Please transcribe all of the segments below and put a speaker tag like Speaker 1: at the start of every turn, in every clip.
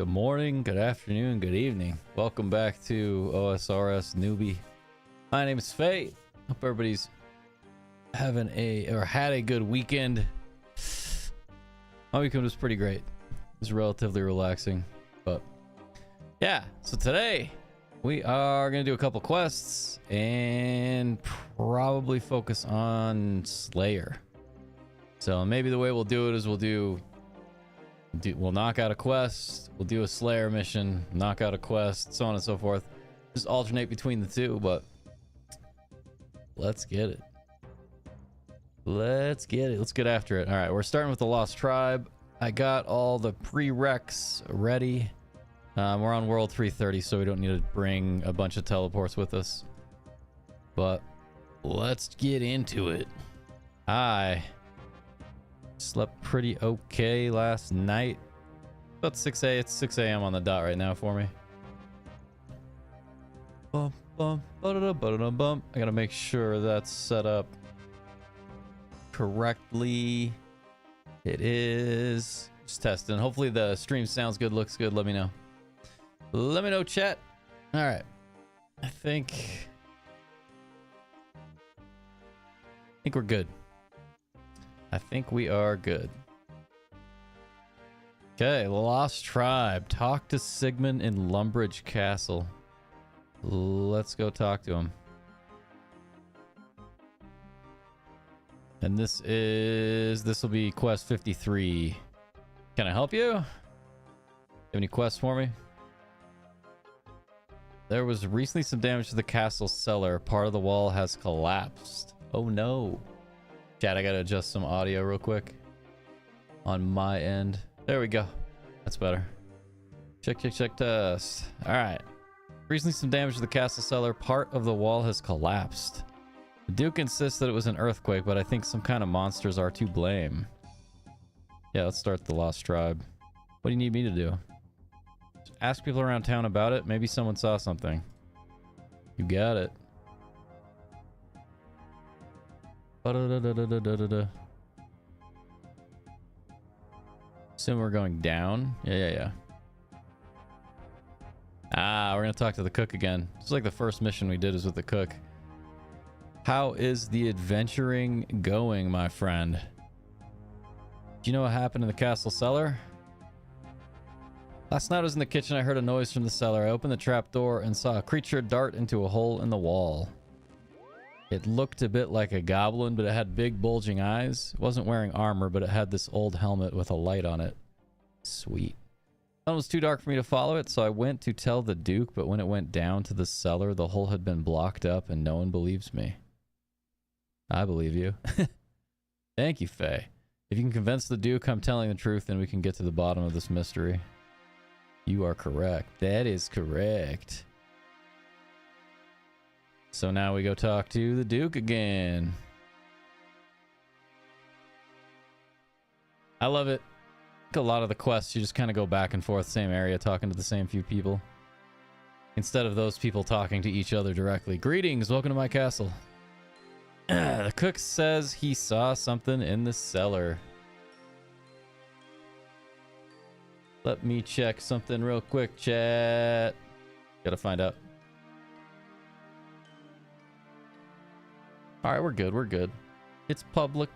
Speaker 1: Good morning, good afternoon, good evening. Welcome back to OSRS Newbie. My name is Faye. Hope everybody's having had a good weekend. My weekend was pretty great. It was relatively relaxing, but yeah. So today we are gonna do a couple quests and probably focus on Slayer. So maybe the way we'll do it is we'll knock out a quest, we'll do a Slayer mission, knock out a quest, so on and so forth. Just alternate between the two, but let's get it. Let's get after it. All right, we're starting with the Lost Tribe. I got all the prereqs ready. We're on world 330, so we don't need to bring a bunch of teleports with us. But let's get into it. I slept pretty okay last night. About 6 a.m. It's 6 a.m. on the dot right now for me. Bum, bum, ba-da-da, bum. I gotta make sure that's set up correctly. It is. Just testing. Hopefully the stream sounds good, looks good. Let me know. Let me know, chat. All right. I think we're good. I think we are good. Okay, Lost Tribe. Talk to Sigmund in Lumbridge Castle. Let's go talk to him. And this will be quest 53. Can I help you? Have any quests for me? There was recently some damage to the castle cellar. Part of the wall has collapsed. Oh no. Chat, I gotta adjust some audio real quick on my end. There we go. That's better. Check test. All right. Recently some damage to the castle cellar. Part of the wall has collapsed. The Duke insists that it was an earthquake, but I think some kind of monsters are to blame. Yeah, let's start the Lost Tribe. What do you need me to do? Just ask people around town about it. Maybe someone saw something. You got it. Assume we're going down. Yeah. Ah, we're gonna talk to the cook again. It's like the first mission we did is with the cook. How is the adventuring going, my friend? Do you know what happened in the castle cellar? Last night I was in the kitchen. I heard a noise from the cellar. I opened the trap door and saw a creature dart into a hole in the wall. It looked a bit like a goblin, but it had big bulging eyes. It wasn't wearing armor, but it had this old helmet with a light on it. Sweet. It was too dark for me to follow it, so I went to tell the Duke, but when it went down to the cellar, the hole had been blocked up and no one believes me. I believe you. Thank you, Faye. If you can convince the Duke I'm telling the truth, then we can get to the bottom of this mystery. You are correct. That is correct. So now we go talk to the Duke again. I love it. A lot of the quests, you just kind of go back and forth, same area, talking to the same few people. Instead of those people talking to each other directly. Greetings, welcome to my castle. The cook says he saw something in the cellar. Let me check something real quick, chat. Gotta find out. All right, we're good. It's public.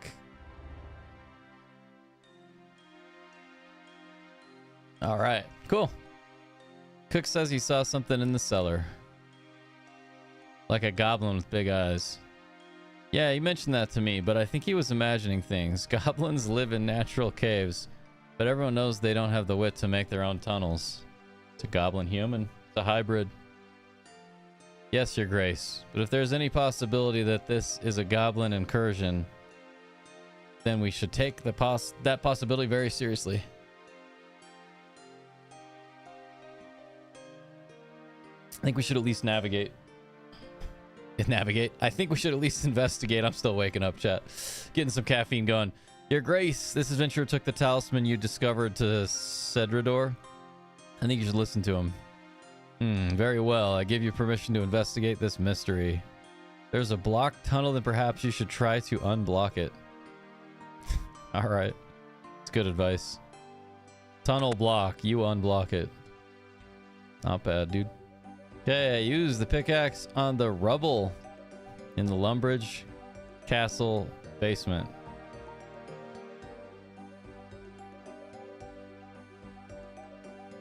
Speaker 1: All right, cool. Cook says he saw something in the cellar. Like a goblin with big eyes. Yeah, he mentioned that to me, but I think he was imagining things. Goblins live in natural caves, but everyone knows they don't have the wit to make their own tunnels. It's a goblin human. It's a hybrid. Yes, Your Grace, but if there's any possibility that this is a goblin incursion, then we should take that possibility very seriously. I think we should at least navigate. I think we should at least investigate. I'm still waking up, chat. Getting some caffeine going. Your Grace, this adventurer took the talisman you discovered to Cedrador. I think you should listen to him. Very well. I give you permission to investigate this mystery. There's a blocked tunnel, then perhaps you should try to unblock it. All right. It's good advice. Tunnel block. You unblock it. Not bad, dude. Okay, use the pickaxe on the rubble in the Lumbridge Castle basement.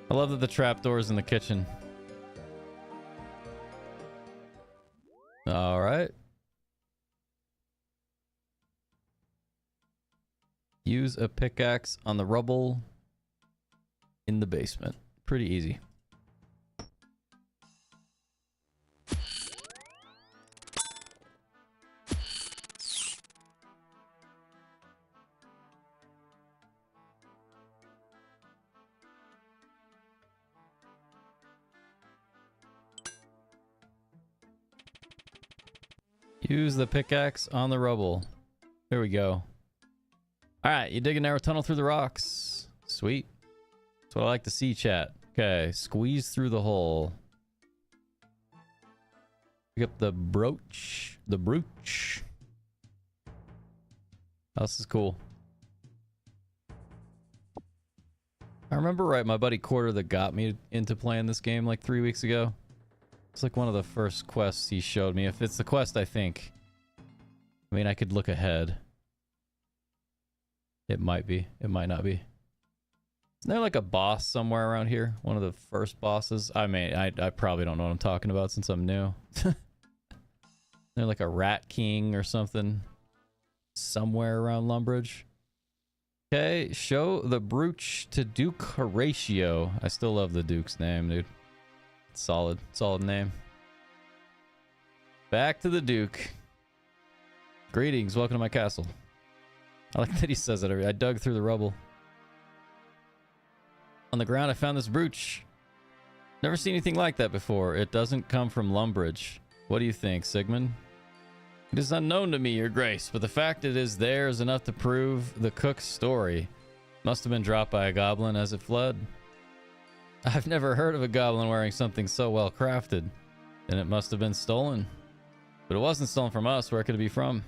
Speaker 1: I love that the trapdoor's in the kitchen. All right. Use a pickaxe on the rubble in the basement. Pretty easy. Use the pickaxe on the rubble. Here we go. All right, you dig a narrow tunnel through the rocks. Sweet. That's what I like to see, chat. Okay, squeeze through the hole. Pick up the brooch. The brooch. This is cool. I remember right, my buddy Quarter that got me into playing this game like 3 weeks ago. It's like one of the first quests he showed me. If it's the quest, I think. I mean, I could look ahead. It might be. It might not be. Isn't there like a boss somewhere around here? One of the first bosses? I mean, I probably don't know what I'm talking about since I'm new. They're like a Rat King or something. Somewhere around Lumbridge. Okay, show the brooch to Duke Horatio. I still love the Duke's name, dude. Solid name. Back to the Duke. Greetings, welcome to my castle. I like that he says that. I dug through the rubble. On the ground I found this brooch. Never seen anything like that before. It doesn't come from Lumbridge. What do you think, Sigmund? It is unknown to me, your grace, but the fact it is there is enough to prove the cook's story. Must have been dropped by a goblin as it fled. I've never heard of a goblin wearing something so well crafted. Then it must have been stolen. But it wasn't stolen from us. Where could it be from?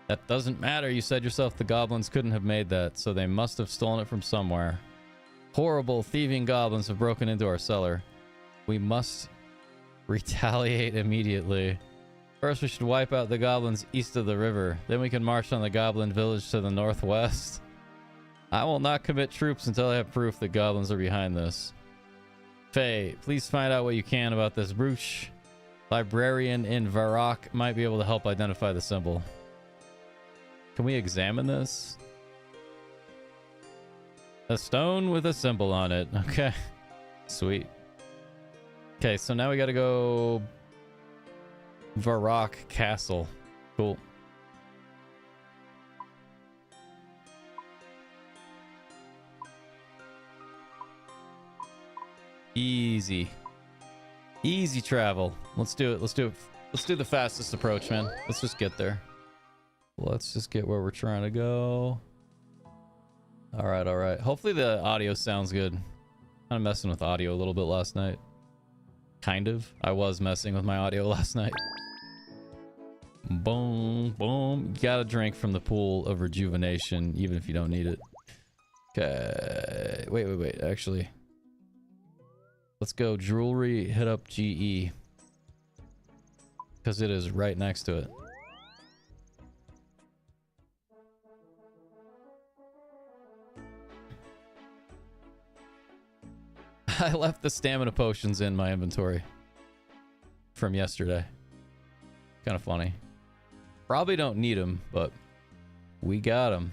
Speaker 1: That doesn't matter. You said yourself the goblins couldn't have made that, so they must have stolen it from somewhere. Horrible thieving goblins have broken into our cellar. We must retaliate immediately. First, we should wipe out the goblins east of the river. Then we can march on the goblin village to the northwest. I will not commit troops until I have proof that goblins are behind this. Faye, please find out what you can about this brooch. Librarian in Varrock might be able to help identify the symbol. Can we examine this? A stone with a symbol on it. Okay. Sweet. Okay, so now we gotta go Varrock Castle. Cool. Easy travel. Let's do it. Let's do the fastest approach, man. Let's just get there. Let's just get where we're trying to go. All right. Hopefully the audio sounds good. Kind of messing with audio a little bit last night. Kind of. I was messing with my audio last night. Boom. You gotta drink from the pool of rejuvenation, even if you don't need it. Okay. Wait. Actually, let's go jewelry, hit up GE. Because it is right next to it. I left the stamina potions in my inventory from yesterday. Kind of funny. Probably don't need them, but we got them.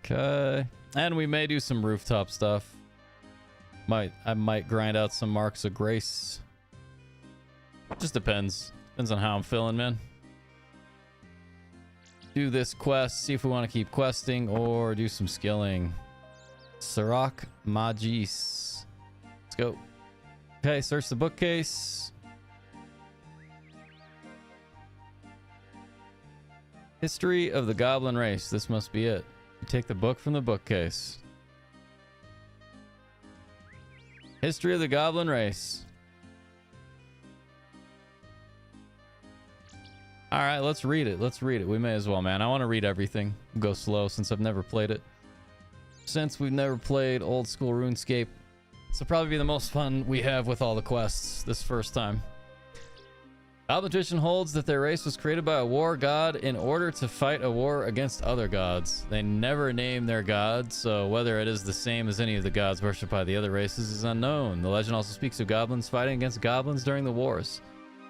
Speaker 1: Okay. And we may do some rooftop stuff. I might grind out some marks of grace. Just depends. Depends on how I'm feeling, man. Do this quest, see if we want to keep questing or do some skilling. Sirach Magis. Let's go. Okay, search the bookcase. History of the Goblin Race. This must be it. You take the book from the bookcase. History of the Goblin Race. All right, let's read it. Let's read it. We may as well, man. I want to read everything. Go slow since I've never played it. Since we've never played Old School RuneScape, this will probably be the most fun we have with all the quests this first time. Goblin tradition holds that their race was created by a war god in order to fight a war against other gods. They never name their god, so whether it is the same as any of the gods worshipped by the other races is unknown. The legend also speaks of goblins fighting against goblins during the wars,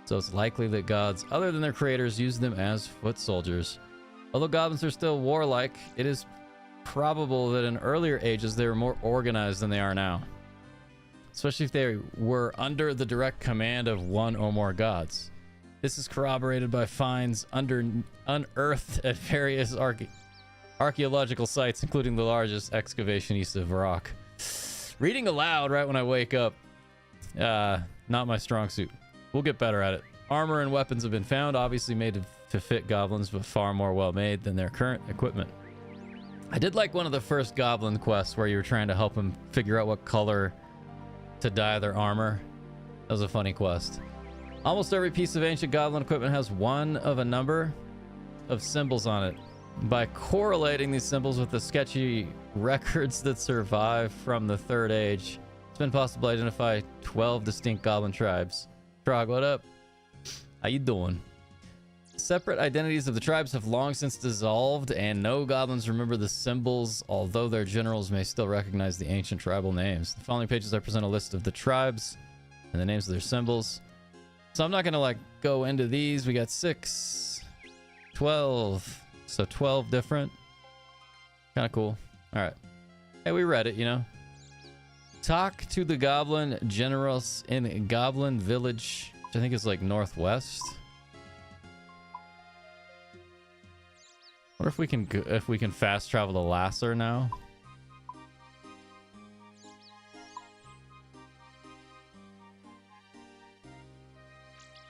Speaker 1: so it's likely that gods other than their creators used them as foot soldiers. Although goblins are still warlike, it is probable that in earlier ages they were more organized than they are now, especially if they were under the direct command of one or more gods. This is corroborated by finds unearthed at various archaeological sites, including the largest excavation east of Rock. Reading aloud right when I wake up, not my strong suit. We'll get better at it. Armor and weapons have been found, obviously made to fit goblins, but far more well made than their current equipment. I did like one of the first goblin quests where you were trying to help them figure out what color to dye their armor. That was a funny quest. Almost every piece of ancient goblin equipment has one of a number of symbols on it. By correlating these symbols with the sketchy records that survive from the Third Age, it's been possible to identify 12 distinct goblin tribes. Trog, what up? How you doing? Separate identities of the tribes have long since dissolved, and no goblins remember the symbols, although their generals may still recognize the ancient tribal names. The following pages I present a list of the tribes and the names of their symbols. So I'm not going to like go into these. We got 6, 12. So 12 different. Kind of cool. All right. Hey, we read it, you know. Talk to the goblin generals in Goblin Village, which I think is like northwest. What if we can fast travel to Lasser now?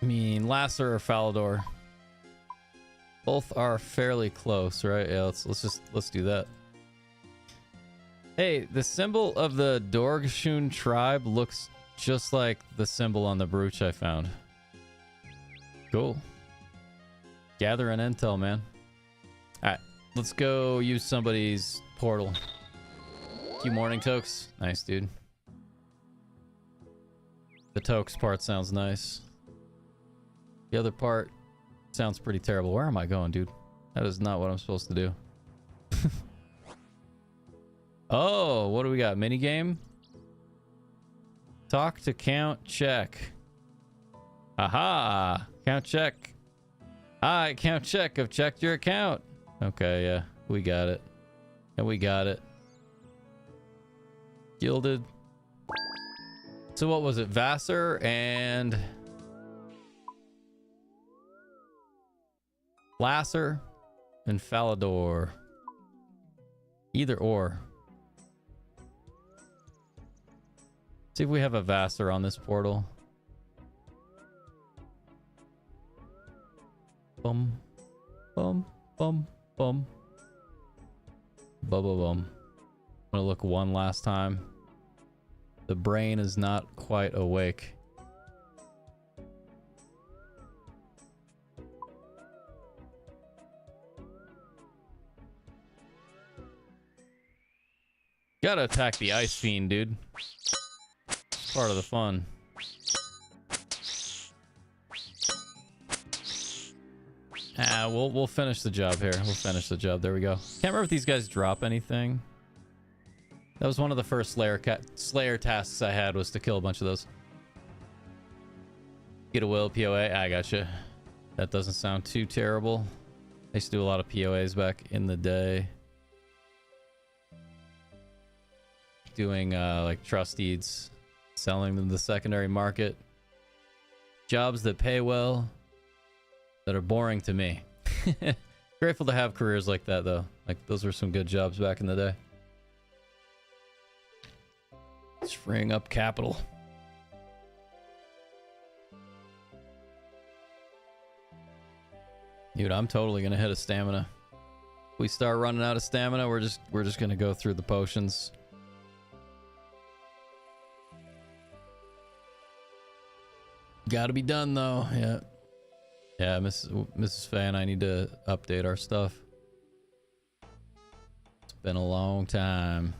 Speaker 1: I mean, Lasser or Falador. Both are fairly close, right? Yeah, let's do that. Hey, the symbol of the Dorgshun tribe looks just like the symbol on the brooch I found. Cool. Gathering intel, man. Alright, let's go use somebody's portal. Few morning tokes. Nice, dude. The tokes part sounds nice. The other part sounds pretty terrible. Where am I going, dude? That is not what I'm supposed to do. Oh, what do we got? Minigame? Talk to count check. Aha! Count check. Hi, count check. I've checked your account. Okay, yeah. We got it. And we got it. Gilded. So what was it? Vassar and... Lasser and Falador. Either or. See if we have a Vassar on this portal. Bum. Bum. Bum. Bum. Bum. Bum. I'm gonna look one last time. The brain is not quite awake. Gotta attack the Ice Fiend, dude. It's part of the fun. Ah, we'll finish the job here. We'll finish the job. There we go. Can't remember if these guys drop anything. That was one of the first Slayer tasks I had, was to kill a bunch of those. Get a will, POA. I gotcha. That doesn't sound too terrible. I used to do a lot of POAs back in the day. Doing like trust deeds, selling them to the secondary market. Jobs that pay well, that are boring to me. Grateful to have careers like that though. Like those were some good jobs back in the day. It's freeing up capital. Dude, I'm totally gonna hit a stamina. If we start running out of stamina, we're just gonna go through the potions. Gotta be done though. Yeah. Yeah, Mrs. Faye and I need to update our stuff. It's been a long time.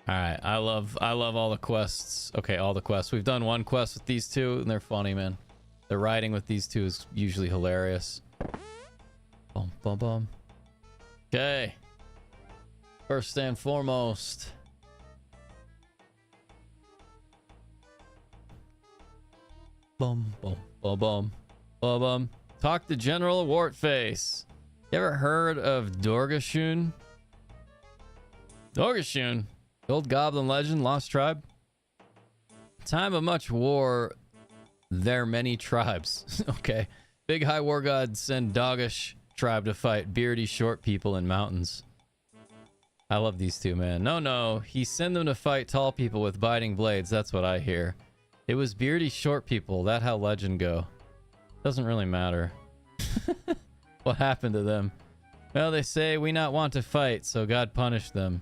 Speaker 1: All right, I love all the quests. Okay, all the quests. We've done one quest with these two, and they're funny, man. The riding with these two is usually hilarious. Bum, bum, bum. Okay. First and foremost. Bum, bum, bum, bum, bum, bum. Talk to General Wartface. You ever heard of Dorgashun? Dorgashun? The old goblin legend, lost tribe. Time of much war, there many tribes. Okay. Big high war gods send Dogish tribe to fight beardy short people in mountains. I love these two, man. No, he sent them to fight tall people with biting blades. That's what I hear. It was beardy short people. That how legend go. Doesn't really matter. What happened to them? Well, they say we not want to fight, so God punished them.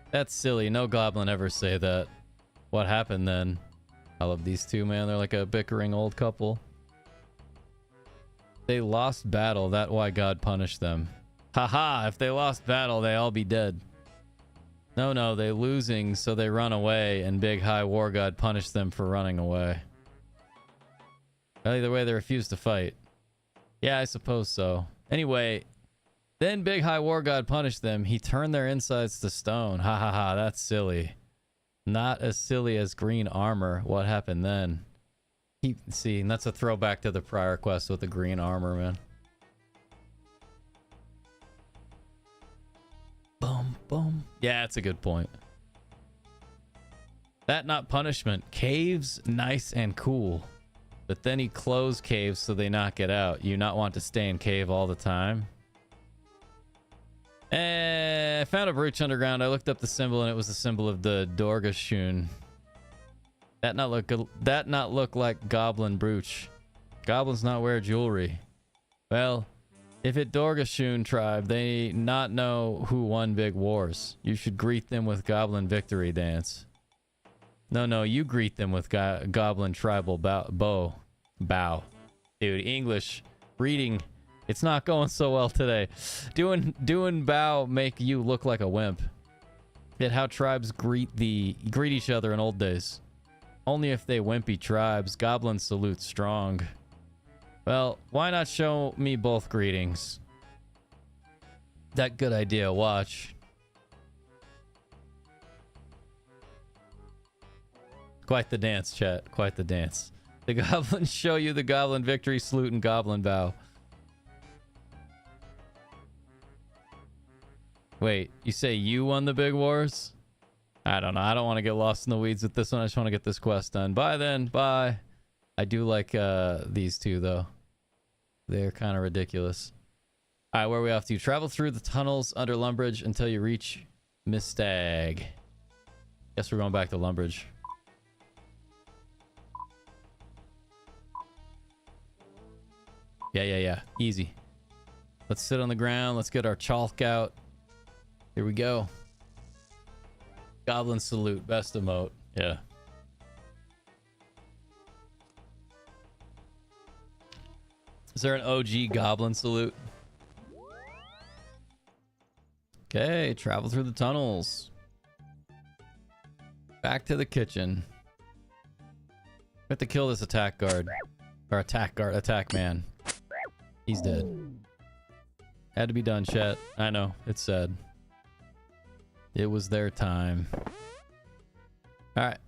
Speaker 1: That's silly. No goblin ever say that. What happened then? I love these two, man. They're like a bickering old couple. They lost battle. That's why God punished them. Haha, if they lost battle, they all be dead. No, they losing, so they run away, and Big High War God punished them for running away. Well, either way, they refused to fight. Yeah, I suppose so. Anyway, then Big High War God punished them. He turned their insides to stone. Ha ha ha, that's silly. Not as silly as green armor. What happened then? See, and that's a throwback to the prior quest with the green armor, man. Boom, boom. Yeah, that's a good point. That not punishment. Caves, nice and cool. But then he closed caves so they not get out. You not want to stay in cave all the time. I found a brooch underground. I looked up the symbol and it was the symbol of the Dorgashun. That not look like goblin brooch. Goblins not wear jewelry. Well, if it Dorgashun tribe, they not know who won big wars. You should greet them with goblin victory dance. No, you greet them with goblin tribal bow. Dude, English reading, it's not going so well today. Doing bow make you look like a wimp. Yet how tribes greet each other in old days. Only if they wimpy tribes. Goblin salute strong. Well, why not show me both greetings? That good idea. Watch. Quite the dance, chat. Quite the dance. The goblins show you the goblin victory salute and goblin bow. Wait, you say you won the big wars? I don't know. I don't want to get lost in the weeds with this one. I just want to get this quest done. Bye then. Bye. I do like these two, though. They're kind of ridiculous. All right, where are we off to? Travel through the tunnels under Lumbridge until you reach Mistag. Guess we're going back to Lumbridge. Yeah. Easy. Let's sit on the ground. Let's get our chalk out. Here we go. Goblin salute. Best emote. Yeah. Is there an OG goblin salute? Okay, travel through the tunnels. Back to the kitchen. We have to kill this attack guard. Or attack man. He's dead. Had to be done, chat. I know, it's sad. It was their time. Alright.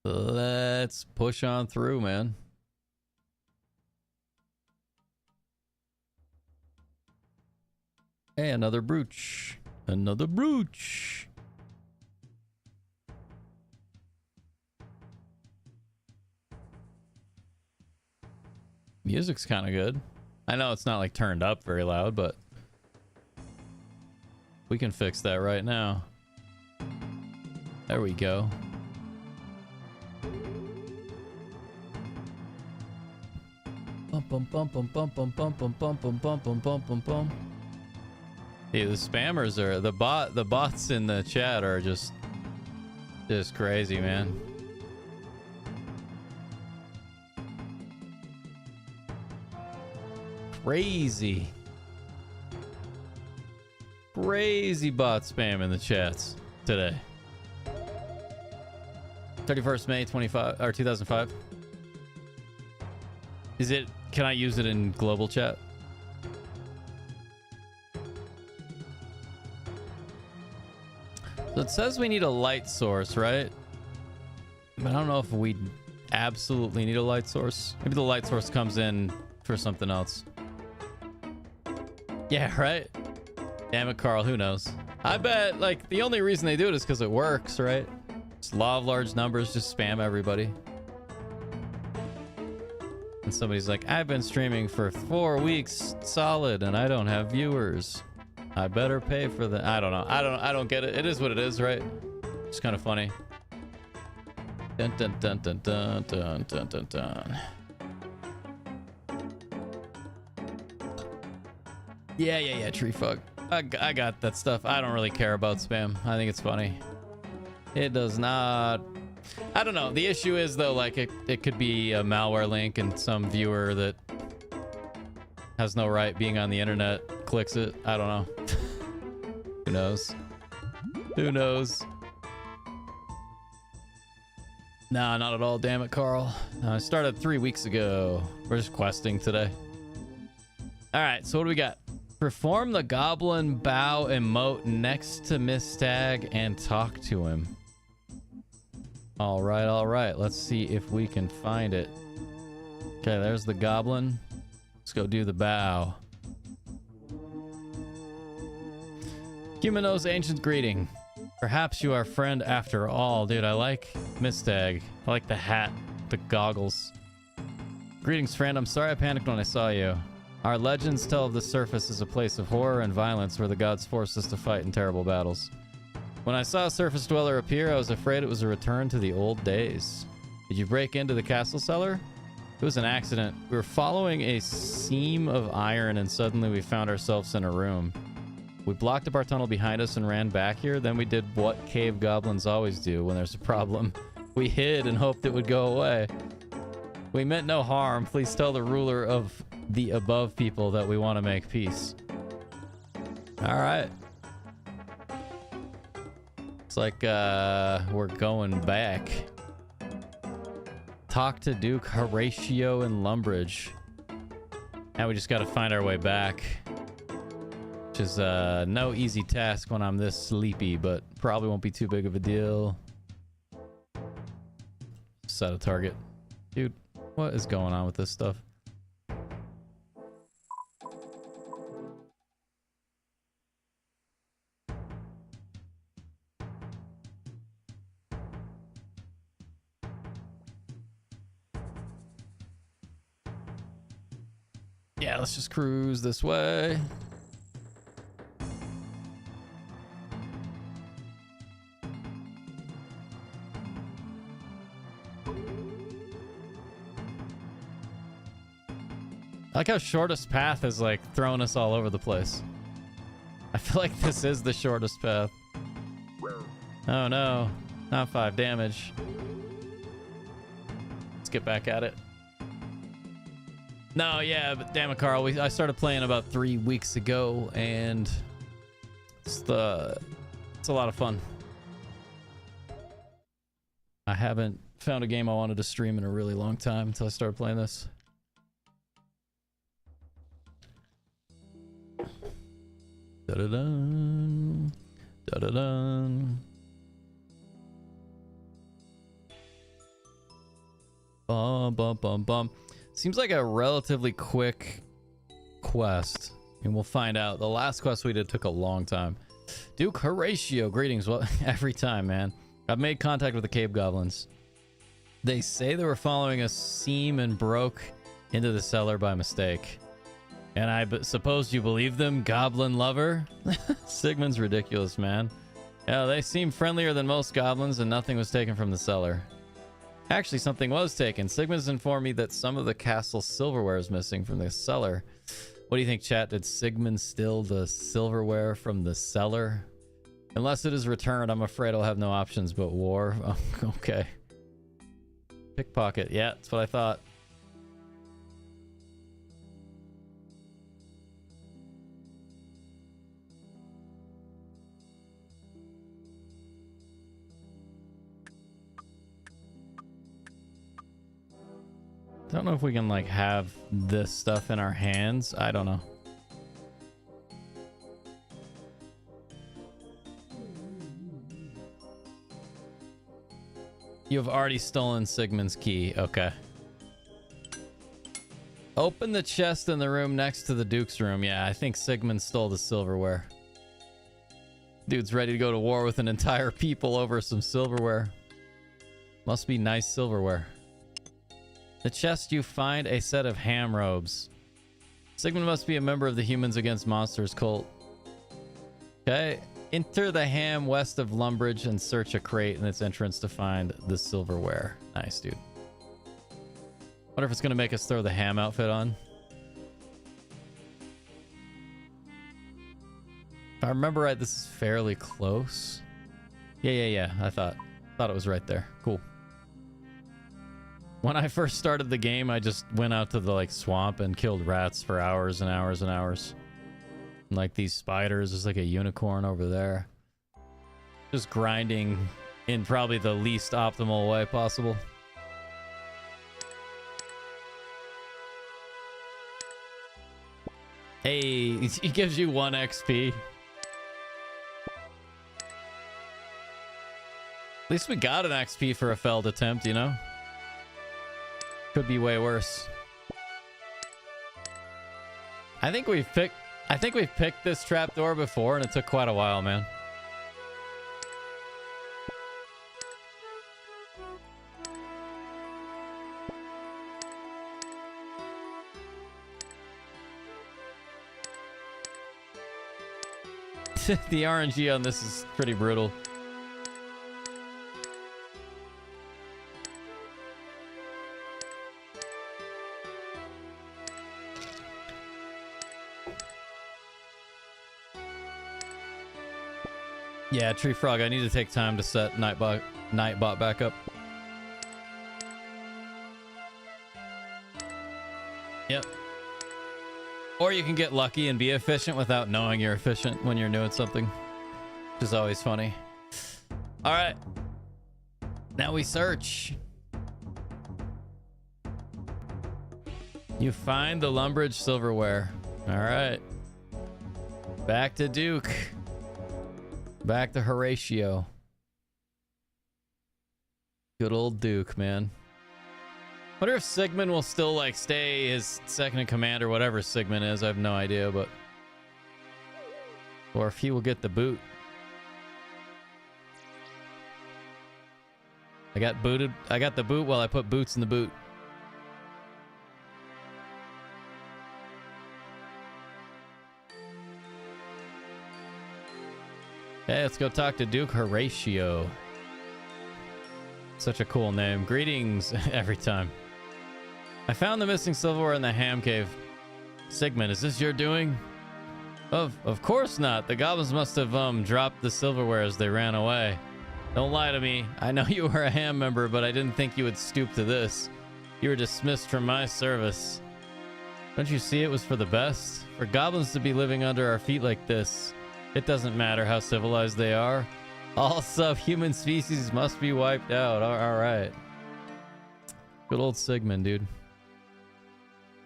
Speaker 1: Let's push on through, man. Hey, another brooch. Another brooch. Music's kind of good. I know it's not like turned up very loud, but we can fix that right now. There we go. Bum bum bum bum bum bum bum bum bum bum bum bum bum bum bum. Hey, the spammers are the bots in the chat are just crazy, man. crazy. Crazy bot spam in the chats today. 31st May 25 or 2005. Is it, can I use it in global chat? So it says we need a light source, right? But I don't know if we absolutely need a light source. Maybe the light source comes in for something else. Yeah, right? Damn it, Carl, who knows? I bet, like, the only reason they do it is because it works, right? It's law of large numbers, just spam everybody. And somebody's like, I've been streaming for 4 weeks solid and I don't have viewers. I better pay for that. I don't know. I don't get it. It is what it is, right? It's kind of funny. Dun dun dun dun dun dun dun dun dun. Yeah, tree fuck. I got that stuff. I don't really care about spam. I think it's funny. It does not. I don't know. The issue is though, like it could be a malware link and some viewer that has no right being on the internet clicks it. I don't know. Who knows? Who knows? Nah, not at all. Damn it, Carl. I started 3 weeks ago. We're just questing today. All right, so what do we got? Perform the goblin bow emote next to Miss Stag and talk to him. All right. Let's see if we can find it. Okay, there's the goblin. Let's go do the bow. Humano's ancient greeting. Perhaps you are friend after all. Dude, I like Miss Stag. I like the hat, the goggles. Greetings, friend. I'm sorry I panicked when I saw you. Our legends tell of the surface as a place of horror and violence where the gods force us to fight in terrible battles. When I saw a surface dweller appear, I was afraid it was a return to the old days. Did you break into the castle cellar? It was an accident. We were following a seam of iron and suddenly we found ourselves in a room. We blocked up our tunnel behind us and ran back here. Then we did what cave goblins always do when there's a problem. We hid and hoped it would go away. We meant no harm. Please tell the ruler of the above people that we want to make peace. All right. It's like we're going back. Talk to Duke Horatio and Lumbridge. Now we just got to find our way back. Which is no easy task when I'm this sleepy, but probably won't be too big of a deal. Set a target. Dude, what is going on with this stuff? Yeah, let's just cruise this way. I like how shortest path is like throwing us all over the place. I feel like this is the shortest path. Oh no, not 5 damage. Let's get back at it. No, yeah, but damn it, Carl. I started playing about 3 weeks ago, and it's a lot of fun. I haven't found a game I wanted to stream in a really long time until I started playing this. Da-da-dun, da-da-dun. Bum, bum, bum, bum. Seems like a relatively quick quest. And we'll find out. The last quest we did took a long time. Duke Horatio, greetings. Well, every time, man. I've made contact with the cave goblins. They say they were following a seam and broke into the cellar by mistake. And I suppose you believe them, goblin lover? Sigmund's ridiculous, man. Yeah, they seem friendlier than most goblins and nothing was taken from the cellar. Actually, something was taken. Sigmund's informed me that some of the castle's silverware is missing from the cellar. What do you think, chat? Did Sigmund steal the silverware from the cellar? Unless it is returned, I'm afraid I'll have no options but war. Oh, okay. Pickpocket. Yeah, that's what I thought. Don't know if we can like have this stuff in our hands. I don't know. You have already stolen Sigmund's key. Okay. Open the chest in the room next to the Duke's room. Yeah, I think Sigmund stole the silverware. Dude's ready to go to war with an entire people over some silverware. Must be nice silverware. The chest, you find a set of ham robes. Sigmund must be a member of the Humans Against Monsters cult. Okay. Enter the ham west of Lumbridge and search a crate in its entrance to find the silverware. Nice, dude. Wonder if it's going to make us throw the ham outfit on. If I remember right, this is fairly close. Yeah. I thought it was right there. Cool. When I first started the game, I just went out to the like swamp and killed rats for hours and hours and hours. And, like these spiders, there's like a unicorn over there. Just grinding in probably the least optimal way possible. Hey, he gives you 1 XP. At least we got an XP for a failed attempt, you know? Could be way worse. I think we've picked this trapdoor before and it took quite a while, man. The RNG on this is pretty brutal. Yeah, Tree Frog, I need to take time to set Nightbot back up. Yep. Or you can get lucky and be efficient without knowing you're efficient when you're doing something, which is always funny. All right. Now we search. You find the Lumbridge silverware. All right. Back to Duke. Back to Horatio. Good old Duke, man. Wonder if Sigmund will still like stay his second in command or whatever Sigmund is. I have no idea, but or if he will get the boot. I got the boot while I put boots in the boot. Okay, let's go talk to Duke Horatio. Such a cool name. Greetings every time. I found the missing silverware in the ham cave. Sigmund, is this your doing? Of course not. The goblins must have dropped the silverware as they ran away. Don't lie to me. I know you were a ham member, but I didn't think you would stoop to this. You were dismissed from my service. Don't you see it was for the best? For goblins to be living under our feet like this, it doesn't matter how civilized they are. All subhuman species must be wiped out. All right. Good old Sigmund, dude.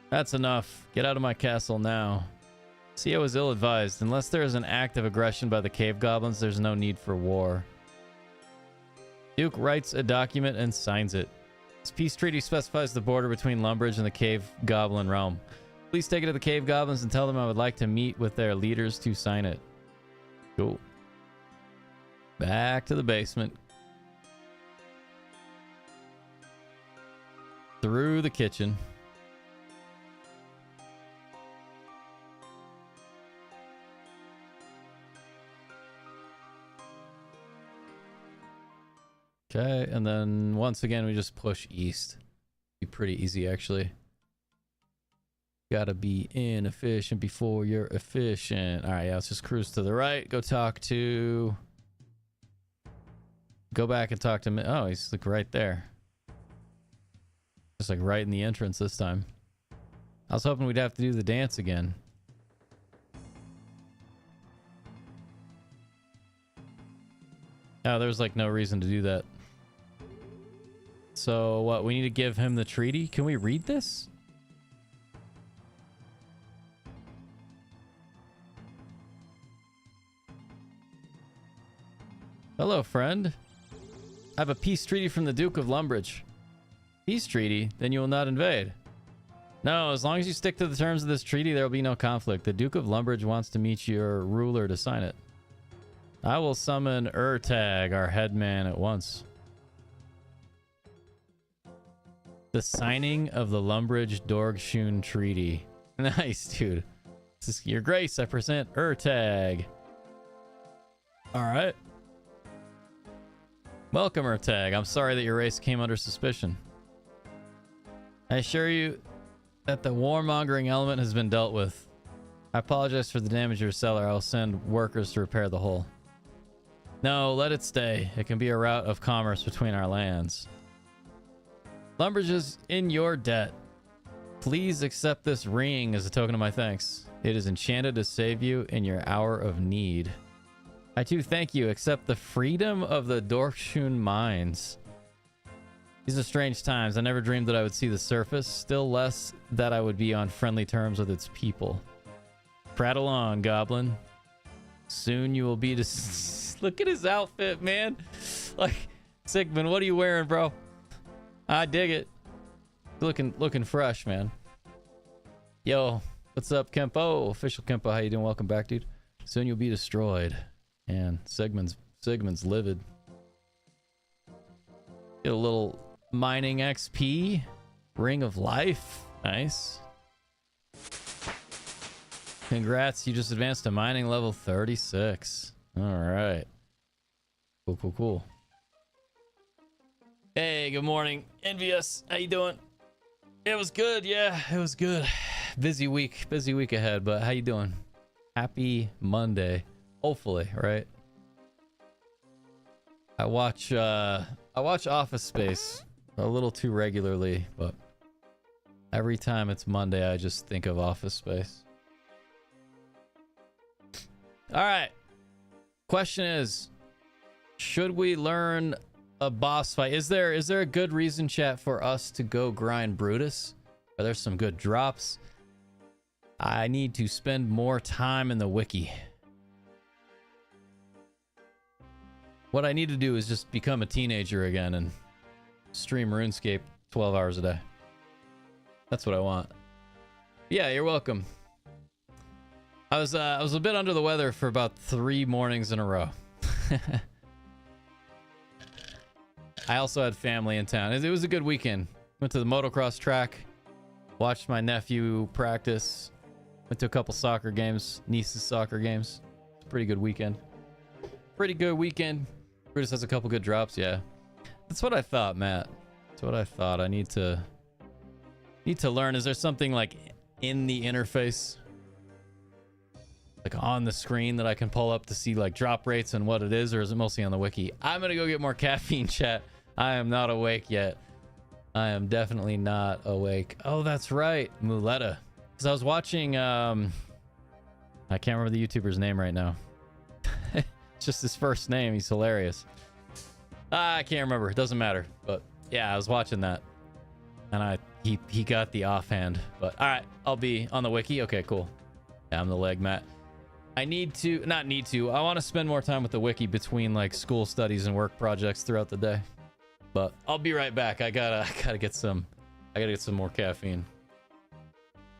Speaker 1: That's enough. Get out of my castle now. See, I was ill-advised. Unless there is an act of aggression by the cave goblins, there's no need for war. Duke writes a document and signs it. This peace treaty specifies the border between Lumbridge and the cave goblin realm. Please take it to the cave goblins and tell them I would like to meet with their leaders to sign it. Cool. Back to the basement. Through the kitchen. Okay, and then once again we just push east. Be pretty easy actually. Gotta be inefficient before you're efficient. All right, yeah, let's just cruise to the right. Go talk to... Go back and talk to him. Oh, he's like right there. Just like right in the entrance this time. I was hoping we'd have to do the dance again. Oh, there's like no reason to do that. So what? We need to give him the treaty. Can we read this? Hello, friend. I have a peace treaty from the Duke of Lumbridge. Peace treaty? Then you will not invade. No, as long as you stick to the terms of this treaty, there will be no conflict. The Duke of Lumbridge wants to meet your ruler to sign it. I will summon Urtag, our headman, at once. The signing of the Lumbridge Dorgshun Treaty. Nice, dude. This is, Your Grace, I present Urtag. Alright. Welcome, Urtag. I'm sorry that your race came under suspicion. I assure you that the warmongering element has been dealt with. I apologize for the damage to your cellar. I will send workers to repair the hole. No, let it stay. It can be a route of commerce between our lands. Lumbridge is in your debt. Please accept this ring as a token of my thanks. It is enchanted to save you in your hour of need. I too thank you. Accept the freedom of the Dorkshun mines. These are strange times. I never dreamed that I would see the surface, still less that I would be on friendly terms with its people. Prattle on, goblin. Soon you will be Look at his outfit, man. Like, Sigmund, what are you wearing, bro? I dig it. Looking fresh, man. Yo, what's up, Kempo? Official Kempo, how you doing? Welcome back, dude. Soon you'll be destroyed. And Sigmund's livid. Get a little mining XP. Ring of Life. Nice. Congrats, you just advanced to mining level 36. All right. Cool. Hey, good morning. Envious, how you doing? It was good, yeah, it was good. Busy week ahead, but how you doing? Happy Monday. Hopefully, right? I watch Office Space a little too regularly, but every time it's Monday, I just think of Office Space. All right. Question is, should we learn a boss fight? Is there a good reason, chat, for us to go grind Brutus? Are there some good drops? I need to spend more time in the wiki. What I need to do is just become a teenager again and stream RuneScape 12 hours a day. That's what I want. Yeah, you're welcome. I was a bit under the weather for about 3 mornings in a row. I also had family in town. It was a good weekend. Went to the motocross track, watched my nephew practice, went to a couple soccer games, niece's soccer games. It's a pretty good weekend. Brutus has a couple good drops, yeah. That's what I thought, Matt. That's what I thought. I need to learn. Is there something like in the interface, like on the screen, that I can pull up to see like drop rates and what it is, or is it mostly on the wiki? I'm gonna go get more caffeine, chat. I am not awake yet. I am definitely not awake. Oh, that's right, Muleta. Because I was watching I can't remember the YouTuber's name right now. It's just his first name. He's hilarious. I can't remember. It doesn't matter. But yeah, I was watching that, and he got the offhand. But all right, I'll be on the wiki. Okay, cool. Yeah, I'm the leg, Matt. I want to spend more time with the wiki between like school studies and work projects throughout the day. But I'll be right back. I gotta get some more caffeine.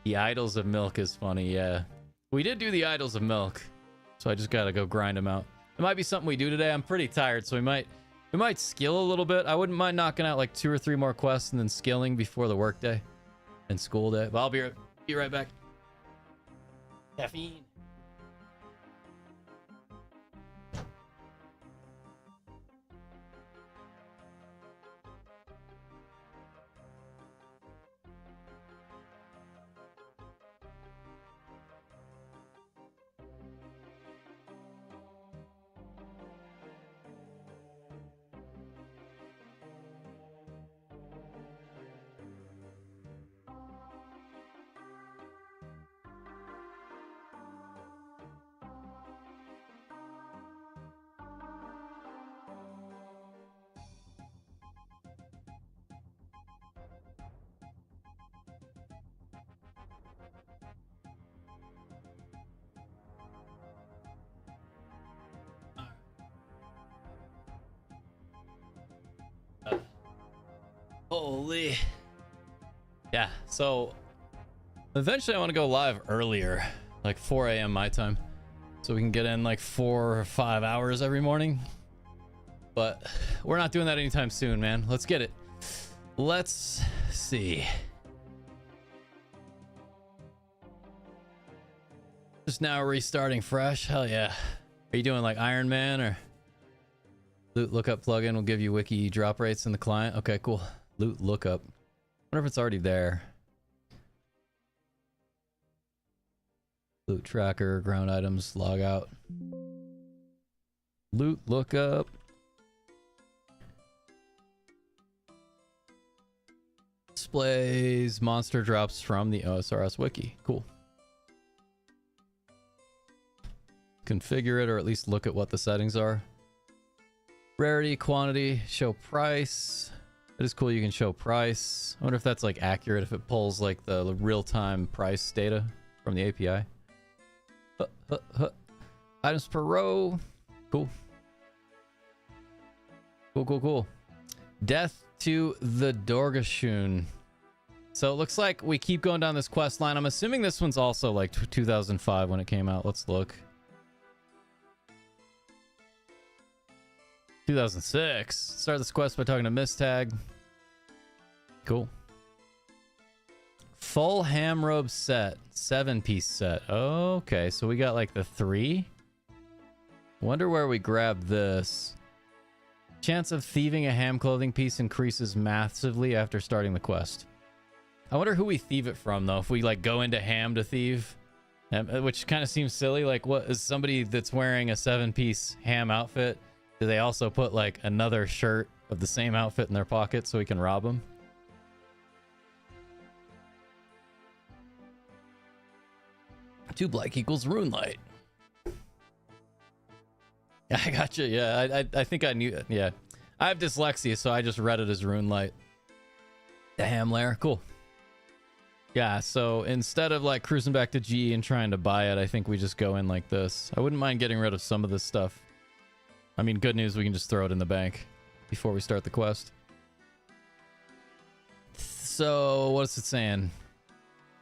Speaker 1: The Idols of Milk is funny. Yeah, we did do the Idols of Milk, so I just gotta go grind them out. It might be something we do today. I'm pretty tired, so we might skill a little bit. I wouldn't mind knocking out like 2 or 3 more quests and then skilling before the work day and school day. But I'll be right back. Caffeine. Holy. Yeah, so eventually I want to go live earlier, like 4 a.m. my time, so we can get in like 4 or 5 hours every morning. But we're not doing that anytime soon, man. Let's get it. Let's see. Just now restarting fresh. Hell yeah. Are you doing like Iron Man or loot lookup plugin will give you wiki drop rates in the client? Okay, cool. Loot lookup. Wonder if it's already there. Loot tracker, ground items, log out. Loot lookup. Displays monster drops from the OSRS wiki. Cool. Configure it, or at least look at what the settings are. Rarity, quantity, show price. It is cool you can show price. I wonder if that's like accurate, if it pulls like the real-time price data from the API. Items per row. Cool. Cool. Death to the Dorgashun. So it looks like we keep going down this quest line. I'm assuming this one's also like 2005 when it came out. Let's look. 2006. Start this quest by talking to Mistag. Cool. Full ham robe set. 7-piece set. Okay, so we got like the 3. Wonder where we grab this. Chance of thieving a ham clothing piece increases massively after starting the quest. I wonder who we thieve it from, though. If we like go into ham to thieve, which kind of seems silly. Like, what is somebody that's wearing a 7-piece ham outfit? Do they also put like another shirt of the same outfit in their pocket so we can rob them? Two black equals rune light. Yeah, I got you. Yeah, I think I knew. Yeah, I have dyslexia, so I just read it as rune light. The ham layer, cool. Yeah, so instead of like cruising back to G and trying to buy it, I think we just go in like this. I wouldn't mind getting rid of some of this stuff. I mean, good news, we can just throw it in the bank before we start the quest. So, what is it saying?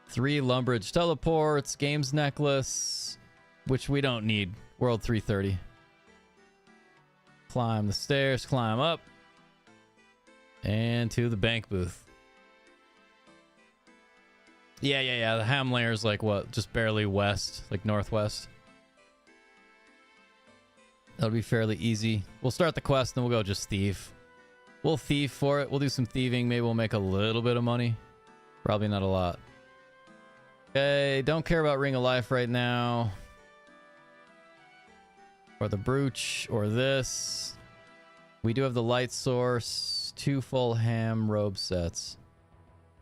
Speaker 1: 3 Lumbridge teleports, games necklace, which we don't need. World 330. Climb the stairs, climb up. And to the bank booth. Yeah. The ham layer is like what? Just barely west, like northwest. That'll be fairly easy. We'll start the quest, then we'll go just thieve. We'll thieve for it. We'll do some thieving. Maybe we'll make a little bit of money. Probably not a lot. Okay, don't care about Ring of Life right now. Or the brooch, or this. We do have the light source. 2 full ham robe sets.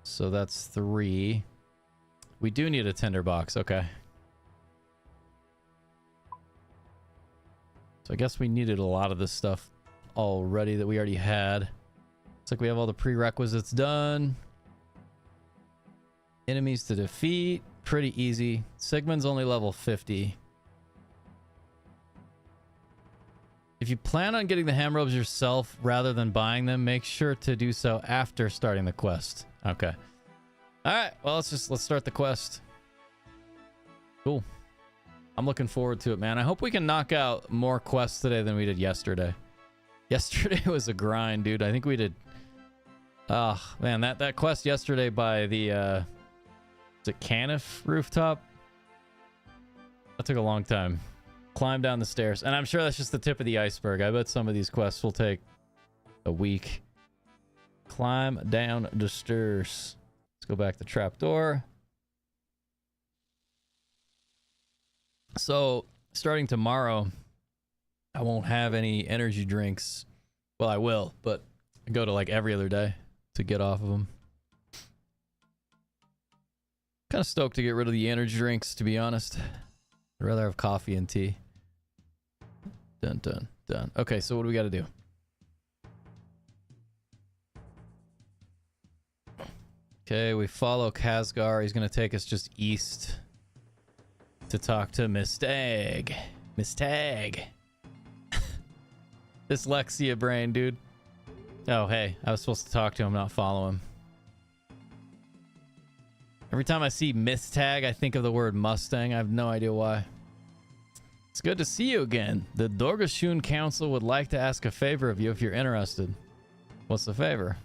Speaker 1: So that's 3. We do need a tinderbox. Okay. So I guess we needed a lot of this stuff already that we already had. Looks like we have all the prerequisites done. Enemies to defeat. Pretty easy. Sigmund's only level 50. If you plan on getting the ham robes yourself rather than buying them, make sure to do so after starting the quest. Okay. Alright, well let's start the quest. Cool. I'm looking forward to it, man. I hope we can knock out more quests today than we did yesterday. Yesterday was a grind, dude. I think we did... Oh, man, that quest yesterday by the... is it Caniff rooftop? That took a long time. Climb down the stairs. And I'm sure that's just the tip of the iceberg. I bet some of these quests will take a week. Climb down the stairs. Let's go back to trapdoor. So, starting tomorrow, I won't have any energy drinks. Well, I will, but I go to like every other day to get off of them. Kind of stoked to get rid of the energy drinks, to be honest. I'd rather have coffee and tea. Done. Okay, so what do we got to do? Okay, we follow Khazgar. He's going to take us just east to talk to Mistag. Mistag. Dyslexia brain, dude. Oh, hey, I was supposed to talk to him, not follow him. Every time I see myth tag, I think of the word Mustang. I have no idea why. It's good to see you again. The Dorgashun Council would like to ask a favor of you if you're interested. What's the favor?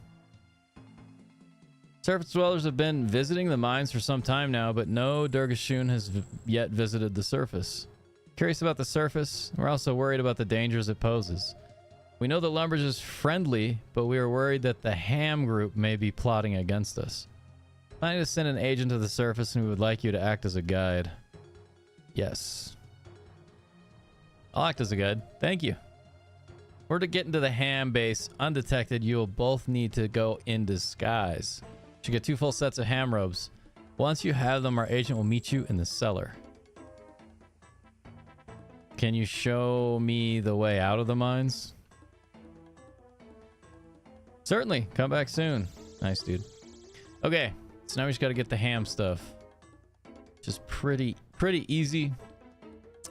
Speaker 1: Surface dwellers have been visiting the mines for some time now, but no Dorgashun has yet visited the surface. Curious about the surface. We're also worried about the dangers it poses. We know that Lumbridge is friendly, but we are worried that the Ham group may be plotting against us. Planning to send an agent to the surface, and we would like you to act as a guide. Yes. I'll act as a guide. Thank you. In order to get into the Ham base undetected, you will both need to go in disguise. You should get 2 full sets of Ham robes. Once you have them, our agent will meet you in the cellar. Can you show me the way out of the mines? Certainly. Come back soon. Nice, dude. Okay. So now we just got to get the Ham stuff. Just pretty easy.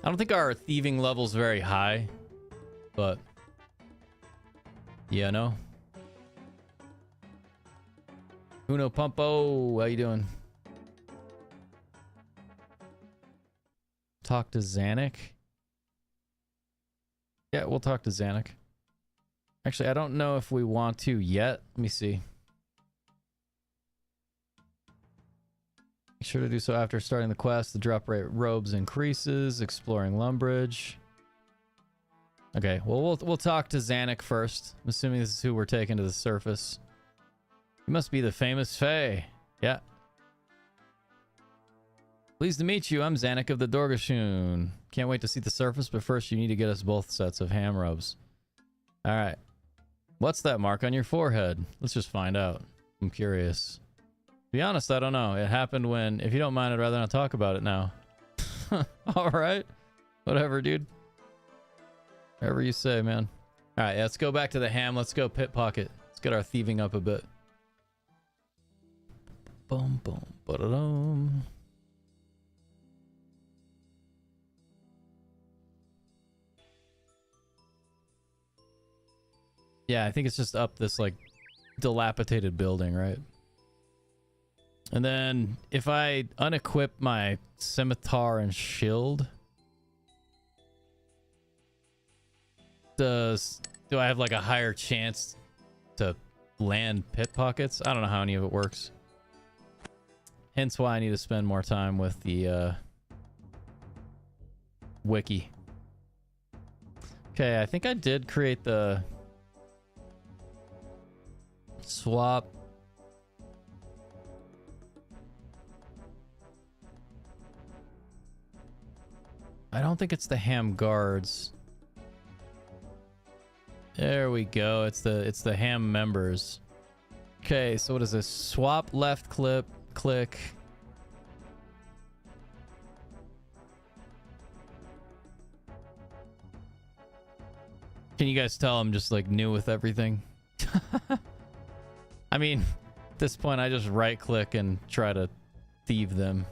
Speaker 1: I don't think our thieving level's very high, but yeah, no. Uno Pumpo, how you doing? Talk to Zanuck. Yeah, we'll talk to Zanuck. Actually, I don't know if we want to yet. Let me see. Make sure to do so after starting the quest. The drop rate robes increases. Exploring Lumbridge. Okay, well, we'll talk to Zanuck first. I'm assuming this is who we're taking to the surface. You must be the famous Fae. Yeah. Pleased to meet you. I'm Zanuck of the Dorgashun. Can't wait to see the surface, but first you need to get us both sets of Ham robes. All right. What's that mark on your forehead? Let's just find out. I'm curious. To be honest, I don't know. It happened when... If you don't mind, I'd rather not talk about it now. Alright. Whatever, dude. Whatever you say, man. Alright, yeah, let's go back to the Ham. Let's go pickpocket. Let's get our thieving up a bit. Boom, boom, ba-da-dum. Yeah, I think it's just up this, like, dilapidated building, right? And then, if I unequip my scimitar and shield... do I have, like, a higher chance to land pickpockets? I don't know how any of it works. Hence why I need to spend more time with the, wiki. Okay, I think I did create the... swap. I don't think it's the Ham guards. There we go. It's the Ham members. Okay, so what is this? Swap left click. Can you guys tell I'm just like new with everything? I mean, at this point, I just right click and try to thieve them.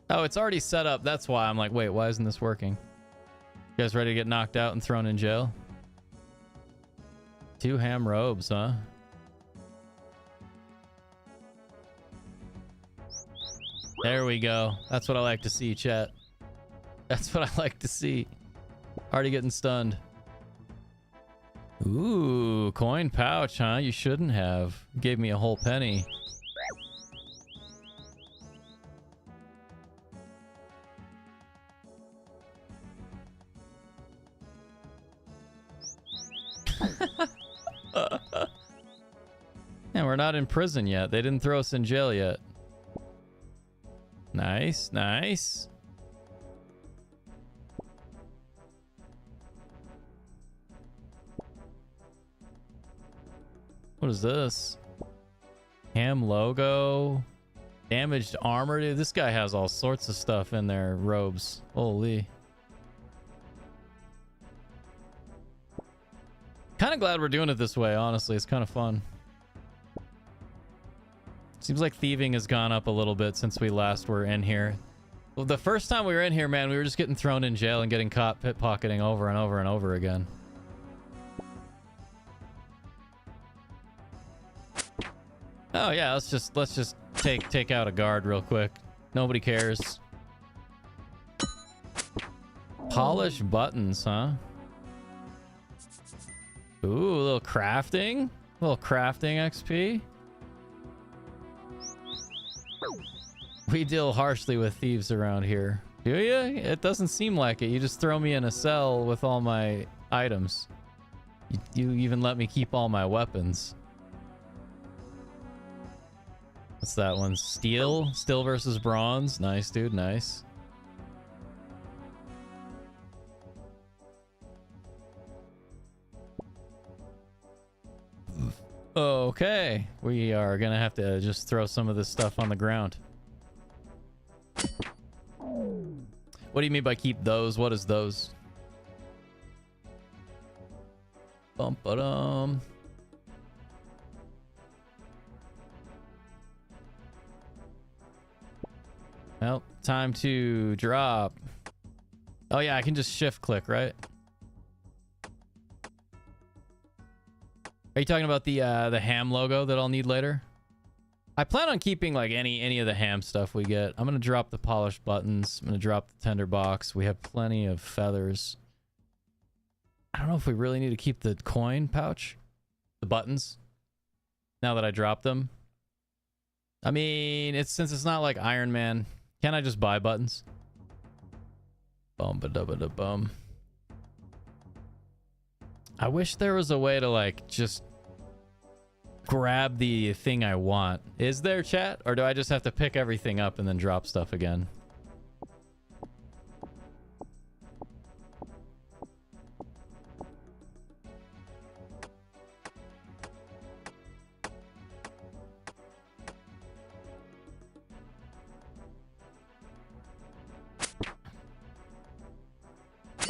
Speaker 1: Oh, it's already set up. That's why I'm like, wait, why isn't this working? You guys ready to get knocked out and thrown in jail? 2 Ham robes, huh? There we go. That's what I like to see, chat. That's what I like to see. Already getting stunned. Ooh, coin pouch, huh? You shouldn't have. Gave me a whole penny. And we're not in prison yet. They didn't throw us in jail yet. Nice, nice. What is this? Ham logo. Damaged armor. Dude, this guy has all sorts of stuff in their robes. Holy. Kind of glad we're doing it this way, honestly. It's kind of fun. Seems like thieving has gone up a little bit since we last were in here. Well, the first time we were in here, man, we were just getting thrown in jail and getting caught pickpocketing over and over and over again. Oh yeah, let's just take out a guard real quick. Nobody cares. Polish buttons, huh? Ooh, a little crafting. A little crafting XP. We deal harshly with thieves around here. Do you? It doesn't seem like it. You just throw me in a cell with all my items. You even let me keep all my weapons. What's that one? Steel? Steel versus bronze. Nice, dude. Nice. Okay. We are gonna have to just throw some of this stuff on the ground. What do you mean by keep those? What is those? Bum-ba-dum. Well, time to drop. Oh yeah, I can just shift click, right? Are you talking about the ham logo that I'll need later? I plan on keeping like any of the ham stuff we get. I'm gonna drop the polished buttons. I'm gonna drop the tender box. We have plenty of feathers. I don't know if we really need to keep the coin pouch, the buttons. Now that I dropped them, I mean, since it's not like Iron Man. Can't I just buy buttons? Bum ba da ba da bum. I wish there was a way to like just grab the thing I want. Is there, chat? Or do I just have to pick everything up and then drop stuff again?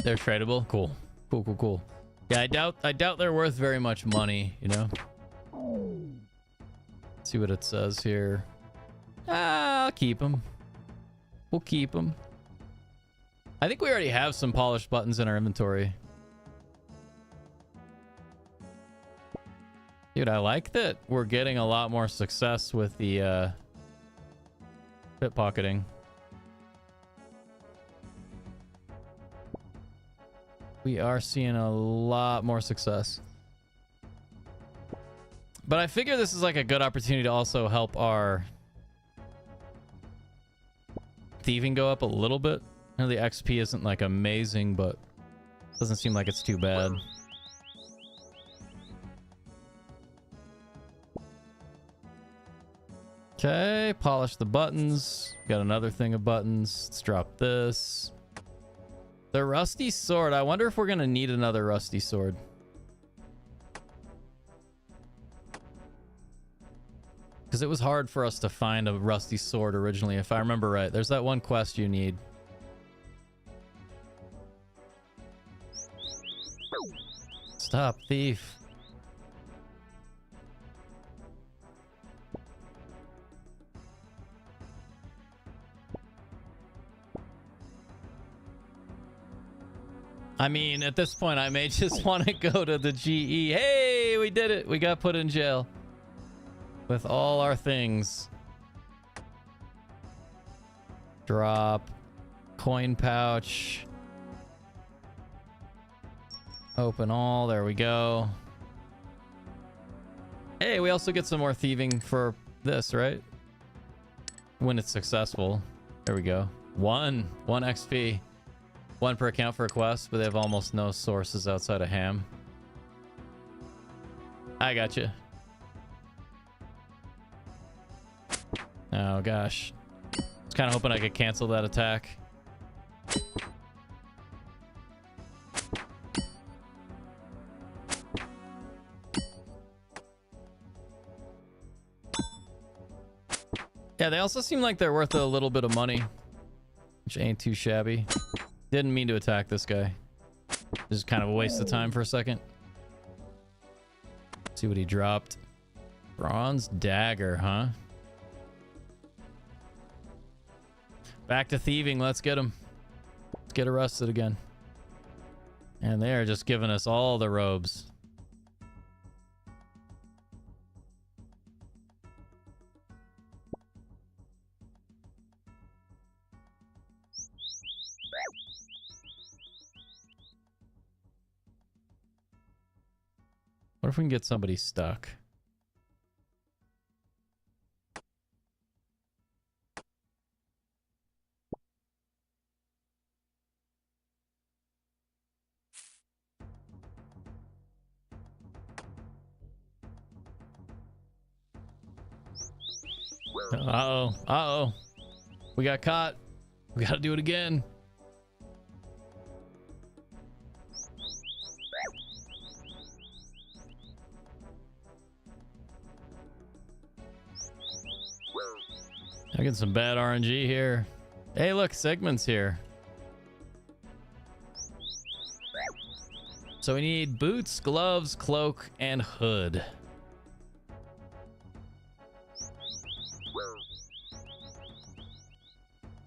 Speaker 1: They're tradable? Cool. Cool. Yeah, I doubt they're worth very much money, you know? Let's see what it says here. I'll keep them. We'll keep them. I think we already have some polished buttons in our inventory. Dude, I like that we're getting a lot more success with the pickpocketing. We are seeing a lot more success. But I figure this is like a good opportunity to also help our thieving go up a little bit. I know the XP isn't like amazing, but it doesn't seem like it's too bad. Okay, polish the buttons. Got another thing of buttons. Let's drop this. The rusty sword. I wonder if we're going to need another rusty sword. Because it was hard for us to find a rusty sword originally, if I remember right. There's that one quest you need. Stop, thief. I mean, at this point, I may just want to go to the GE. Hey, we did it. We got put in jail. With all our things. Drop. Coin pouch. Open all. There we go. Hey, we also get some more thieving for this, right? When it's successful. There we go. One XP. One per account for a quest, but they have almost no sources outside of ham. I got you. Oh gosh, I was kind of hoping I could cancel that attack. Yeah, they also seem like they're worth a little bit of money, which ain't too shabby. Didn't mean to attack this guy. Just kind of a waste of time for a second. See what he dropped. Bronze dagger, huh? Back to thieving. Let's get him. Let's get arrested again. And they are just giving us all the robes. if we can get somebody stuck. Uh-oh. Uh-oh. We got caught. We gotta do it again. I get some bad RNG here. Hey, look, Sigmund's here. So we need boots, gloves, cloak, and hood.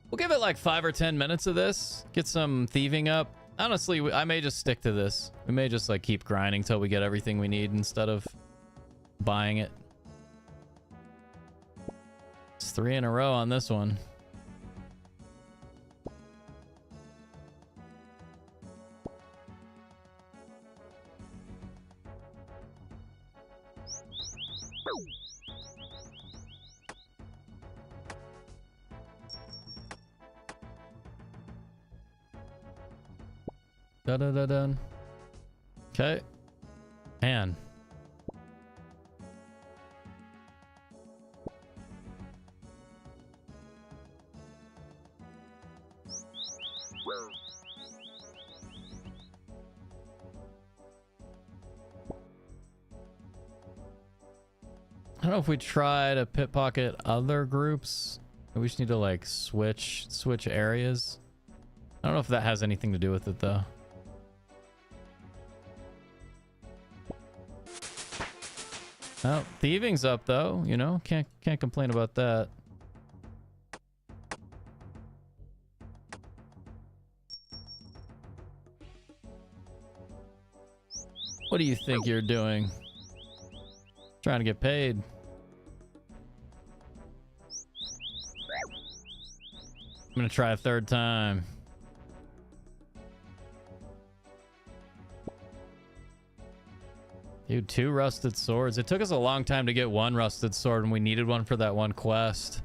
Speaker 1: We'll give it like 5 or 10 minutes of this. Get some thieving up. Honestly, I may just stick to this. We may just like keep grinding till we get everything we need instead of buying it. It's 3 in a row on this one. Dun. Okay. Man. I don't know if we try to pickpocket other groups. We just need to like switch areas. I don't know if that has anything to do with it though. Oh, thieving's up though, you know, can't complain about that. What do you think you're doing? Trying to get paid. I'm gonna try a third time. Dude, 2 rusted swords. It took us a long time to get 1 rusted sword and we needed one for that one quest.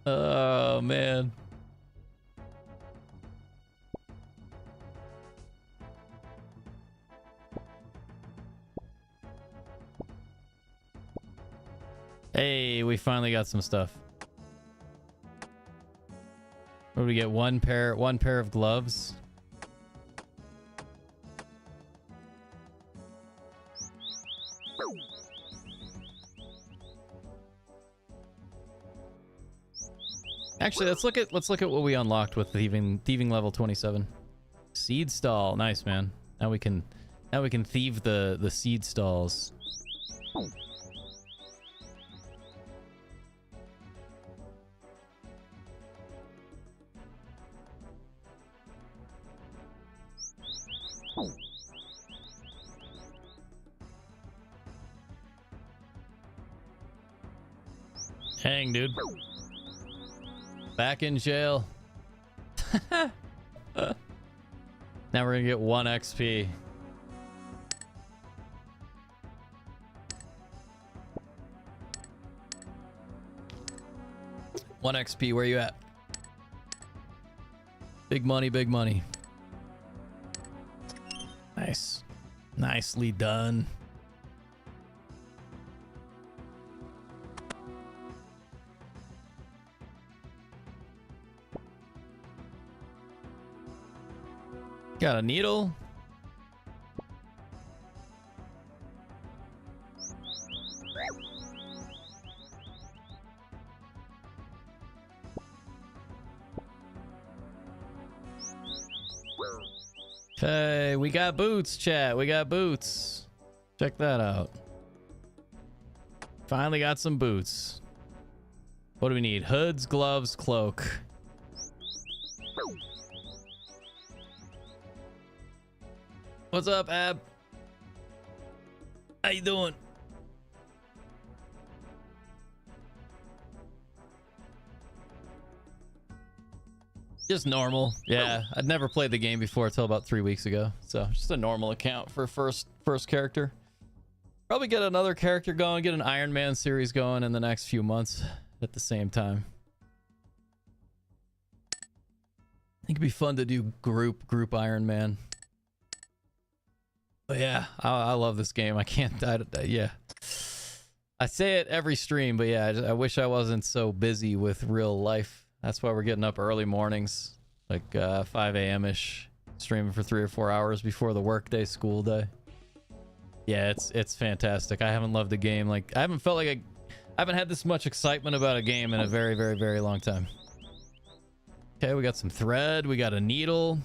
Speaker 1: Oh man. Hey, we finally got some stuff. What do we get? One pair of gloves. Actually, let's look at what we unlocked with thieving level 27. Seed stall, nice man. Now we can thieve the seed stalls. Hang, dude. Back in jail. Now we're gonna get 1 XP. One XP, where you at? Big money, big money. Nice. Nicely done. Got a needle. Hey, we got boots, chat. We got boots. Check that out. Finally got some boots. What do we need? Hoods, gloves, cloak. What's up, Ab? How you doing? Just normal. Yeah, I'd never played the game before until about 3 weeks ago. So just a normal account for first character. Probably get another character going, get an Iron Man series going in the next few months at the same time. I think it'd be fun to do group Iron Man. But yeah, I love this game. I can't, yeah. I say it every stream, but yeah, I wish I wasn't so busy with real life. That's why we're getting up early mornings, like 5 a.m.-ish, streaming for 3 or 4 hours before the workday, school day. Yeah, it's fantastic. I haven't loved the game. Like, I haven't felt like I haven't had this much excitement about a game in a very, very, very long time. Okay, we got some thread. We got a needle.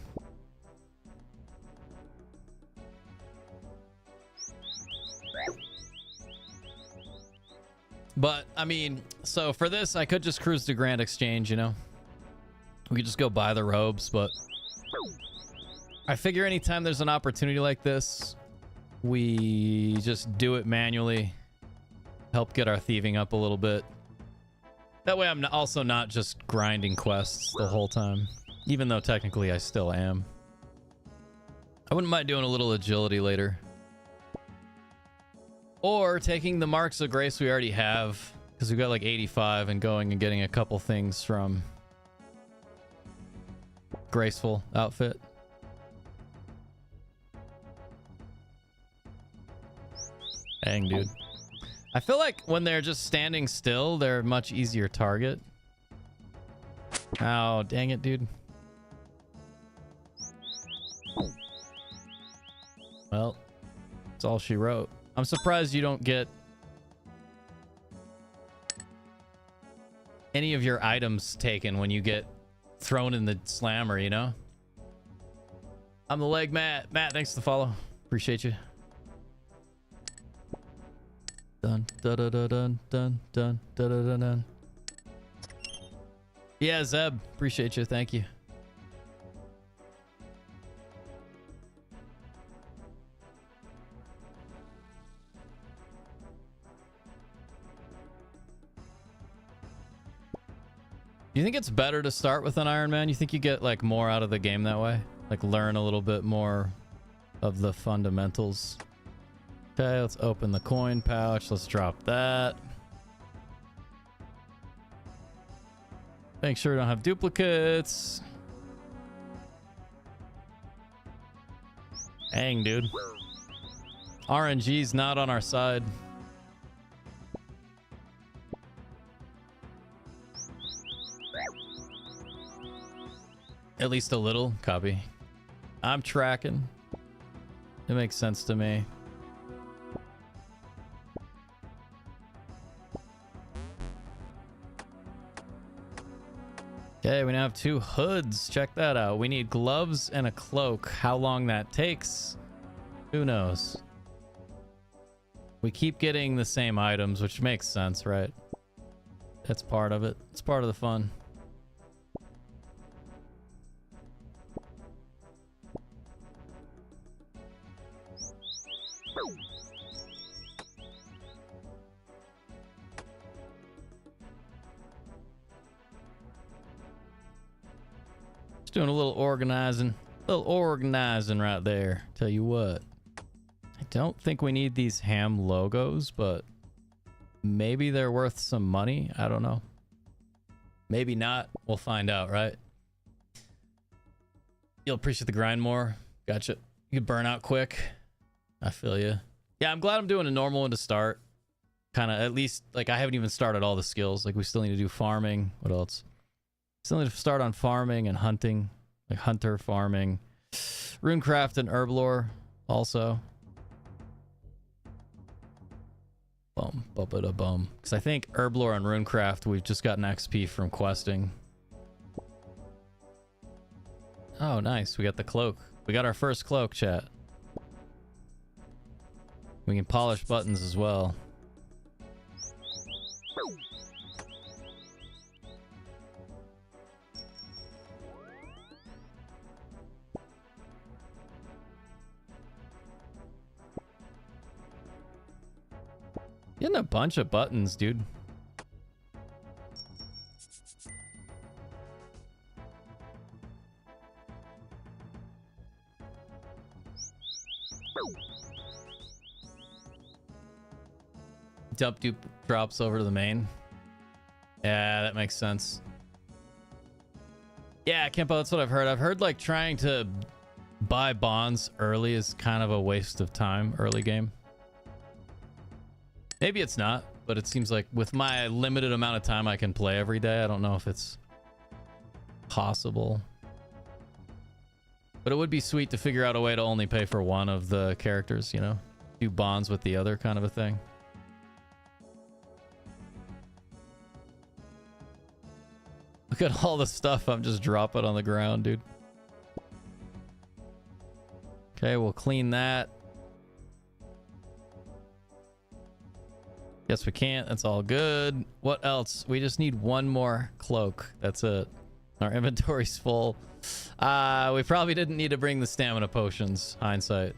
Speaker 1: But, I mean, so for this, I could just cruise to Grand Exchange, you know? We could just go buy the robes, but I figure anytime there's an opportunity like this, we just do it manually, help get our thieving up a little bit. That way I'm also not just grinding quests the whole time, even though technically I still am. I wouldn't mind doing a little agility later. Or taking the marks of grace we already have, because we've got like 85, and going and getting a couple things from Graceful Outfit. Dang, dude. I feel like when they're just standing still, they're a much easier target. Oh, dang it, dude. Well, that's all she wrote. I'm surprised you don't get any of your items taken when you get thrown in the slammer, you know? I'm the leg, Matt. Matt, thanks for the follow. Appreciate you. Dun dun dun dun dun dun dun dun dun. Yeah, Zeb, appreciate you. Thank you. Do you think it's better to start with an Iron Man? You think you get like more out of the game that way? Like learn a little bit more of the fundamentals. Okay, let's open the coin pouch. Let's drop that. Make sure we don't have duplicates. Dang, dude. RNG's not on our side. At least a little. Copy. I'm tracking. It makes sense to me. Okay, we now have 2 hoods. Check that out. We need gloves and a cloak. How long that takes, who knows? We keep getting the same items, which makes sense, right? That's part of it. It's part of the fun. Just doing a little organizing right there. Tell you what, I don't think we need these ham logos, but maybe they're worth some money. I don't know. Maybe not. We'll find out, right? You'll appreciate the grind more. Gotcha. You could burn out quick. I feel you. Yeah, I'm glad I'm doing a normal one to start. Kind of, at least, like, I haven't even started all the skills. Like, we still need to do farming. What else? Still need to start on farming and hunting. Like, hunter, farming. Runecraft and herblore also. Bum, bum. Because I think herblore and runecraft, we've just gotten XP from questing. Oh, nice. We got the cloak. We got our first cloak, chat. We can polish buttons as well. Getting a bunch of buttons, dude. Dump dupe drops over to the main. Yeah, that makes sense. Yeah, Kimpo, that's what I've heard. I've heard like trying to buy bonds early is kind of a waste of time early game. Maybe it's not, but it seems like with my limited amount of time I can play every day, I don't know if it's possible. But it would be sweet to figure out a way to only pay for one of the characters, you know? Do bonds with the other kind of a thing. Look at all the stuff I'm just dropping on the ground, dude. Okay, we'll clean that. Yes, we can't. That's all good. What else? We just need one more cloak. That's it. Our inventory's full. We probably didn't need to bring the stamina potions. Hindsight.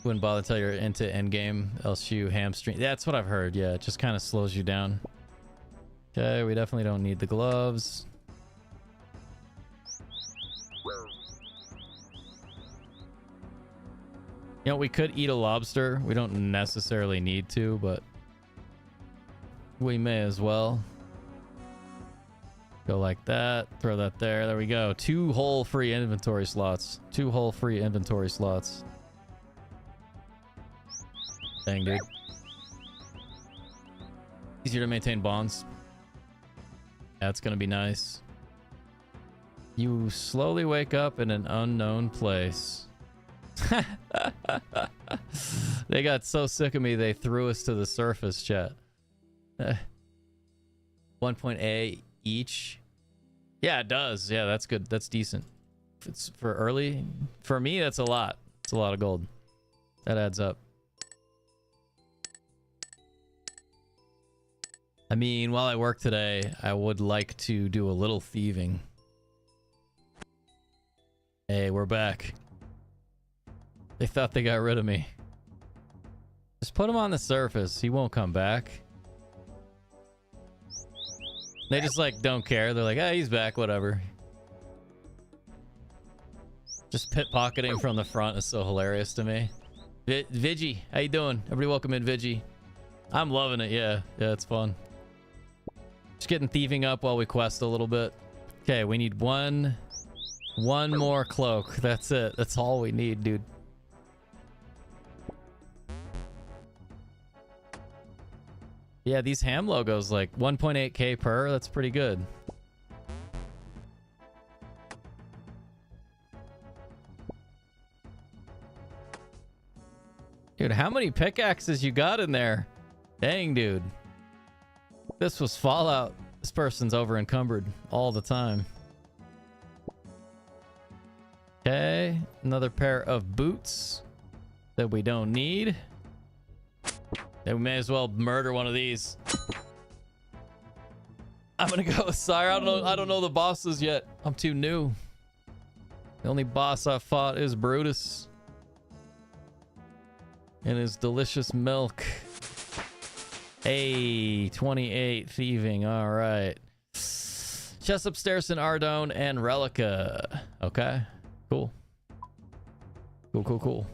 Speaker 1: Wouldn't bother till you're into endgame, else you hamstring. That's what I've heard. Yeah, it just kind of slows you down. Okay, we definitely don't need the gloves. You know, we could eat a lobster. We don't necessarily need to, but we may as well. Go like that. Throw that there. There we go. 2 whole free inventory slots. 2 whole free inventory slots. Dang, dude. Easier to maintain bonds. That's gonna be nice. You slowly wake up in an unknown place. They got so sick of me they threw us to the surface, chat. 1.A each. Yeah, it does. Yeah, that's good. That's decent. If it's for early, for me that's a lot. It's a lot of gold. That adds up. I mean, while I work today, I would like to do a little thieving. Hey, we're back. They thought they got rid of me. Just put him on the surface. He won't come back. They just like don't care. They're like, ah, he's back, whatever. Just pit-pocketing from the front is so hilarious to me. Vigi, how you doing? Everybody welcome in, Vigi. I'm loving it, yeah. Yeah, it's fun. Just getting thieving up while we quest a little bit. Okay, we need one more cloak. That's it. That's all we need, dude. Yeah, these ham logos, like 1.8k per, that's pretty good. Dude, how many pickaxes you got in there? Dang, dude. This was Fallout. This person's over encumbered all the time. Okay, another pair of boots that we don't need. Then we may as well murder one of these. I'm gonna go with Sire. I don't know the bosses yet. I'm too new. The only boss I fought is Brutus. And his delicious milk. Hey, 28 thieving. All right. Chest upstairs in Ardone and Relica. Okay, cool. Cool.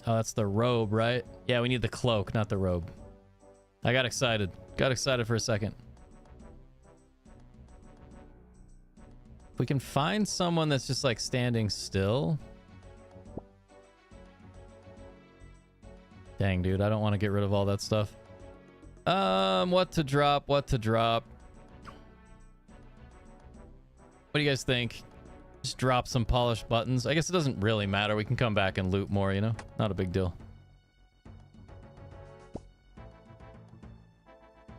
Speaker 1: Oh, that's the robe, right? Yeah, we need the cloak, not the robe. I got excited. Got excited for a second. If we can find someone that's just like standing still. Dang, dude, I don't want to get rid of all that stuff. What to drop? What do you guys think? Just drop some polished buttons. I guess it doesn't really matter. We can come back and loot more, you know? Not a big deal.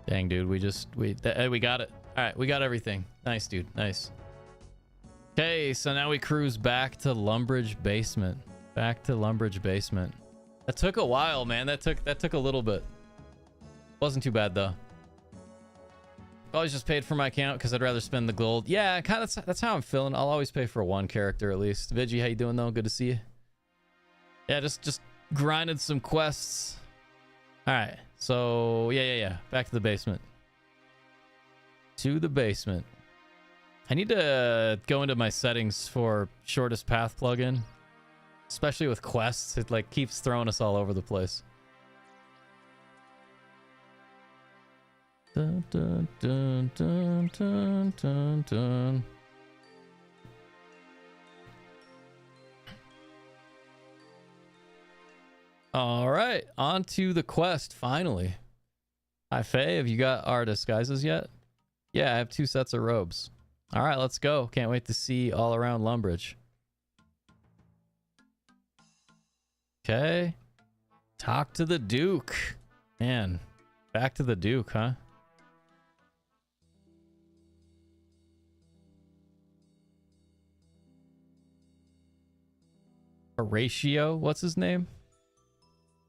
Speaker 1: Dang, dude, we got it. All right, we got everything. Nice, dude. Nice. Okay, so now we cruise back to Lumbridge Basement. Back to Lumbridge Basement. That took a while, man. That took a little bit. Wasn't too bad though. Always just paid for my account because I'd rather spend the gold. Yeah, kind of. That's how I'm feeling. I'll always pay for one character at least. Vigi, how you doing though? Good to see you. Yeah, just grinded some quests. All right, so yeah. Back to the basement. To the basement. I need to go into my settings for shortest path plugin, especially with quests. It like keeps throwing us all over the place. Dun, dun, dun, dun, dun, dun, dun. All right, on to the quest finally. Hi Faye, have you got our disguises yet? Yeah, I have 2 sets of robes. All right, let's go. Can't wait to see all around Lumbridge. Okay. Talk to the Duke. Man, back to the Duke, huh? Horatio? What's his name?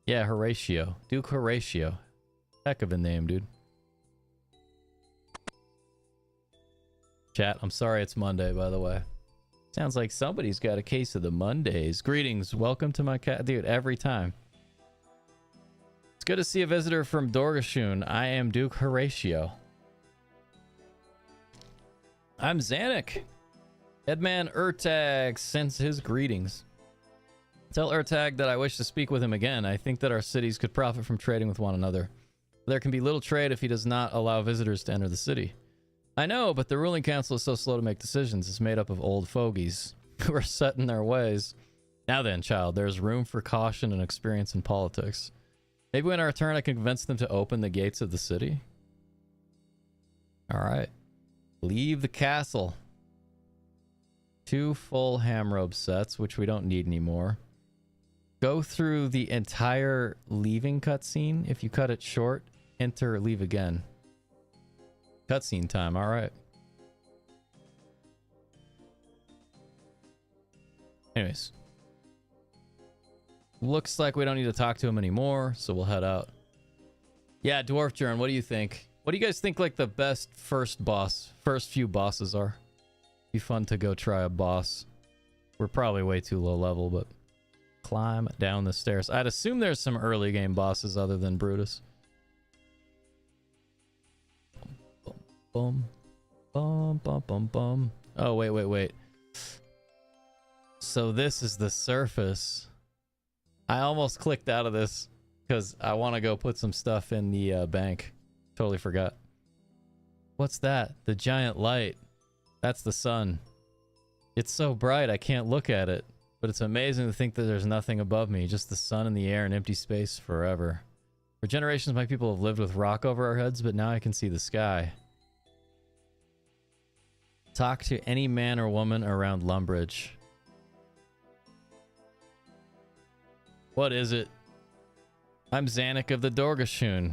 Speaker 1: Yeah, Horatio. Duke Horatio. Heck of a name, dude. Chat, I'm sorry it's Monday, by the way. Sounds like somebody's got a case of the Mondays. Greetings. Welcome to my cat. Dude, every time. It's good to see a visitor from Dorgashun. I am Duke Horatio. I'm Zanuck. Headman Urtag sends his greetings. Tell Urtag that I wish to speak with him again. I think that our cities could profit from trading with one another. There can be little trade if he does not allow visitors to enter the city. I know, but the ruling council is so slow to make decisions. It's made up of old fogies who are set in their ways. Now then, child, there's room for caution and experience in politics. Maybe when I return, I can convince them to open the gates of the city. All right. Leave the castle. 2 full ham robe sets, which we don't need anymore. Go through the entire leaving cutscene. If you cut it short, enter leave again. Cutscene time, all right. Anyways. Looks like we don't need to talk to him anymore, so we'll head out. Yeah, Dwarf Jern, what do you think? What do you guys think like the best first few bosses are? Be fun to go try a boss. We're probably way too low level, but climb down the stairs. I'd assume there's some early game bosses other than Brutus. Bum, bum, bum, bum, bum. Oh, wait. So this is the surface. I almost clicked out of this because I want to go put some stuff in the bank. Totally forgot. What's that? The giant light. That's the sun. It's so bright I can't look at it, but it's amazing to think that there's nothing above me, just the sun and the air and empty space forever. For generations, my people have lived with rock over our heads, but now I can see the sky. Talk to any man or woman around Lumbridge. What is it? I'm Zanuck of the Dorgashun.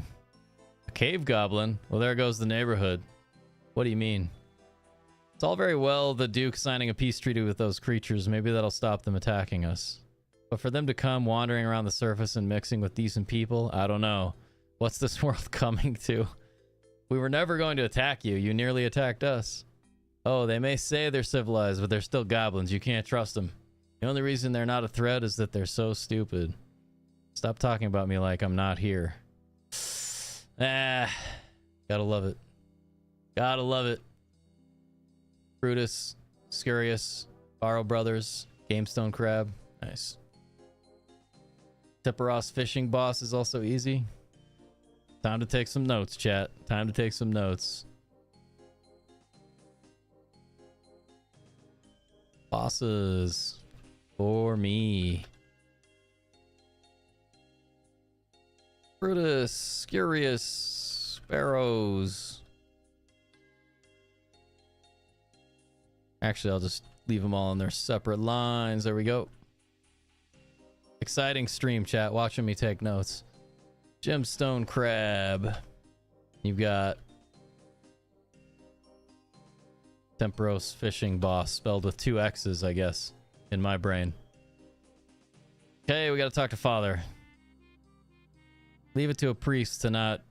Speaker 1: A cave goblin? Well, there goes the neighborhood. What do you mean? It's all very well the Duke signing a peace treaty with those creatures. Maybe that'll stop them attacking us. But for them to come wandering around the surface and mixing with decent people, I don't know. What's this world coming to? We were never going to attack you. You nearly attacked us. Oh, they may say they're civilized, but they're still goblins. You can't trust them. The only reason they're not a threat is that they're so stupid. Stop talking about me like I'm not here. Gotta love it. Gotta love it. Brutus, Scurious, Barrow Brothers, Gamestone Crab. Nice. Tipperos fishing boss is also easy. Time to take some notes, chat. Time to take some notes. Bosses for me. Brutus, Scurious, Sparrows. Actually, I'll just leave them all in their separate lines. There we go. Exciting stream, chat. Watching me take notes. Gemstone Crab. You've got Temperos fishing boss, spelled with 2 X's, I guess, in my brain. Okay, we gotta talk to Father. Leave it to a priest to not...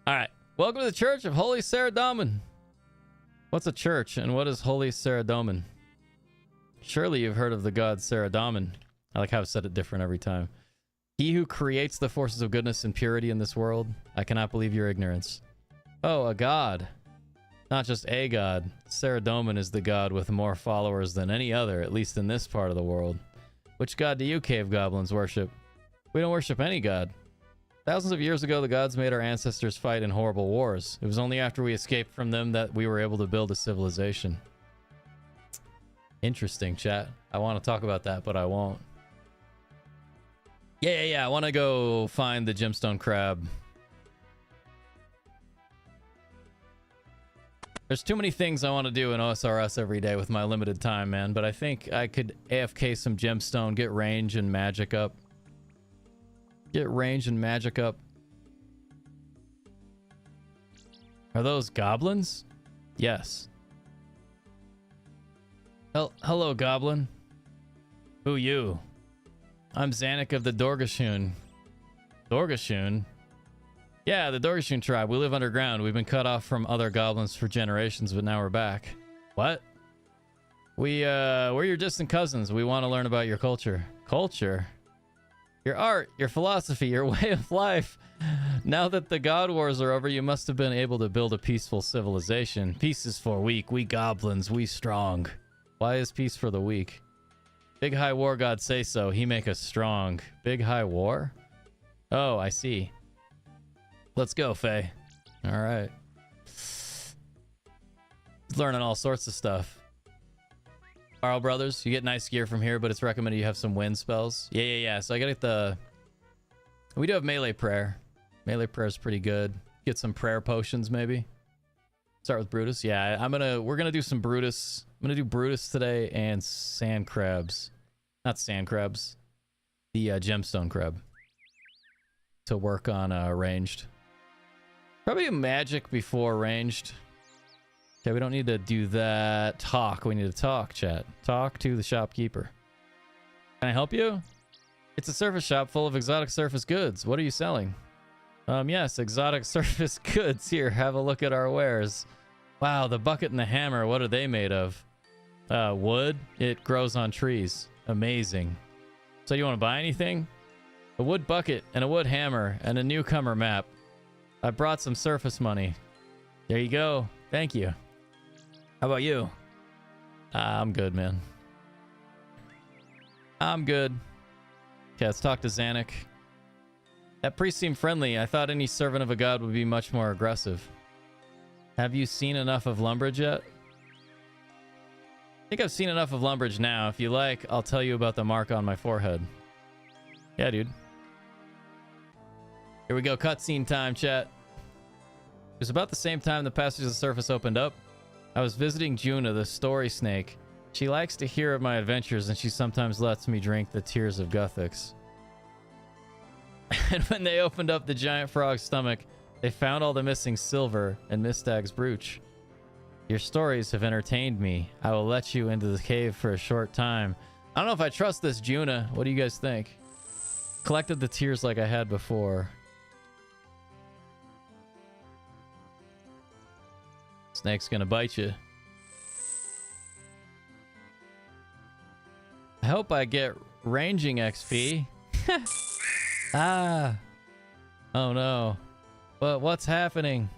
Speaker 1: Alright. Welcome to the Church of Holy Saradomin. What's a church, and what is Holy Saradomin? Surely you've heard of the god Saradomin. I like how I've said it different every time. He who creates the forces of goodness and purity in this world. I cannot believe your ignorance. Oh, a god. Not just a god. Saradomin is the god with more followers than any other, at least in this part of the world. Which god do you cave goblins worship? We don't worship any god. Thousands of years ago, the gods made our ancestors fight in horrible wars. It was only after we escaped from them that we were able to build a civilization. Interesting, chat. I want to talk about that, but I won't. Yeah. I want to go find the gemstone crab. There's too many things I want to do in OSRS every day with my limited time, man. But I think I could AFK some gemstone, get range and magic up. Get range and magic up. Are those goblins? Yes. Hello, goblin. Who you? I'm Zanuck of the Dorgashun. Dorgashun? Yeah, the Dorgashun tribe. We live underground. We've been cut off from other goblins for generations, but now we're back. What? We're your distant cousins. We want to learn about your culture. Culture? Your art, your philosophy, your way of life. Now that the God Wars are over, you must have been able to build a peaceful civilization. Peace is for weak. We goblins, we strong. Why is peace for the weak? Big High War God say so. He make us strong. Big High War? Oh, I see. Let's go, Faye. All right. Learning all sorts of stuff. Carl Brothers, you get nice gear from here, but it's recommended you have some wind spells. Yeah. So I gotta get the... We do have melee prayer. Melee prayer is pretty good. Get some prayer potions, maybe. Start with Brutus. Yeah, we're gonna do some Brutus. I'm gonna do Brutus today and sand crabs. Not sand crabs. The gemstone crab. To work on ranged. Probably a magic before ranged. Okay, we don't need to do that. Talk. We need to talk, chat. Talk to the shopkeeper. Can I help you? It's a surface shop full of exotic surface goods. What are you selling? Yes, exotic surface goods. Here, have a look at our wares. Wow, the bucket and the hammer. What are they made of? Wood. It grows on trees. Amazing. So you want to buy anything? A wood bucket and a wood hammer and a newcomer map. I brought some surface money. There you go. Thank you. How about you? I'm good, man. I'm good. Okay, let's talk to Zanuck. That priest seemed friendly. I thought any servant of a god would be much more aggressive. Have you seen enough of Lumbridge yet? I think I've seen enough of Lumbridge now. If you like, I'll tell you about the mark on my forehead. Yeah, dude. Here we go. Cutscene time, chat. It was about the same time the passage of the surface opened up. I was visiting Juna, the story snake. She likes to hear of my adventures, and she sometimes lets me drink the tears of Guthix. And when they opened up the giant frog's stomach, they found all the missing silver and Mistag's brooch. Your stories have entertained me. I will let you into the cave for a short time. I don't know if I trust this Juna. What do you guys think? Collected the tears like I had before. Snake's gonna bite you. I hope I get ranging XP. Ah. Oh no. But what's happening?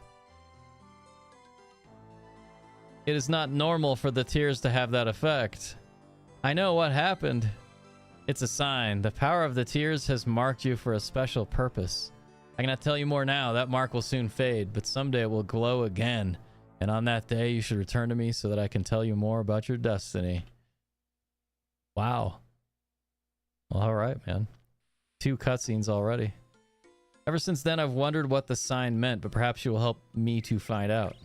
Speaker 1: It is not normal for the tears to have that effect. I know what happened. It's a sign. The power of the tears has marked you for a special purpose. I cannot tell you more now. That mark will soon fade, but someday it will glow again. And on that day, you should return to me so that I can tell you more about your destiny. Wow. Well, all right, man. 2 cutscenes already. Ever since then, I've wondered what the sign meant, but perhaps you will help me to find out.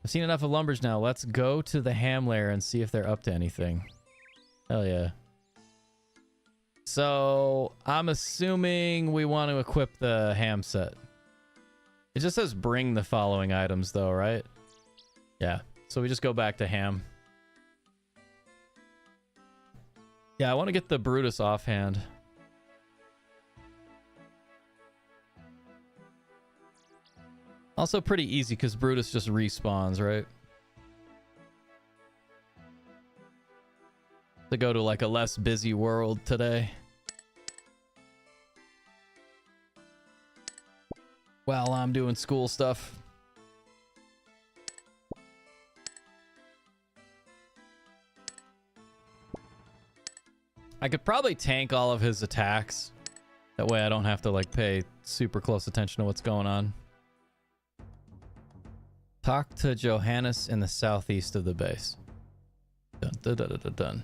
Speaker 1: I've seen enough of Lumbridge now. Let's go to the ham lair and see if they're up to anything. Hell yeah. So, I'm assuming we want to equip the ham set. It just says bring the following items though, right? Yeah. So we just go back to ham. Yeah, I want to get the Brutus offhand. Also pretty easy because Brutus just respawns, right? To go to like a less busy world today. While I'm doing school stuff. I could probably tank all of his attacks. That way I don't have to like pay super close attention to what's going on. Talk to Johannes in the southeast of the base. Dun, dun, dun, dun, dun, dun.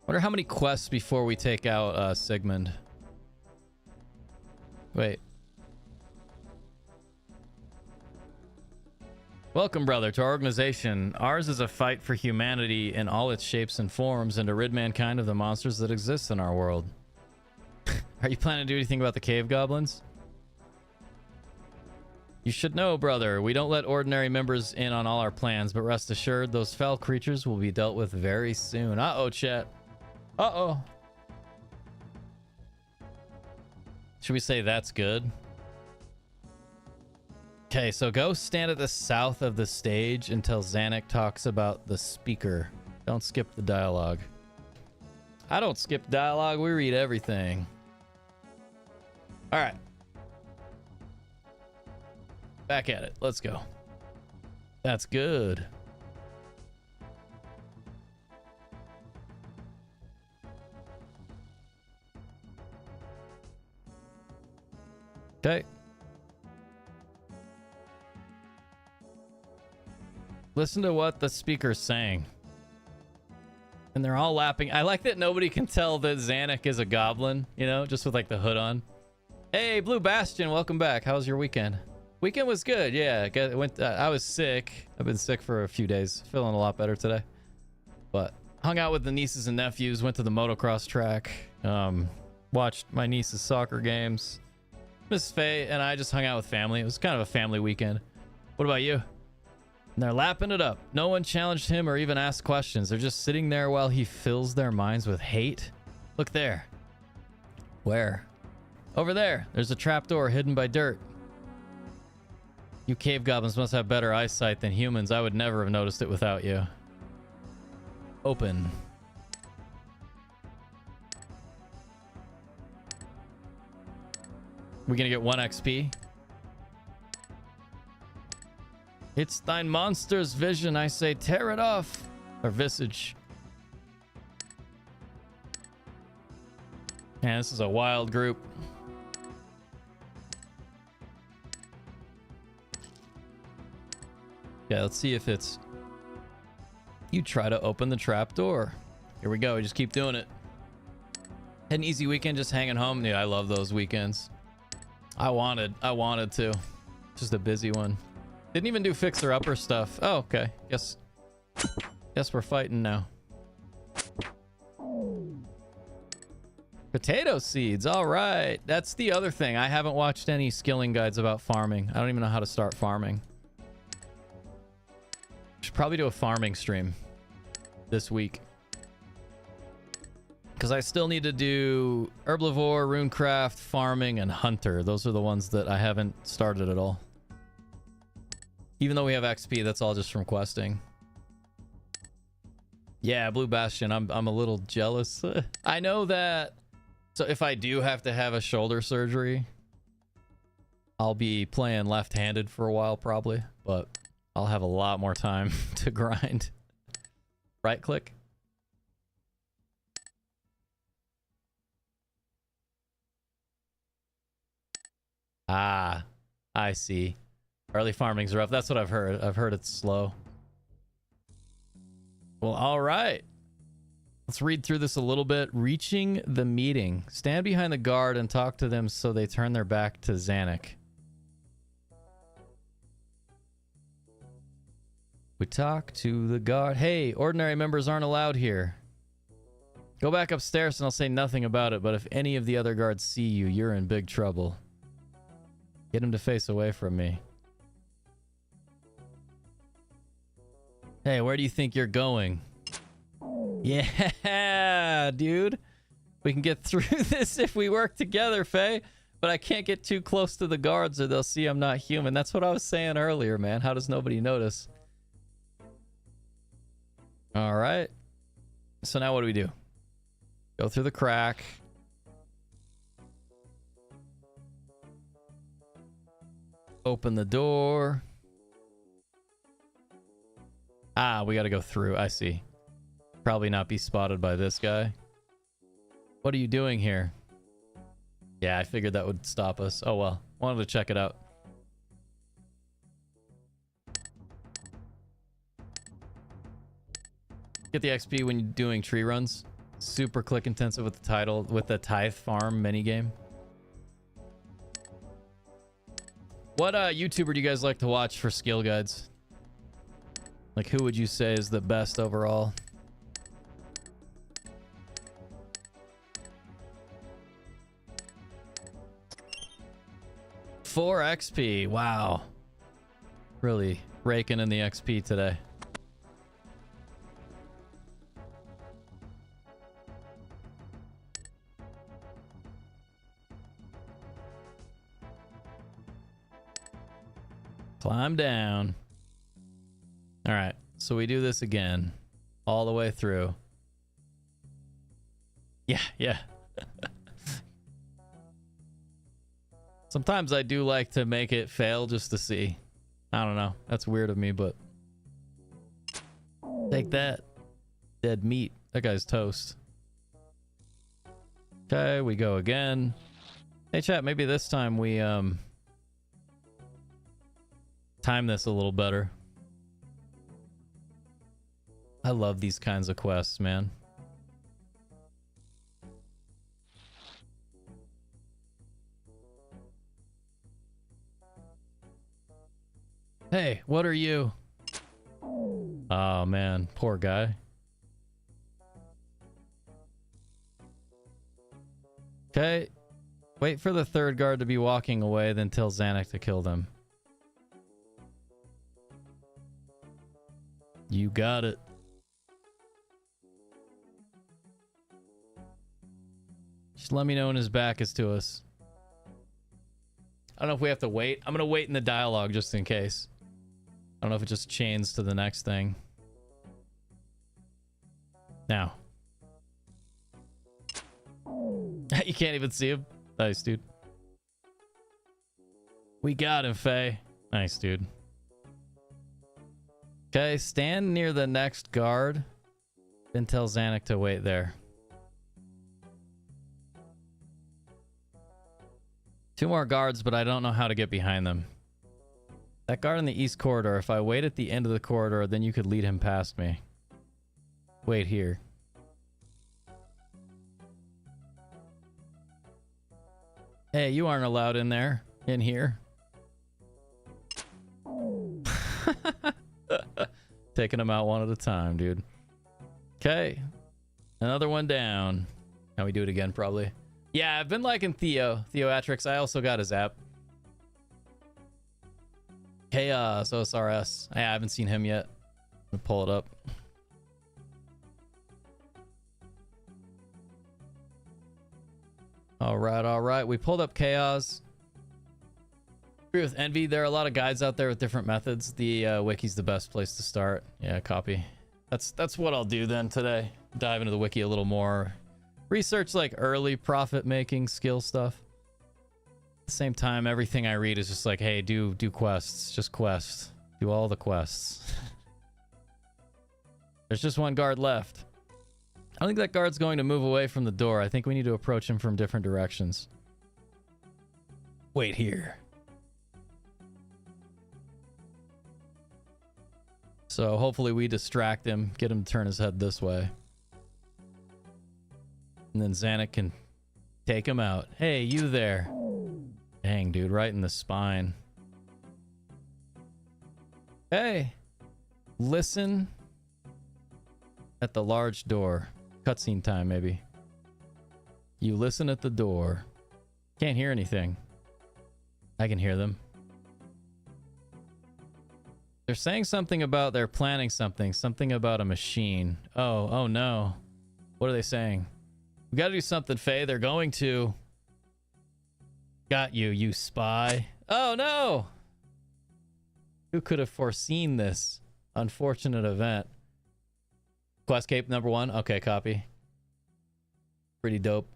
Speaker 1: Wonder how many quests before we take out Sigmund. Wait. Welcome, brother, to our organization. Ours is a fight for humanity in all its shapes and forms and to rid mankind of the monsters that exist in our world. Are you planning to do anything about the cave goblins? You should know, brother, we don't let ordinary members in on all our plans, but rest assured those foul creatures will be dealt with very soon. Uh-oh, chat. Uh-oh. Should we say that's good? Okay, so go stand at the south of the stage until Zanuck talks about the speaker. Don't skip the dialogue. I don't skip dialogue. We read everything. All right. Back at it. Let's go. That's good. Okay. Listen to what the speaker's saying. And they're all lapping. I like that nobody can tell that Zanuck is a goblin, you know, just with like the hood on. Hey, Blue Bastion, welcome back. How was your weekend? Weekend was good, yeah. I was sick. I've been sick for a few days. Feeling a lot better today. But hung out with the nieces and nephews, went to the motocross track, watched my niece's soccer games. Miss Faye and I just hung out with family. It was kind of a family weekend. What about you? And they're lapping it up. No one challenged him or even asked questions. They're just sitting there while he fills their minds with hate. Look there. Where? Over there. There's a trapdoor hidden by dirt. You cave goblins must have better eyesight than humans. I would never have noticed it without you. Open. We gonna get 1 XP? It's thine monster's vision, I say, tear it off. Or visage. Man, this is a wild group. Yeah, let's see if it's... You try to open the trap door. Here we go, we just keep doing it. Had an easy weekend just hanging home. Yeah, I love those weekends. I wanted to. Just a busy one. Didn't even do fixer-upper stuff. Oh, okay. Guess we're fighting now. Potato seeds. All right. That's the other thing. I haven't watched any skilling guides about farming. I don't even know how to start farming. Should probably do a farming stream this week. Because I still need to do herbivore, runecraft, farming, and hunter. Those are the ones that I haven't started at all. Even though we have XP, that's all just from questing. Yeah, Blue Bastion, I'm a little jealous. I know that... So if I do have to have a shoulder surgery, I'll be playing left-handed for a while probably. But I'll have a lot more time to grind. Right click. Ah, I see. Early farming's rough. That's what I've heard. I've heard it's slow. Well, all right. Let's read through this a little bit. Reaching the meeting. Stand behind the guard and talk to them so they turn their back to Zanuck. We talk to the guard. Hey, ordinary members aren't allowed here. Go back upstairs and I'll say nothing about it, but if any of the other guards see you, you're in big trouble. Get him to face away from me. Hey, where do you think you're going? Yeah, dude. We can get through this if we work together, Faye. But I can't get too close to the guards or they'll see I'm not human. That's what I was saying earlier, man. How does nobody notice? All right. So now what do we do? Go through the crack. Open the door. Ah, we got to go through. I see. Probably not be spotted by this guy. What are you doing here? Yeah, I figured that would stop us. Oh well. Wanted to check it out. Get the XP when you're doing tree runs. Super click intensive with the title, with the tithe farm minigame. What YouTuber do you guys like to watch for skill guides? Like, who would you say is the best overall? Four XP. Wow. Really raking in the XP today. Climb down. All right, so we do this again all the way through. Yeah. Sometimes I do like to make it fail just to see. I don't know. That's weird of me, but take that. Dead meat. That guy's toast. Okay, we go again. Hey chat, maybe this time we time this a little better. I love these kinds of quests, man. Hey, what are you? Oh man, poor guy. Okay. Wait for the third guard to be walking away, then tell Zanuck to kill them. You got it. Just let me know when his back is to us. I don't know if we have to wait. I'm gonna wait in the dialogue just in case. I don't know if it just chains to the next thing. Now. You can't even see him. Nice, dude. We got him, Faye. Nice, dude. Okay, stand near the next guard. Then tell Zanuck to wait there. Two more guards, but I don't know how to get behind them. That guard in the east corridor, if I wait at the end of the corridor, then you could lead him past me. Wait here. Hey, you aren't allowed in there. In here. Taking them out one at a time, dude. Okay. Another one down. Now we do it again, probably. Yeah, I've been liking Theoatrix. I also got his app. Chaos OSRS. I haven't seen him yet. I'm gonna pull it up. All right. We pulled up Chaos. Agree with Envy. There are a lot of guides out there with different methods. The wiki's the best place to start. Yeah, copy. That's what I'll do then today. Dive into the wiki a little more. Research like early profit making skill stuff. At the same time, everything I read is just like, hey, do quests. Just quests. Do all the quests. There's just one guard left. I don't think that guard's going to move away from the door. I think we need to approach him from different directions. Wait here. So hopefully we distract him, get him to turn his head this way. And then Zanuck can take him out. Hey, you there. Dang, dude, right in the spine. Hey, listen at the large door. Cutscene time, maybe. You listen at the door. Can't hear anything. I can hear them. They're saying something about they're planning something. Something about a machine. Oh no. What are they saying? We gotta do something, Faye. They're going to. Got you, you spy. Oh no! Who could have foreseen this unfortunate event? Quest Cape number 1. Okay, copy. Pretty dope.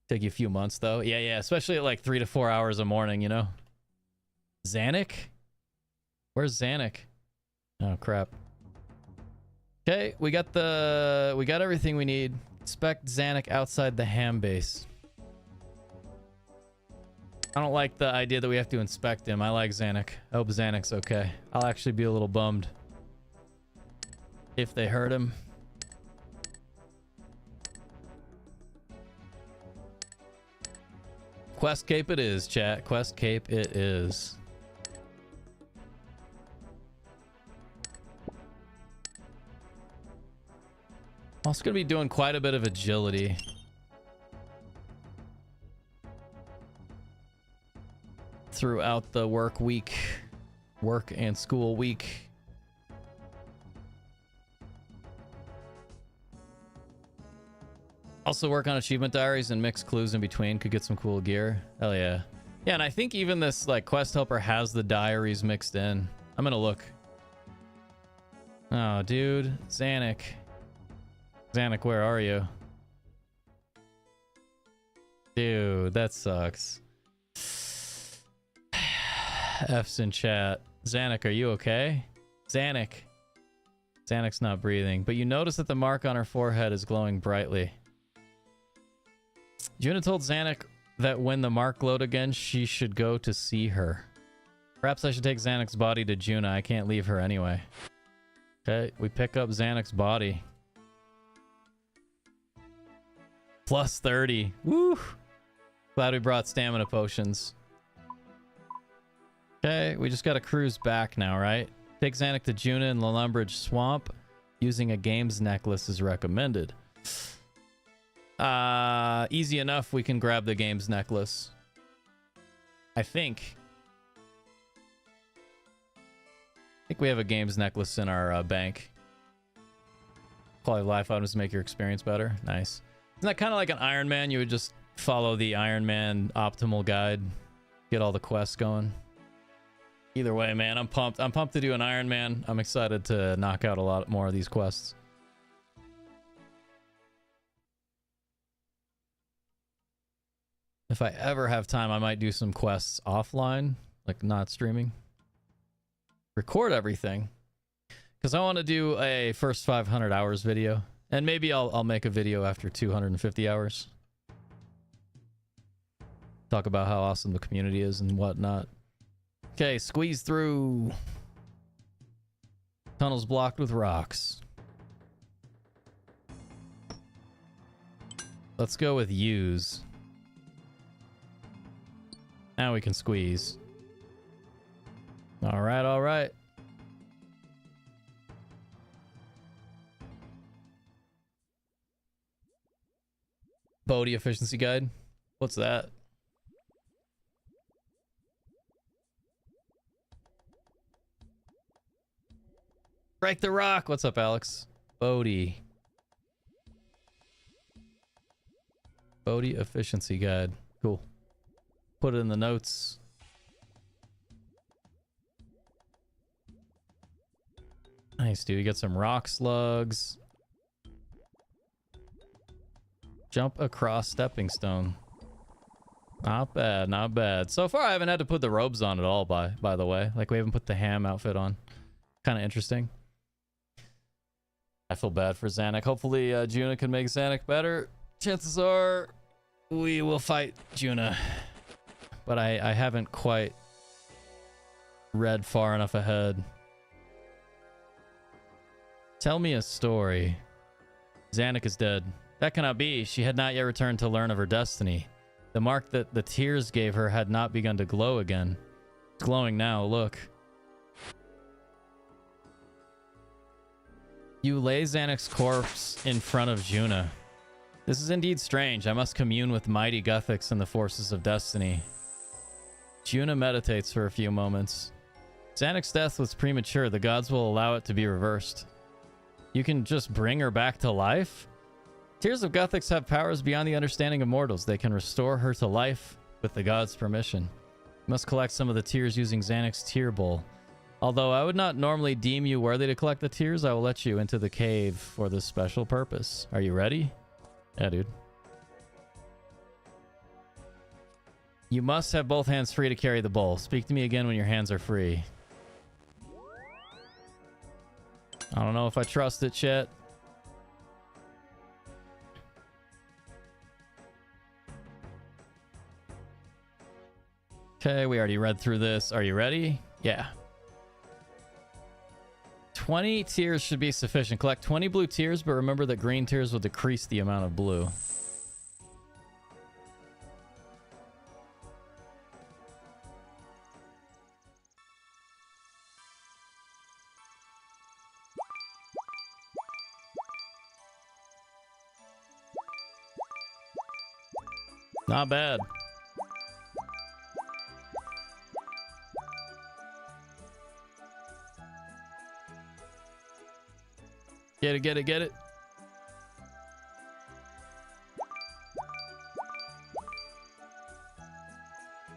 Speaker 1: Take you a few months though. Yeah, especially at like 3 to 4 hours a morning, you know? Zanuck? Where's Zanuck? Oh crap. Okay, we got everything we need. Inspect Zanuck outside the ham base. I don't like the idea that we have to inspect him. I like Zanuck. I hope Zanuck's okay. I'll actually be a little bummed if they hurt him. Quest Cape it is, chat. Quest Cape it is. Also gonna be doing quite a bit of agility. Throughout the work and school week. Also work on achievement diaries and mix clues in between. Could get some cool gear. Hell yeah. Yeah, and I think even this like quest helper has the diaries mixed in. I'm gonna look. Oh, dude. Zanuck. Zanuck, where are you? Dude, that sucks. F's in chat. Zanuck, are you okay? Zanuck. Zanuck's not breathing, but you notice that the mark on her forehead is glowing brightly. Juna told Zanuck that when the mark glowed again, she should go to see her. Perhaps I should take Zanuck's body to Juna. I can't leave her anyway. Okay, we pick up Zanuck's body. Plus 30. Woo! Glad we brought stamina potions. Okay, we just gotta cruise back now, right? Take Zanuck to Juna in the Lumbridge Swamp. Using a games necklace is recommended. Easy enough, we can grab the games necklace. I think we have a games necklace in our bank. Quality of life items to make your experience better. Nice. Isn't that kind of like an Iron Man? You would just follow the Iron Man optimal guide. Get all the quests going. Either way, man, I'm pumped. I'm pumped to do an Iron Man. I'm excited to knock out a lot more of these quests. If I ever have time, I might do some quests offline, like not streaming. Record everything. Because I want to do a first 500 hours video. And maybe I'll make a video after 250 hours. Talk about how awesome the community is and whatnot. Okay, squeeze through. Tunnels blocked with rocks. Let's go with use. Now we can squeeze. All right, all right. Bodhi efficiency guide. What's that? Break the rock. What's up, Alex? Bodhi. Bodhi efficiency guide. Cool. Put it in the notes. Nice, dude. You got some rock slugs. Jump across stepping stone. Not bad, not bad. So far, I haven't had to put the robes on at all, by the way. Like, we haven't put the ham outfit on. Kind of interesting. I feel bad for Zanuck. Hopefully, Juna can make Zanuck better. Chances are we will fight Juna. But I haven't quite read far enough ahead. Tell me a story. Zanuck is dead. That cannot be. She had not yet returned to learn of her destiny. The mark that the tears gave her had not begun to glow again. It's glowing now, look. You lay Xanax's corpse in front of Juna. This is indeed strange. I must commune with mighty Guthics and the forces of destiny. Juna meditates for a few moments. Xanax's death was premature. The gods will allow it to be reversed. You can just bring her back to life? Tears of Guthics have powers beyond the understanding of mortals. They can restore her to life with the gods' permission. You must collect some of the tears using Xanax's tear bowl. Although I would not normally deem you worthy to collect the tears, I will let you into the cave for this special purpose. Are you ready? Yeah, dude. You must have both hands free to carry the bowl. Speak to me again when your hands are free. I don't know if I trust it, chat. Okay, we already read through this. Are you ready? Yeah. 20 tears should be sufficient. Collect 20 blue tears, but remember that green tears will decrease the amount of blue. Not bad. Get it, get it, get it.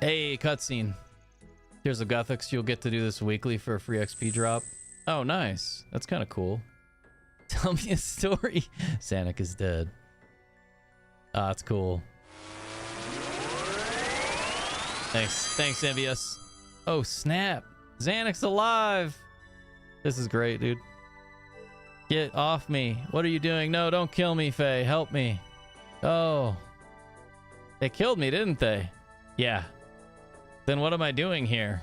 Speaker 1: Hey, cutscene. Here's a Gothics. You'll get to do this weekly for a free XP drop. Oh, nice. That's kind of cool. Tell me a story. Xanax is dead. Ah, that's cool. Thanks, Envious. Oh, snap. Xanax alive. This is great, dude. Get off me. What are you doing? No, don't kill me, Faye. Help me. Oh. They killed me, didn't they? Yeah. Then what am I doing here?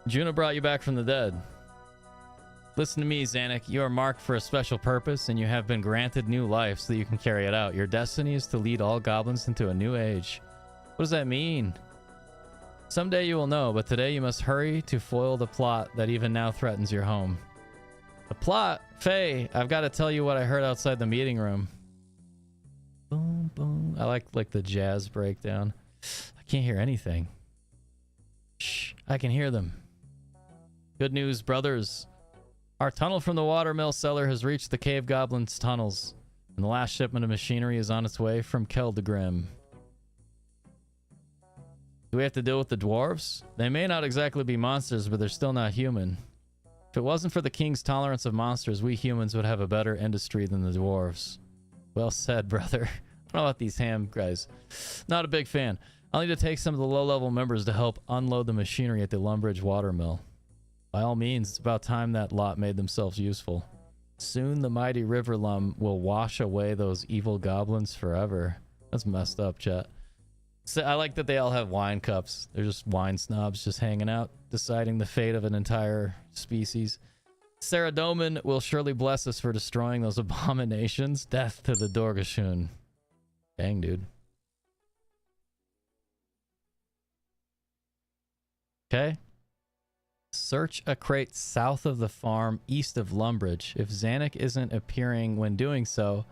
Speaker 1: Juna brought you back from the dead. Listen to me, Xanax. You are marked for a special purpose, and you have been granted new life so that you can carry it out. Your destiny is to lead all goblins into a new age. What does that mean? Someday you will know, but today you must hurry to foil the plot that even now threatens your home. The plot? Faye, I've got to tell you what I heard outside the meeting room. Boom, boom. I like the jazz breakdown. I can't hear anything. Shh, I can hear them. Good news, brothers. Our tunnel from the watermill cellar has reached the cave goblin's tunnels, and the last shipment of machinery is on its way from Keldegrim. Do we have to deal with the dwarves? They may not exactly be monsters, but they're still not human. If it wasn't for the king's tolerance of monsters, we humans would have a better industry than the dwarves. Well said, brother. I don't know about these ham guys. Not a big fan. I'll need to take some of the low-level members to help unload the machinery at the Lumbridge watermill. By all means, it's about time that lot made themselves useful. Soon the mighty river Lum will wash away those evil goblins forever. That's messed up, chat. So I like that they all have wine cups. They're just wine snobs just hanging out, deciding the fate of an entire species. Sarah Doman will surely bless us for destroying those abominations. Death to the Dorgashun. Dang, dude. Okay. Search a crate south of the farm, east of Lumbridge. If Xanax isn't appearing when doing so,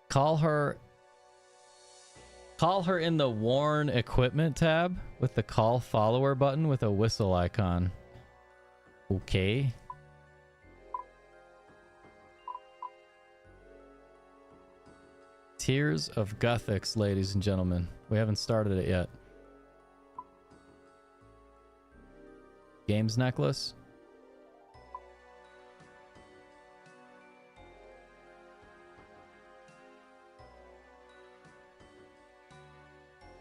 Speaker 1: call her in the worn equipment tab with the call follower button with a whistle icon. Okay. Tears of Gothics, ladies and gentlemen. We haven't started it yet. Games necklace.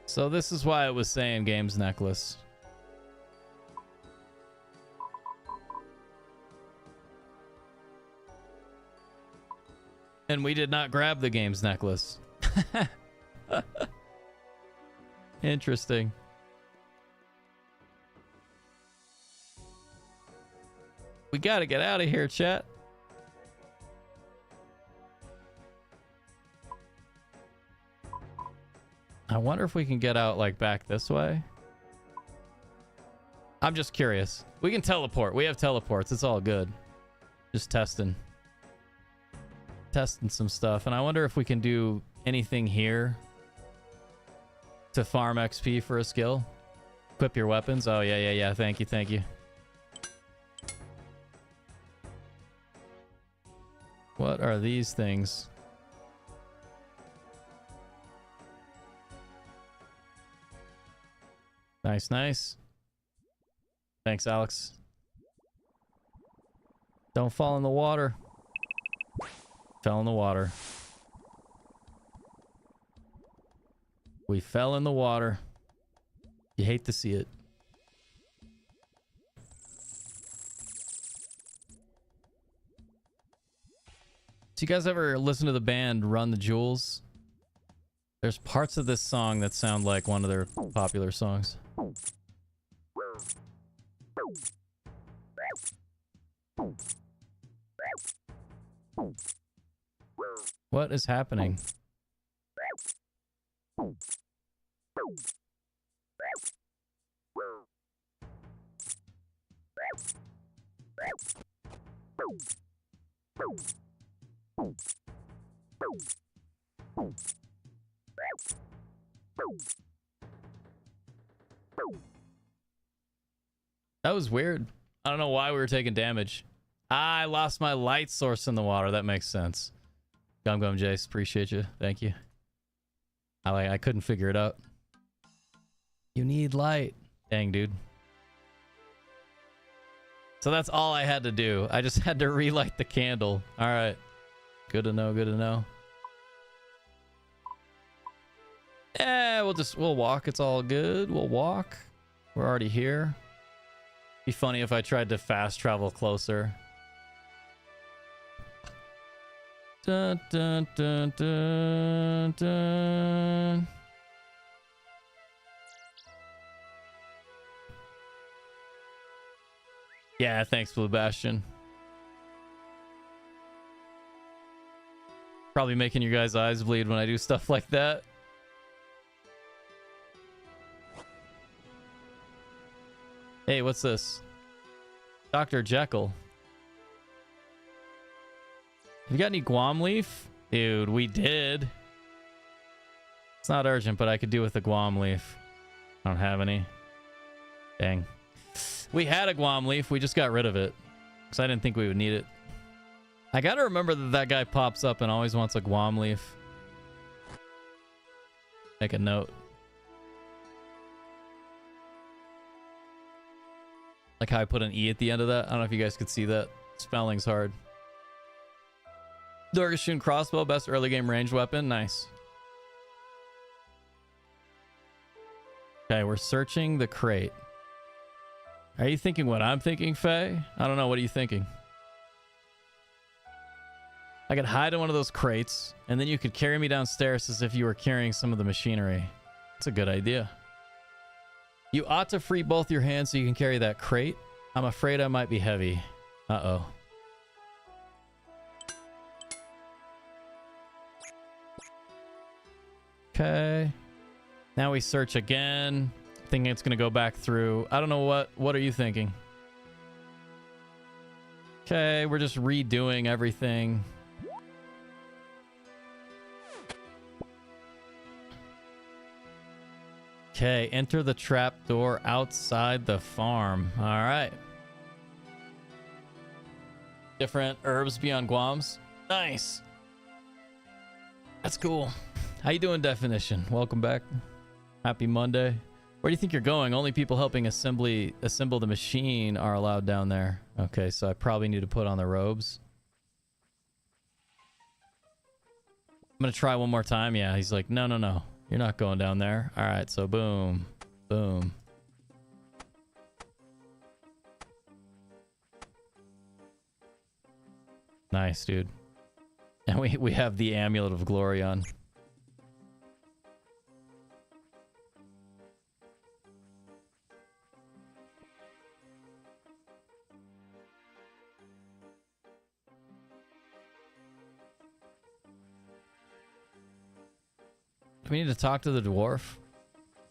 Speaker 1: So this is why it was saying games necklace. And we did not grab the games necklace. Interesting. We gotta get out of here, chat. I wonder if we can get out like back this way. I'm just curious. We can teleport. We have teleports. It's all good. Just testing. testing some stuff, and I wonder if we can do anything here to farm XP for a skill. Equip your weapons. Oh, yeah. Thank you. What are these things? Nice. Thanks, Alex. Don't fall in the water. Fell in the water. We fell in the water. You hate to see it. Do you guys ever listen to the band Run the Jewels? There's parts of this song that sound like one of their popular songs. What is happening? That was weird. I don't know why we were taking damage. I lost my light source in the water. That makes sense. Gum Jace, appreciate you. Thank you. I couldn't figure it out. You need light. Dang, dude. So that's all I had to do. I just had to relight the candle. All right. Good to know. Yeah, we'll walk. It's all good. We'll walk. We're already here. Be funny if I tried to fast travel closer. Dun, dun, dun, dun, dun. Yeah, thanks, Blue Bastion. Probably making your guys' eyes bleed when I do stuff like that. Hey, what's this? Dr. Jekyll. You got any Guam leaf? Dude, we did. It's not urgent, but I could do with a Guam leaf. I don't have any. Dang. We had a Guam leaf. We just got rid of it. Because I didn't think we would need it. I gotta remember that guy pops up and always wants a Guam leaf. Make a note. Like how I put an E at the end of that. I don't know if you guys could see that. Spelling's hard. Dorgashun crossbow, best early game ranged weapon. Nice. Okay, we're searching the crate. Are you thinking what I'm thinking, Faye? I don't know. What are you thinking? I could hide in one of those crates, and then you could carry me downstairs as if you were carrying some of the machinery. That's a good idea. You ought to free both your hands so you can carry that crate. I'm afraid I might be heavy. Uh-oh. Okay. Now we search again. Thinking it's going to go back through. I don't know what are you thinking? Okay, we're just redoing everything. Okay, enter the trap door outside the farm. All right. Different herbs beyond Guam's. Nice. That's cool. How you doing, Definition? Welcome back. Happy Monday. Where do you think you're going? Only people helping assemble the machine are allowed down there. Okay, so I probably need to put on the robes. I'm gonna try one more time. Yeah, he's like, no. You're not going down there. All right, so boom. Boom. Nice, dude. And we have the Amulet of Glory on. Do we need to talk to the dwarf?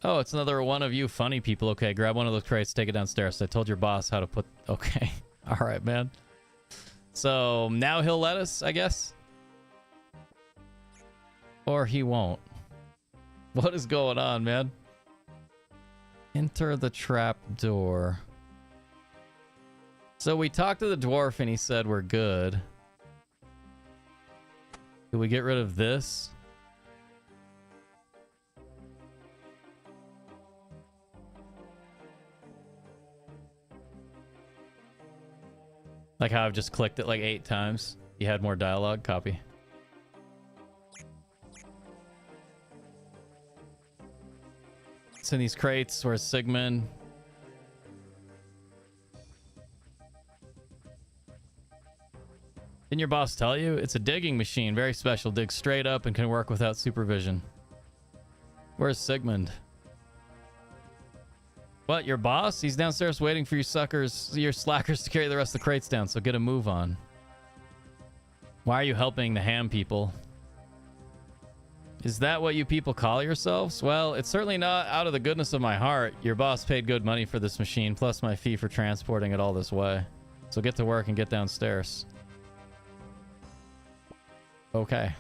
Speaker 1: Oh, it's another one of you funny people. Okay, grab one of those crates, take it downstairs. I told your boss how to put... Okay. All right, man. So now he'll let us, I guess. Or he won't. What is going on, man? Enter the trap door. So we talked to the dwarf and he said we're good. Do we get rid of this? Like how I've just clicked it like 8 times. You had more dialogue. Copy. It's in these crates. Where's Sigmund? Didn't your boss tell you? It's a digging machine. Very special. Digs straight up and can work without supervision. Where's Sigmund? What, your boss? He's downstairs waiting for you suckers, your slackers to carry the rest of the crates down, so get a move on. Why are you helping the ham people? Is that what you people call yourselves? Well, it's certainly not out of the goodness of my heart. Your boss paid good money for this machine, plus my fee for transporting it all this way. So get to work and get downstairs. Okay.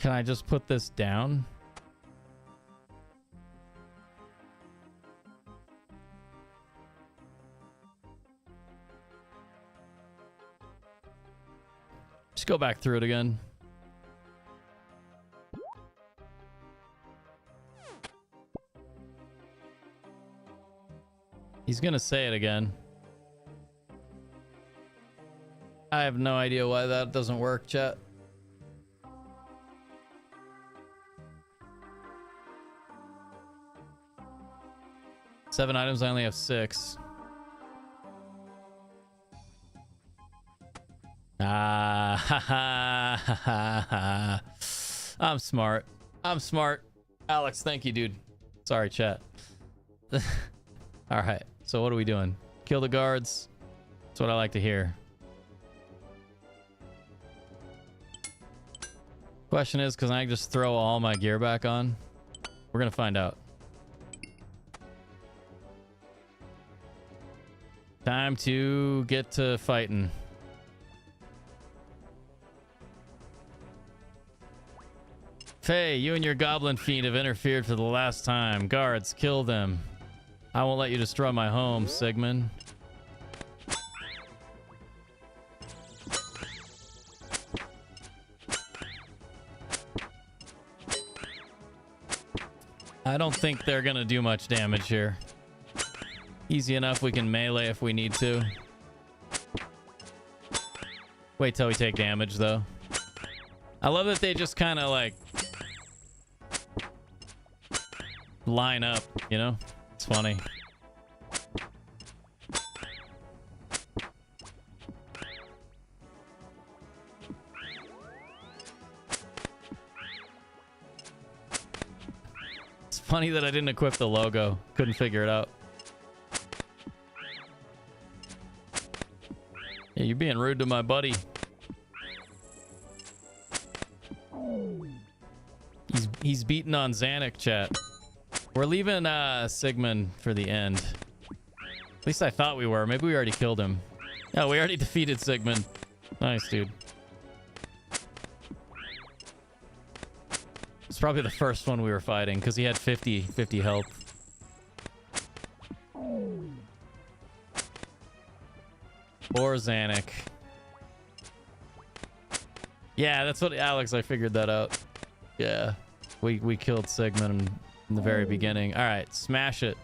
Speaker 1: Can I just put this down? Just go back through it again. He's gonna say it again. I have no idea why that doesn't work, chat. Seven items, I only have 6. I'm smart. I'm smart. Alex, thank you, dude. Sorry, chat. All right, so what are we doing? Kill the guards. That's what I like to hear. Question is, can I just throw all my gear back on? We're gonna find out. Time to get to fighting. Faye, you and your goblin fiend have interfered for the last time. Guards, kill them. I won't let you destroy my home, Sigmund. I don't think they're gonna do much damage here. Easy enough, we can melee if we need to. Wait till we take damage, though. I love that they just kind of like line up, you know? It's funny. It's funny that I didn't equip the logo. Couldn't figure it out. Yeah, you're being rude to my buddy. He's beating on Xanac, chat. We're leaving Sigmund for the end. At least I thought we were. Maybe we already killed him. No, we already defeated Sigmund. Nice, dude. It's probably the first one we were fighting because he had 50 health. Or Xanac. Yeah, that's what Alex, I figured that out. Yeah. We killed Sigmund in the very beginning. Alright, smash it.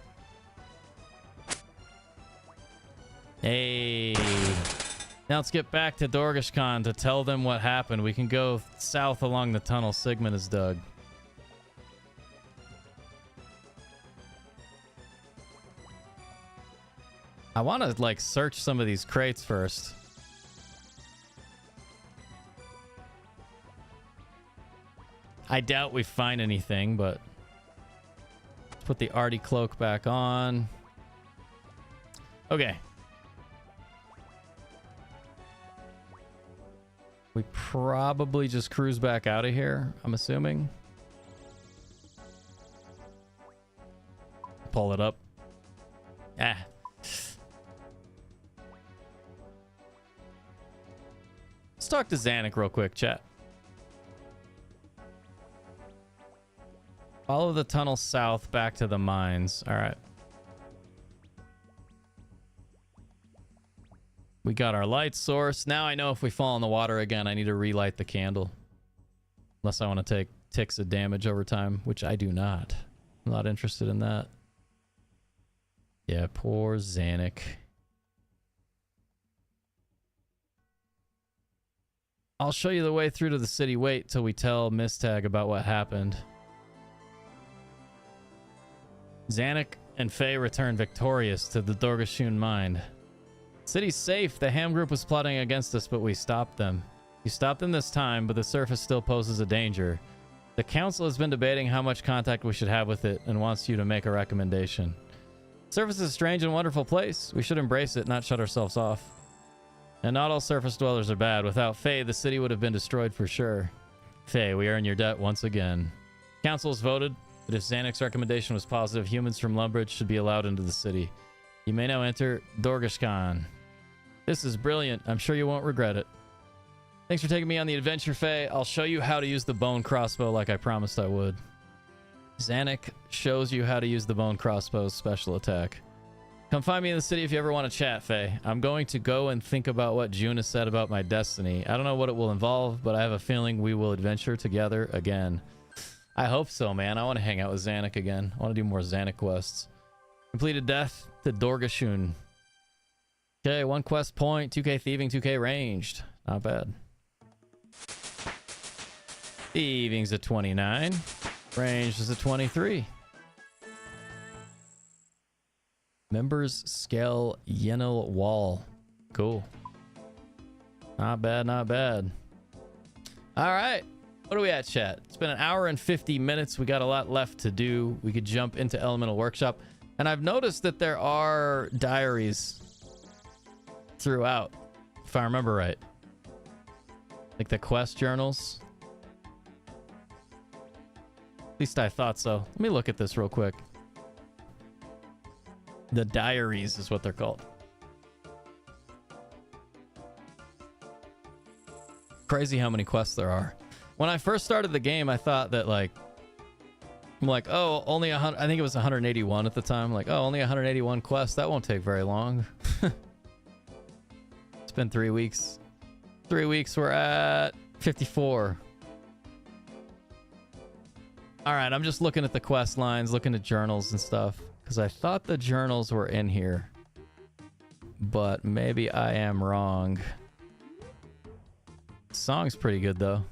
Speaker 1: Hey. Now let's get back to Dorgashkhan to tell them what happened. We can go south along the tunnel Sigmund has dug. I want to like search some of these crates first. I doubt we find anything, but let's put the arty cloak back on. Okay. We probably just cruise back out of here, I'm assuming. Pull it up. Ah. Let's talk to Zanuck real quick, chat. Follow the tunnel south back to the mines. All right. We got our light source. Now I know if we fall in the water again, I need to relight the candle. Unless I want to take ticks of damage over time, which I do not. I'm not interested in that. Yeah, poor Zanuck. I'll show you the way through to the city. Wait till we tell Mistag about what happened. Zanuck and Faye returned victorious to the Dorgashun mine. City's safe. The Ham group was plotting against us, but we stopped them. You stopped them this time, but the surface still poses a danger. The council has been debating how much contact we should have with it and wants you to make a recommendation. Surface is a strange and wonderful place. We should embrace it, not shut ourselves off. And not all surface dwellers are bad. Without Faye, the city would have been destroyed for sure. Faye, we earn your debt once again. Council has voted that if Zanuck's recommendation was positive, humans from Lumbridge should be allowed into the city. You may now enter Dorgashkan. This is brilliant. I'm sure you won't regret it. Thanks for taking me on the adventure, Faye. I'll show you how to use the bone crossbow like I promised I would. Zanuck shows you how to use the bone crossbow's special attack. Come find me in the city if you ever want to chat, Faye. I'm going to go and think about what June has said about my destiny. I don't know what it will involve, but I have a feeling we will adventure together again. I hope so, man. I want to hang out with Zanuck again. I want to do more Zanuck quests. Completed death to Dorgashun. Okay, 1 quest point, 2k thieving, 2k ranged. Not bad. Thieving's a 29. Ranged is a 23. Members scale Yenil Wall. Cool. Not bad, not bad. All right. What are we at, chat? It's been an hour and 50 minutes. We got a lot left to do. We could jump into Elemental Workshop. And I've noticed that there are diaries throughout, if I remember right. Like the quest journals. At least I thought so. Let me look at this real quick. The diaries is what they're called. Crazy how many quests there are. When I first started the game, I thought that like, I'm like, oh, only 100. I think it was 181 at the time. Like, oh, only 181 quests. That won't take very long. It's been 3 weeks. 3 weeks. We're at 54. All right, I'm just looking at the quest lines, looking at journals and stuff, because I thought the journals were in here, but maybe I am wrong. Song's pretty good though.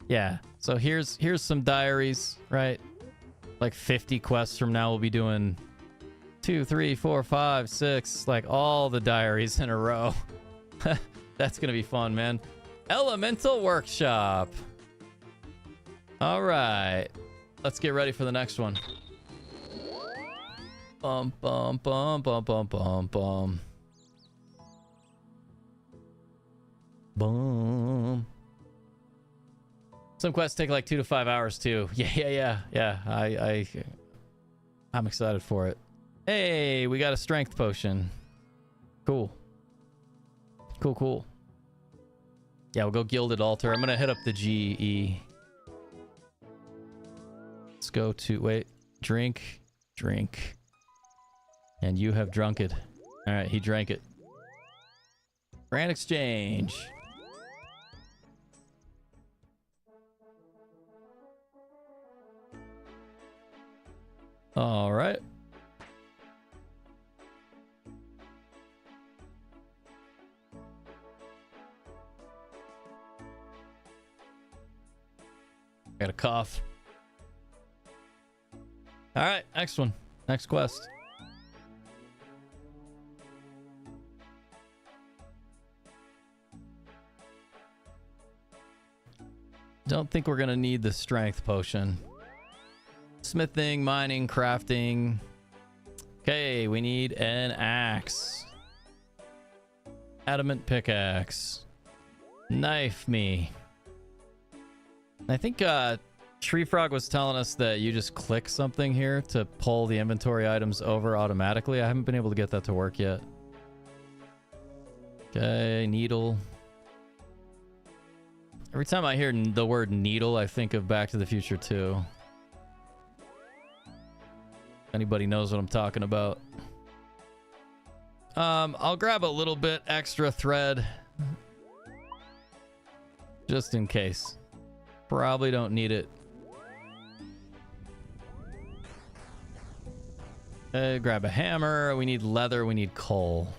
Speaker 1: Yeah, so here's some diaries, right? Like 50 quests from now we'll be doing 2, 3, 4, 5, 6, like all the diaries in a row. That's gonna be fun, man. Elemental Workshop. All right, let's get ready for the next one. Bum bum bum bum bum bum bum. Boom. Some quests take like 2 to 5 hours too. Yeah. I'm excited for it. Hey, we got a strength potion. Cool. Cool. Yeah, we'll go Gilded Altar. I'm gonna hit up the GE. Let's go to, wait, drink. And you have drunk it. All right, he drank it. Grand exchange. All right. Got a cough. All right, next one. Next quest. Don't think we're gonna need the strength potion. Smithing, mining, crafting. Okay, we need an axe. Adamant pickaxe. Knife me. I think Tree Frog was telling us that you just click something here to pull the inventory items over automatically. I haven't been able to get that to work yet. Okay, needle. Every time I hear the word needle, I think of Back to the Future 2. Anybody knows what I'm talking about? I'll grab a little bit extra thread. Just in case. Probably don't need it. Grab a hammer. We need leather. We need coal.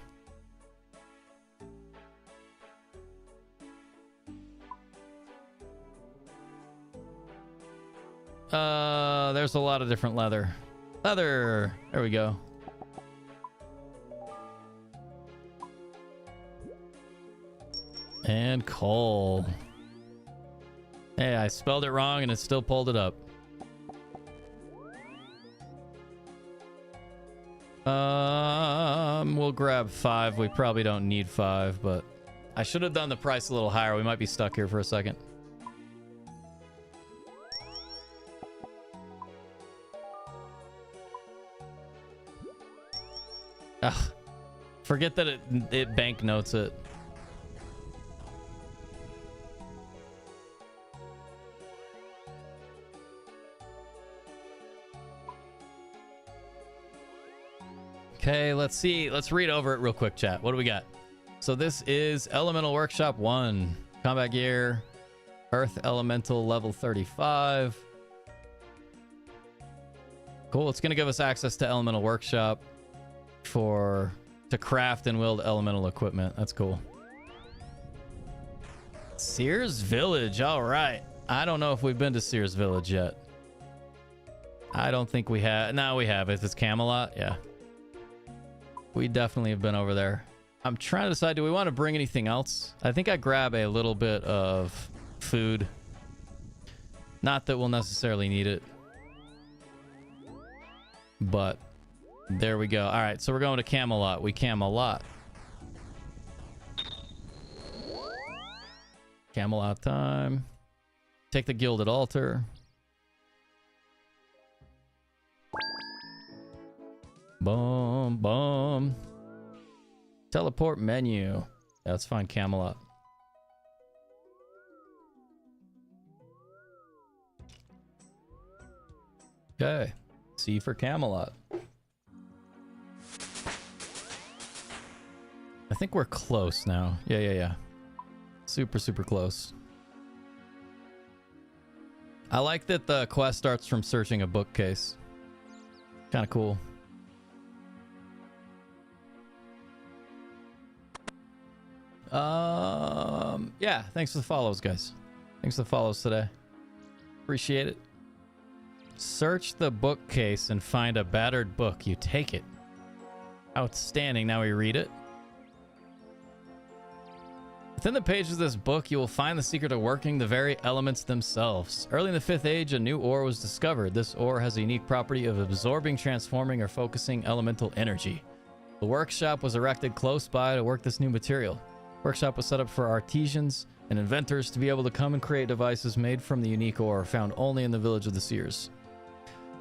Speaker 1: There's a lot of different leather. Leather. There we go. And coal. Hey, I spelled it wrong and it still pulled it up. We'll grab 5. We probably don't need 5, but I should have done the price a little higher. We might be stuck here for a second. Ugh. Forget that it banknotes it. Okay, let's see. Let's read over it real quick, chat. What do we got? So this is Elemental Workshop 1. Combat gear. Earth Elemental level 35. Cool. It's going to give us access to Elemental Workshop to craft and wield elemental equipment. That's cool. Sears Village. All right. I don't know if we've been to Sears Village yet. I don't think we have. No, we have. If it's Camelot, yeah. We definitely have been over there. I'm trying to decide, do we want to bring anything else? I think I grab a little bit of food. Not that we'll necessarily need it. But there we go. All right, so we're going to Camelot. We Camelot. Camelot time. Take the Gilded Altar. Boom, boom. Teleport menu. Yeah, let's find Camelot. Okay. C for Camelot. I think we're close now. Yeah. Super, super close. I like that the quest starts from searching a bookcase. Kind of cool. Yeah, thanks for the follows, guys. Thanks for the follows today. Appreciate it. Search the bookcase and find a battered book. You take it. Outstanding. Now we read it. Within the pages of this book, you will find the secret of working the very elements themselves. Early in the 5th Age, a new ore was discovered. This ore has a unique property of absorbing, transforming, or focusing elemental energy. The workshop was erected close by to work this new material. Workshop was set up for artisans and inventors to be able to come and create devices made from the unique ore found only in the village of the Seers.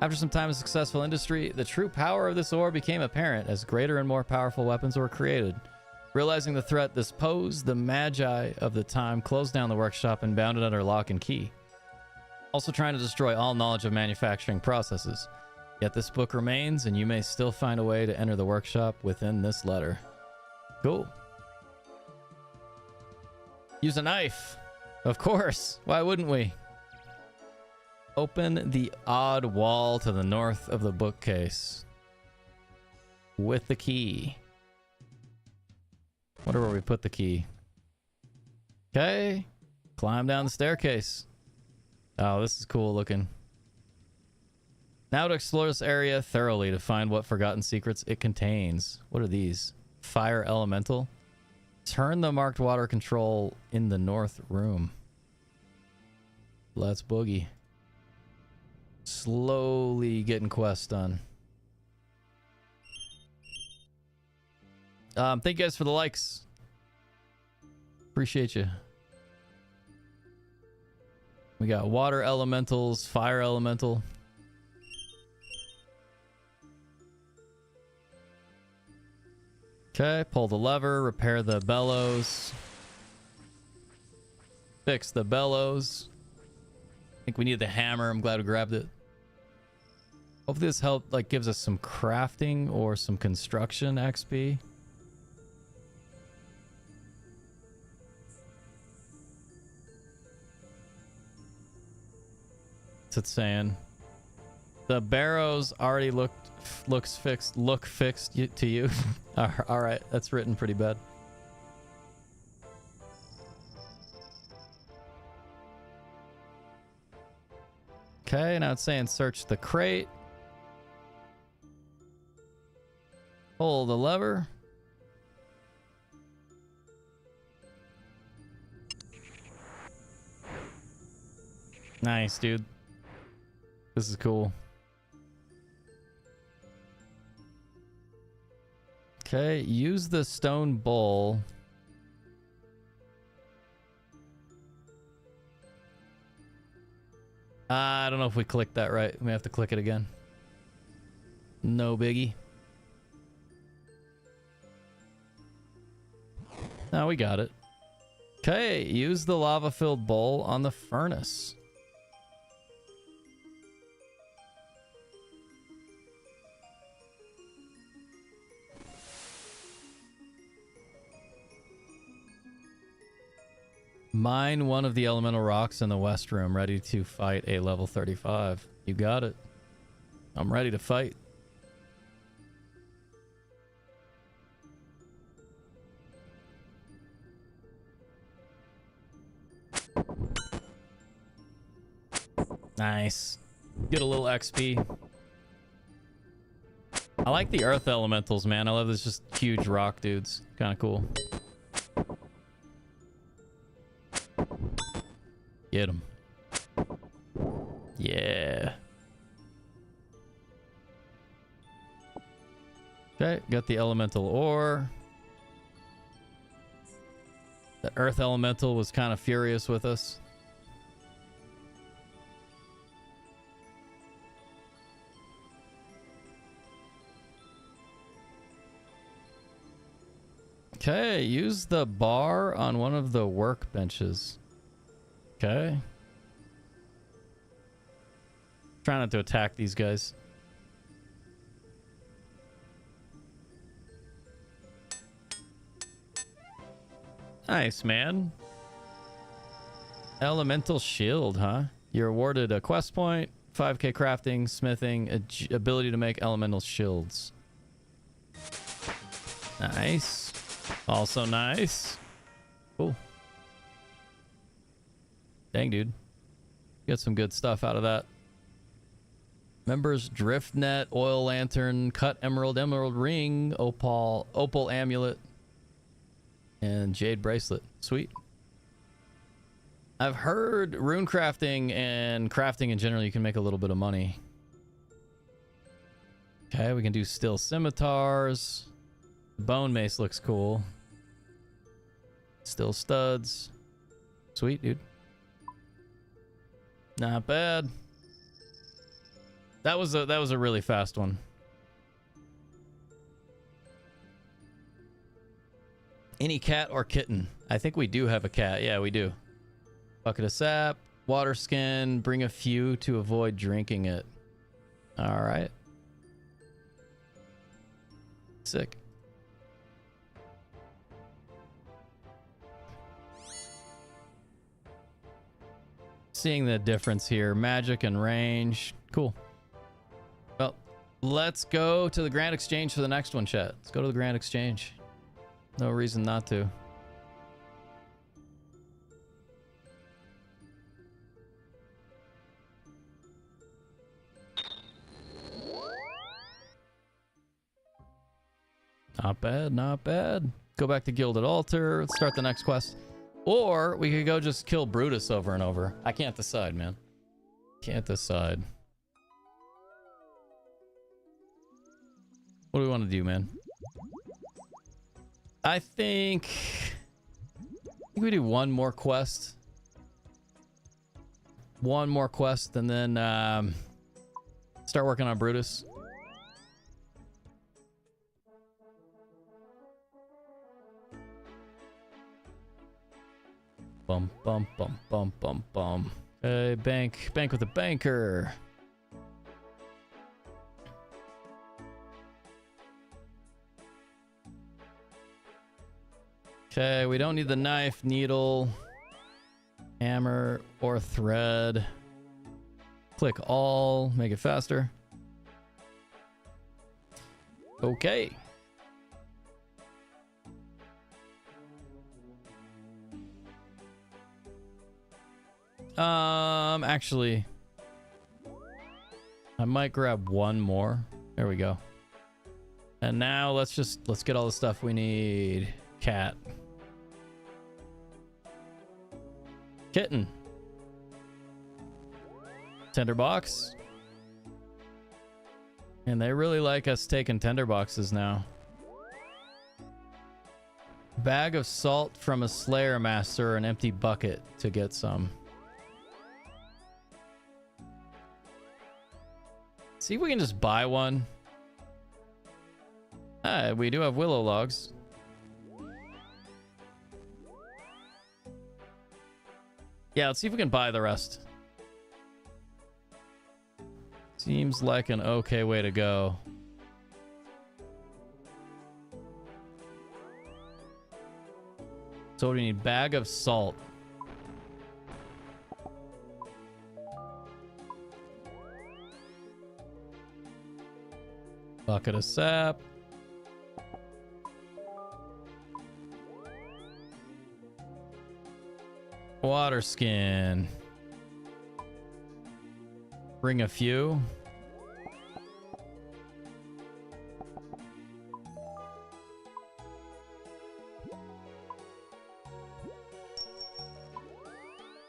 Speaker 1: After some time of successful industry, the true power of this ore became apparent as greater and more powerful weapons were created. Realizing the threat this posed, the Magi of the time closed down the workshop and bound it under lock and key, also trying to destroy all knowledge of manufacturing processes. Yet this book remains, and you may still find a way to enter the workshop within this letter. Cool. Use a knife. Of course. Why wouldn't we? Open the odd wall to the north of the bookcase with the key. Wonder where we put the key. Okay. Climb down the staircase. Oh, this is cool looking. Now to explore this area thoroughly to find what forgotten secrets it contains. What are these? Fire elemental. Turn the marked water control in the north room. Let's boogie. Slowly getting quests done. Thank you guys for the likes. Appreciate you. We got water elementals, fire elemental. Okay, pull the lever, repair the bellows. Fix the bellows. I think we need the hammer. I'm glad we grabbed it. Hopefully this gives us some crafting or some construction XP. What's it saying? The barrows already look fixed to you. All right, that's written pretty bad. Okay, now it's saying search the crate. Pull the lever. Nice, dude. This is cool. Okay, use the stone bowl. I don't know if we clicked that right. We may have to click it again. No biggie. Now we got it. Okay, use the lava-filled bowl on the furnace. Mine one of the elemental rocks in the west room, ready to fight a level 35. You got it. I'm ready to fight. Nice. Get a little XP. I like the earth elementals, man. I love this just huge rock dudes. Kind of cool. Get him. Yeah. Okay, got the elemental ore. The earth elemental was kind of furious with us. Okay, use the bar on one of the workbenches. Okay. Try not to attack these guys. Nice, man. Elemental shield, huh? You're awarded a quest point, 5k crafting, smithing, ability to make elemental shields. Nice. Also nice. Cool. Dang, dude. Get some good stuff out of that. Members drift net, oil lantern, cut emerald, emerald ring, opal amulet, and jade bracelet. Sweet. I've heard rune crafting and crafting in general, you can make a little bit of money. Okay, we can do steel scimitars. Bone mace looks cool. Steel studs. Sweet, dude. Not bad. That was a really fast one. Any cat or kitten? I think we do have a cat. Yeah, we do. Bucket of sap, water skin, bring a few to avoid drinking it. All right. Sick. Seeing the difference here. Magic and range. Cool. Well, let's go to the Grand Exchange for the next one, chat. Let's go to the Grand Exchange. No reason not to. Not bad, not bad. Go back to Gilded Altar. Let's start the next quest. Or we could go just kill Brutus over and over. I can't decide, man. Can't decide. What do we want to do, man? I think we do one more quest. one more quest and then start working on Brutus. Bum bum bum bum bum bum. Okay, bank with a banker. Okay, we don't need the knife, needle, hammer, or thread. Click all, make it faster. Okay. Actually, I might grab one more. There we go. And now let's get all the stuff we need. Cat. Kitten. Tinderbox. And they really like us taking tinderboxes now. Bag of salt from a Slayer Master, an empty bucket to get some. See if we can just buy one. We do have willow logs. Yeah, let's see if we can buy the rest. Seems like an okay way to go. So we need bag of salt. Bucket of sap. Water skin. Bring a few.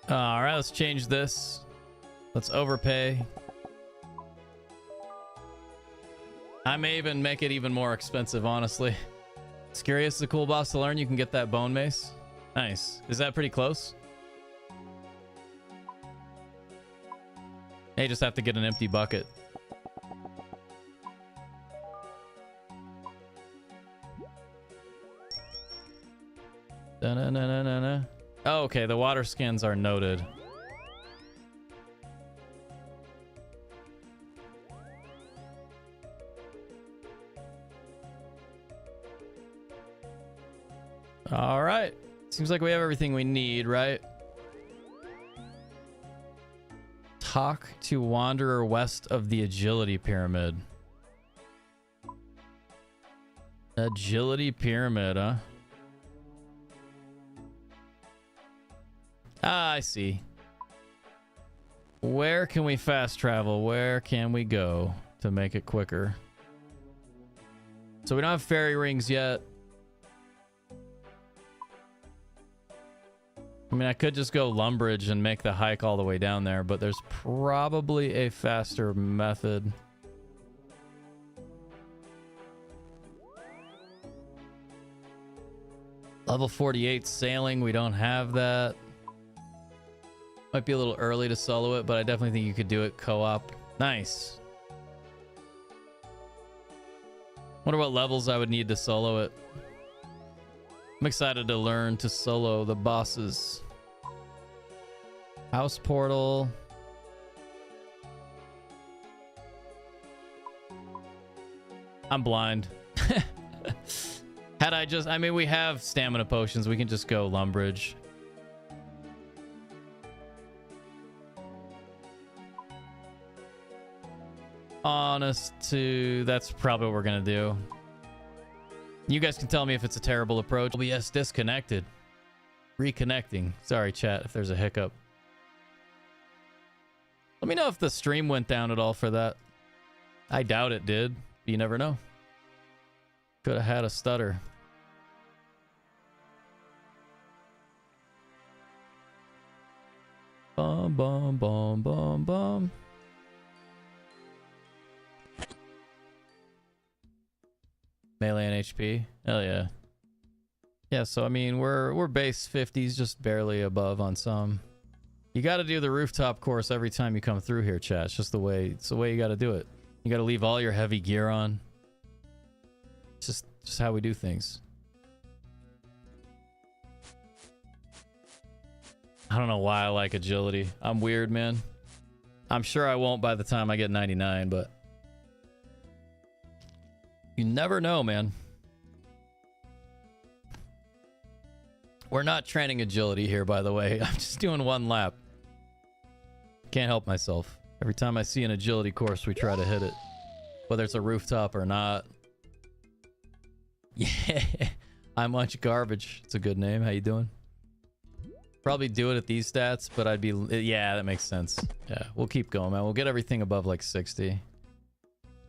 Speaker 1: All right, let's change this. Let's overpay. I may even make it even more expensive, honestly. Scariest is a cool boss to learn. You can get that bone mace. Nice. Is that pretty close? Hey, just have to get an empty bucket. Da-na-na-na-na-na. Oh, okay. The water skins are noted. All right. Seems like we have everything we need, right? Talk to Wanderer west of the Agility Pyramid. Agility Pyramid, huh? Ah, I see. Where can we fast travel? Where can we go to make it quicker? So we don't have fairy rings yet. I mean, I could just go Lumbridge and make the hike all the way down there, but there's probably a faster method. Level 48 sailing, we don't have that. Might be a little early to solo it, but I definitely think you could do it co-op. Nice. Wonder what levels I would need to solo it. I'm excited to learn to solo the bosses. House portal. I'm blind. I mean, we have stamina potions. We can just go Lumbridge. That's probably what we're gonna do. You guys can tell me if it's a terrible approach. OBS disconnected. Reconnecting. Sorry, chat, if there's a hiccup. Let me know if the stream went down at all for that. I doubt it did. You never know. Could have had a stutter. Bum, bum, bum, bum, bum. Melee and HP. Hell yeah. Yeah, so I mean, we're base 50s, just barely above on some. You got to do the rooftop course every time you come through here, chat. It's just the way. It's the way you got to do it. You got to leave all your heavy gear on. It's just how we do things. I don't know why I like agility. I'm weird, man. I'm sure I won't by the time I get 99, but you never know, man. We're not training agility here, by the way. I'm just doing one lap. Can't help myself. Every time I see an agility course, we try to hit it. Whether it's a rooftop or not. Yeah. I'm much garbage. It's a good name. How you doing? Probably do it at these stats, but I'd be... Yeah, that makes sense. Yeah, we'll keep going, man. We'll get everything above like 60.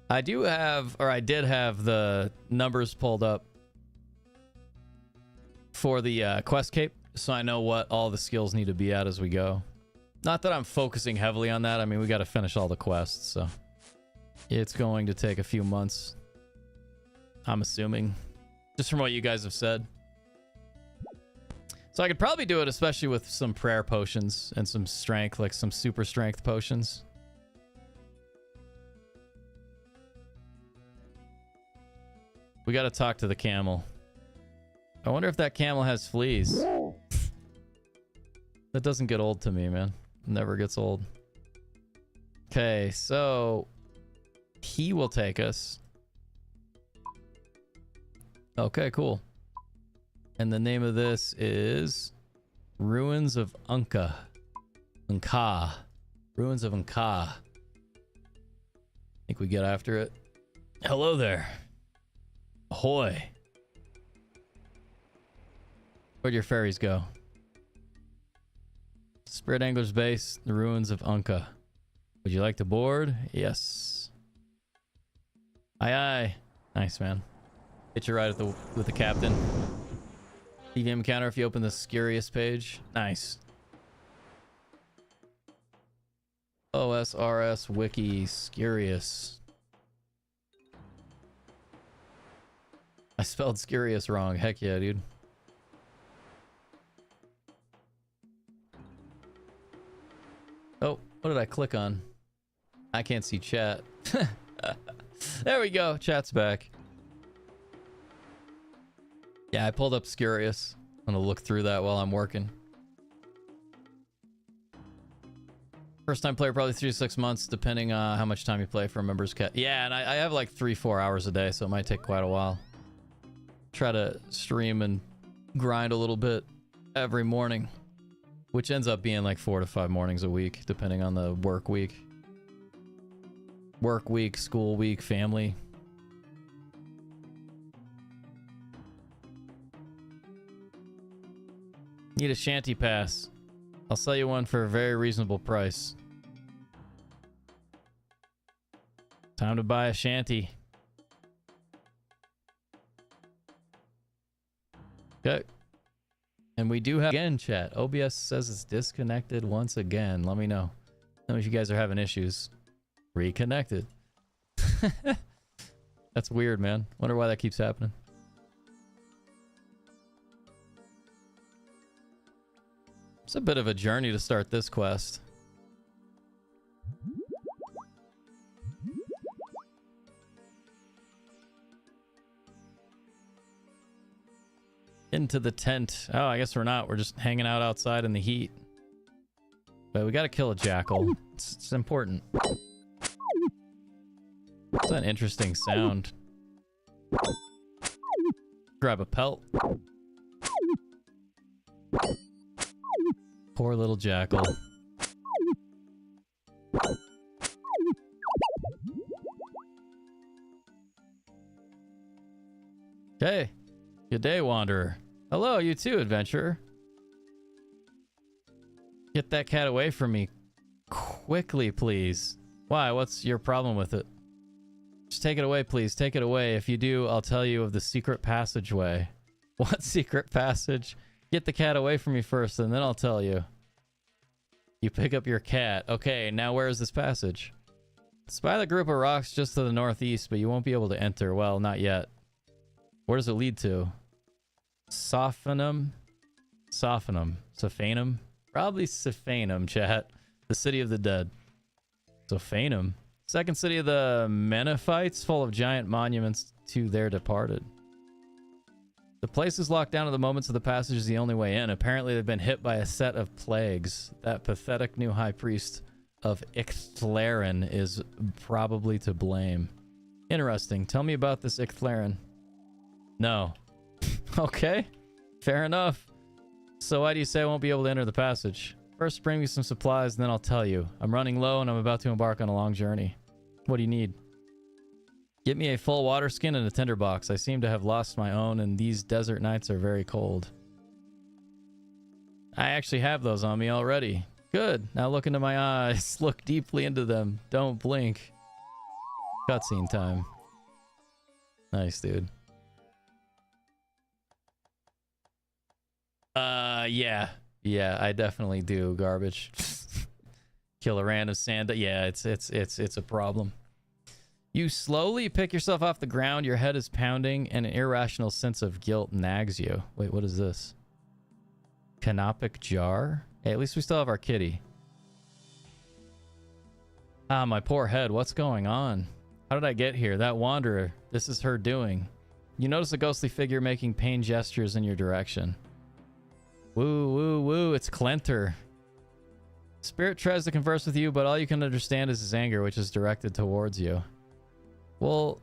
Speaker 1: I do have... Or I did have the numbers pulled up for the quest cape, so I know what all the skills need to be at as we go. Not that I'm focusing heavily on that. I mean, we got to finish all the quests, so it's going to take a few months, I'm assuming, just from what you guys have said. So I could probably do it, especially with some prayer potions and some strength, like some super strength potions. We got to talk to the camel. I wonder if that camel has fleas. That doesn't get old to me, man. Never gets old. Okay, so he will take us. Okay, cool. And the name of this is Ruins of Unka. Unka. Ruins of Unka. Think we get after it. Hello there. Ahoy. Where'd your ferries go? Spirit Angler's Base, the Ruins of Unka. Would you like to board? Yes. Aye aye. Nice, man. Hit you right at with the captain. EVM counter if you open the Scarious page. Nice. OSRS Wiki Scarious. I spelled Scarious wrong. Heck yeah, dude. Oh, what did I click on? I can't see chat. There we go. Chat's back. Yeah, I pulled up Scarious. I'm gonna look through that while I'm working. First time player, probably 3 to 6 months, depending on how much time you play for a member's cat. Yeah, and I have like 3-4 hours a day, so it might take quite a while. Try to stream and grind a little bit every morning, which ends up being like 4 to 5 mornings a week, depending on the work week. Work week, school week, family. Need a shanty pass. I'll sell you one for a very reasonable price. Time to buy a shanty. Okay. And we do have again, chat. OBS says it's disconnected once again. Let me know. Let me if you guys are having issues. Reconnected. That's weird, man. Wonder why that keeps happening. It's a bit of a journey to start this quest. Into the tent. Oh, I guess we're not. We're just hanging out outside in the heat. But we gotta kill a jackal. It's important. It's an interesting sound. Grab a pelt. Poor little jackal. Okay. Good day, wanderer. Hello, you too, adventurer. Get that cat away from me. Quickly, please. Why? What's your problem with it? Just take it away, please. Take it away. If you do, I'll tell you of the secret passageway. What secret passage? Get the cat away from me first, and then I'll tell you. You pick up your cat. Okay, now where is this passage? It's by the group of rocks just to the northeast, but you won't be able to enter. Well, not yet. Where does it lead to? Sophanum? Sophanum. Sophanum? Probably Sophanum, chat. The city of the dead. Sophanum. Second city of the Menophites, full of giant monuments to their departed. The place is locked down at the moment, so the passage is the only way in. Apparently, they've been hit by a set of plagues. That pathetic new high priest of Icthlaren is probably to blame. Interesting. Tell me about this Icthlaren. No. Okay. Fair enough. So why do you say I won't be able to enter the passage? First, bring me some supplies, and then I'll tell you. I'm running low, and I'm about to embark on a long journey. What do you need? Get me a full water skin and a tinderbox. I seem to have lost my own, and these desert nights are very cold. I actually have those on me already. Good. Now look into my eyes. Look deeply into them. Don't blink. Cutscene time. Nice, dude. Yeah. Yeah, I definitely do. Garbage. Kill a random sand. Yeah, it's a problem. You slowly pick yourself off the ground, your head is pounding, and an irrational sense of guilt nags you. Wait, what is this? Canopic jar? Hey, at least we still have our kitty. Ah, my poor head. What's going on? How did I get here? That wanderer. This is her doing. You notice a ghostly figure making pain gestures in your direction. Woo, woo, woo. It's Clenter. Spirit tries to converse with you, but all you can understand is his anger, which is directed towards you. Well,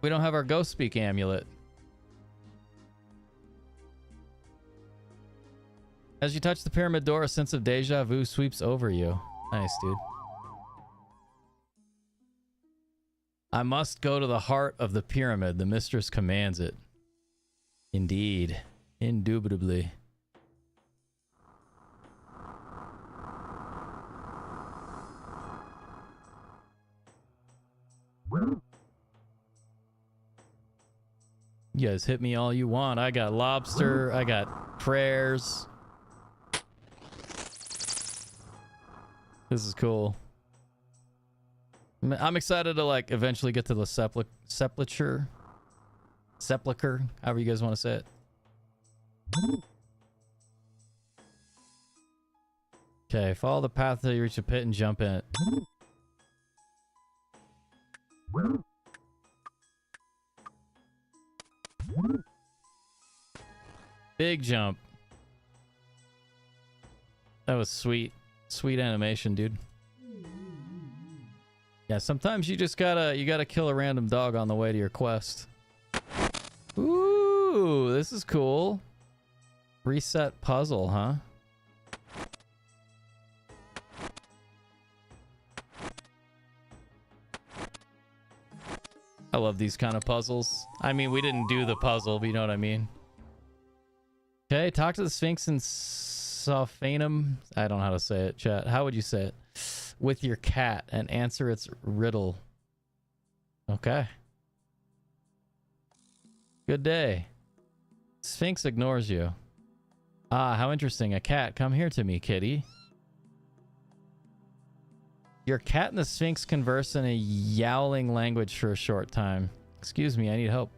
Speaker 1: we don't have our ghost speak amulet. As you touch the pyramid door, a sense of deja vu sweeps over you. Nice, dude. I must go to the heart of the pyramid. The mistress commands it. Indeed. Indubitably. You guys hit me all you want. I got lobster. I got prayers. This is cool. I'm excited to like eventually get to the sepulcher, however you guys want to say it. Okay, follow the path until you reach a pit and jump in it. Big jump. That was sweet. Sweet animation, dude. Yeah, sometimes you just gotta kill a random dog on the way to your quest. Ooh, this is cool. Reset puzzle, huh? I love these kind of puzzles. I mean, we didn't do the puzzle, but you know what I mean. Okay, talk to the Sphinx in Sophanum. I don't know how to say it, chat. How would you say it? With your cat and answer its riddle. Okay. Good day. Sphinx ignores you. Ah, how interesting. A cat. Come here to me, kitty. Your cat and the Sphinx converse in a yowling language for a short time. Excuse me, I need help.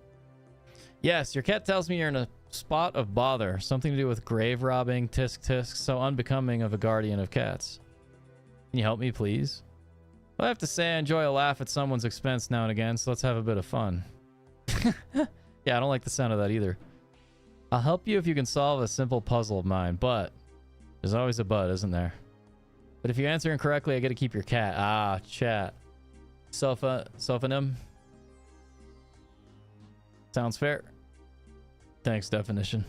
Speaker 1: Yes, your cat tells me you're in a spot of bother. Something to do with grave robbing, tisk tisk, so unbecoming of a guardian of cats. Can you help me, please? Well, I have to say I enjoy a laugh at someone's expense now and again, so let's have a bit of fun. Yeah, I don't like the sound of that either. I'll help you if you can solve a simple puzzle of mine, but there's always a but, isn't there? But if you answer incorrectly, I get to keep your cat. Ah, chat. Sophanum. Sounds fair. Thanks, definition.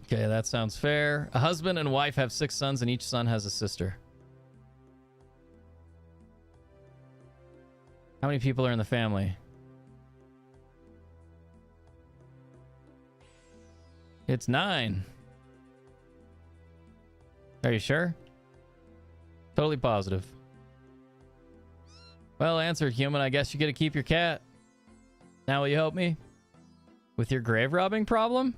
Speaker 1: Okay, that sounds fair. A husband and wife have 6 sons, and each son has a sister. How many people are in the family? It's 9. Are you sure? Totally positive. Well answered, human. I guess you get to keep your cat. Now will you help me? With your grave robbing problem?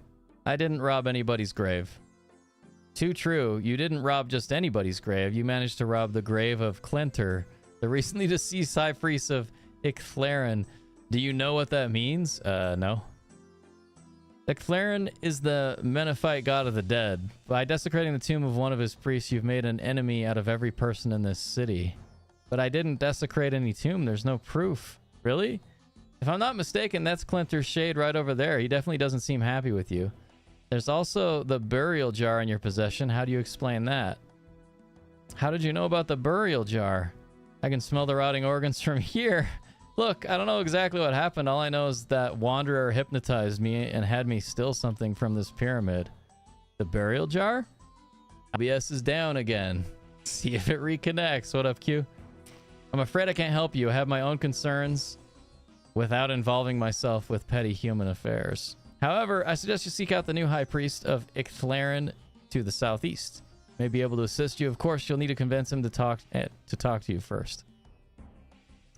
Speaker 1: I didn't rob anybody's grave. Too true. You didn't rob just anybody's grave. You managed to rob the grave of Clenter, the recently deceased high priest of Icthlaren. Do you know what that means? No. The Claren is the Menethite god of the dead. By desecrating the tomb of one of his priests, you've made an enemy out of every person in this city. But I didn't desecrate any tomb. There's no proof. Really? If I'm not mistaken, that's Clinter's shade right over there. He definitely doesn't seem happy with you. There's also the burial jar in your possession. How do you explain that? How did you know about the burial jar? I can smell the rotting organs from here. Look, I don't know exactly what happened. All I know is that Wanderer hypnotized me and had me steal something from this pyramid. The burial jar? OBS is down again. See if it reconnects. What up, Q? I'm afraid I can't help you. I have my own concerns without involving myself with petty human affairs. However, I suggest you seek out the new High Priest of Icthlaren to the southeast. May be able to assist you. Of course, you'll need to convince him to talk to you first.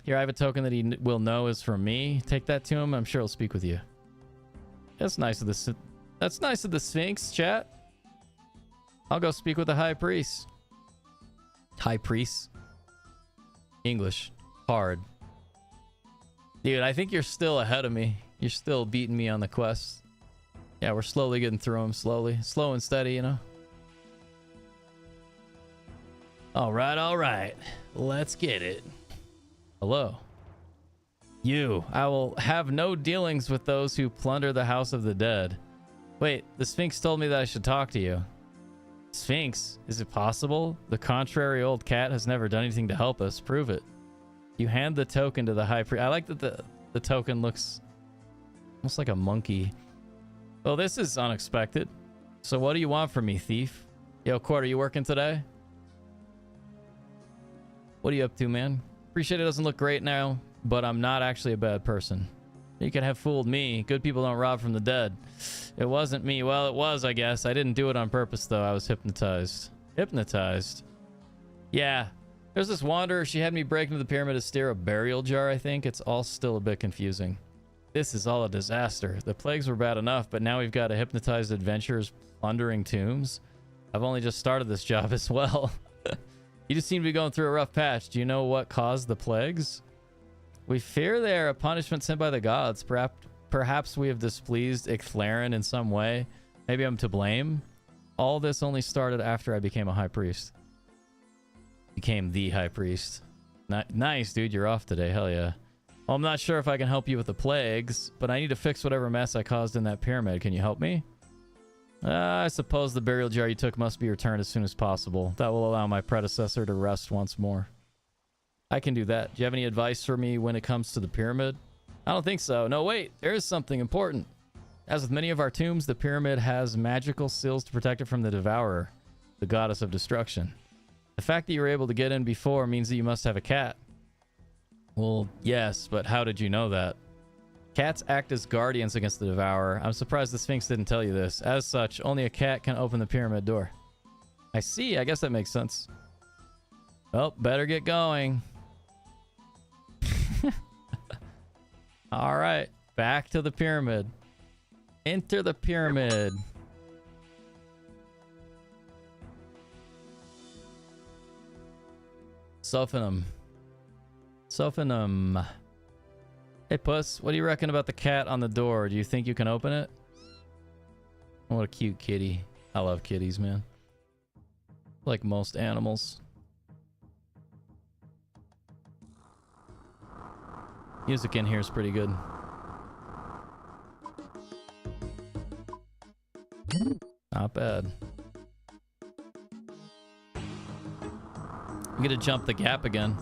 Speaker 1: Here, I have a token that he will know is from me. Take that to him. I'm sure he'll speak with you. That's nice of the Sphinx, chat. I'll go speak with the High Priest. High Priest? English. Hard. Dude, I think you're still ahead of me. You're still beating me on the quest. Yeah, we're slowly getting through them. Slowly. Slow and steady, you know? All right. Let's get it. Hello. You. I will have no dealings with those who plunder the house of the dead. Wait, the Sphinx told me that I should talk to you. Sphinx? Is it possible? The contrary old cat has never done anything to help us. Prove it. You hand the token to the High Priest. I like that the token looks almost like a monkey. Well, this is unexpected. So what do you want from me, thief? Yo, Quarter, you working today? What are you up to, man? Appreciate it doesn't look great now, but I'm not actually a bad person. You could have fooled me. Good people don't rob from the dead. It wasn't me. Well, it was, I guess. I didn't do it on purpose, though. I was hypnotized. Hypnotized? Yeah. There's this wanderer. She had me break into the pyramid to steal a burial jar, I think. It's all still a bit confusing. This is all a disaster. The plagues were bad enough, but now we've got a hypnotized adventurers plundering tombs. I've only just started this job as well. You just seem to be going through a rough patch. Do you know what caused the plagues? We fear they are a punishment sent by the gods. Perhaps we have displeased Icthlaren in some way. Maybe I'm to blame. All this only started after I became a high priest. Became the high priest. Nice, dude. You're off today. Hell yeah. Well, I'm not sure if I can help you with the plagues, but I need to fix whatever mess I caused in that pyramid. Can you help me? I suppose the burial jar you took must be returned as soon as possible. That will allow my predecessor to rest once more. I can do that. Do you have any advice for me when it comes to the pyramid? I don't think so. No, wait. There is something important. As with many of our tombs, the pyramid has magical seals to protect it from the Devourer, the goddess of destruction. The fact that you were able to get in before means that you must have a cat. Well, yes, but how did you know that? Cats act as guardians against the Devourer. I'm surprised the Sphinx didn't tell you this. As such, only a cat can open the pyramid door. I see. I guess that makes sense. Well, better get going. All right. Back to the pyramid. Enter the pyramid. Sophanum. Hey, Puss, what do you reckon about the cat on the door? Do you think you can open it? What a cute kitty. I love kitties, man. Like most animals. Music in here is pretty good. Not bad. I'm gonna jump the gap again.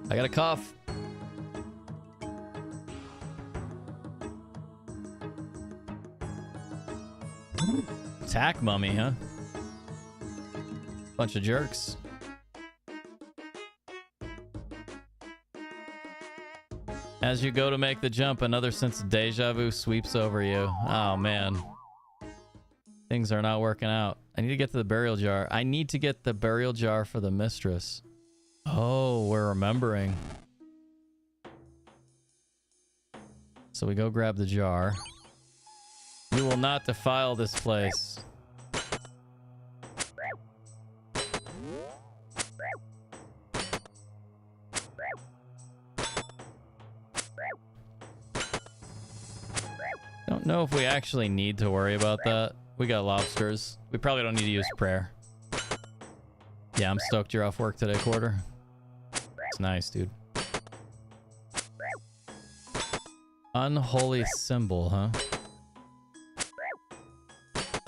Speaker 1: I got a cough. Attack mummy, huh? Bunch of jerks. As you go to make the jump, another sense of deja vu sweeps over you. Oh, man. Things are not working out. I need to get to the burial jar. I need to get the burial jar for the mistress. Oh, we're remembering. So we go grab the jar. We will not defile this place. don't know if we actually need to worry about that. We got lobsters. We probably don't need to use prayer. Yeah, I'm stoked you're off work today, Quarter. It's nice, dude. Unholy symbol, huh?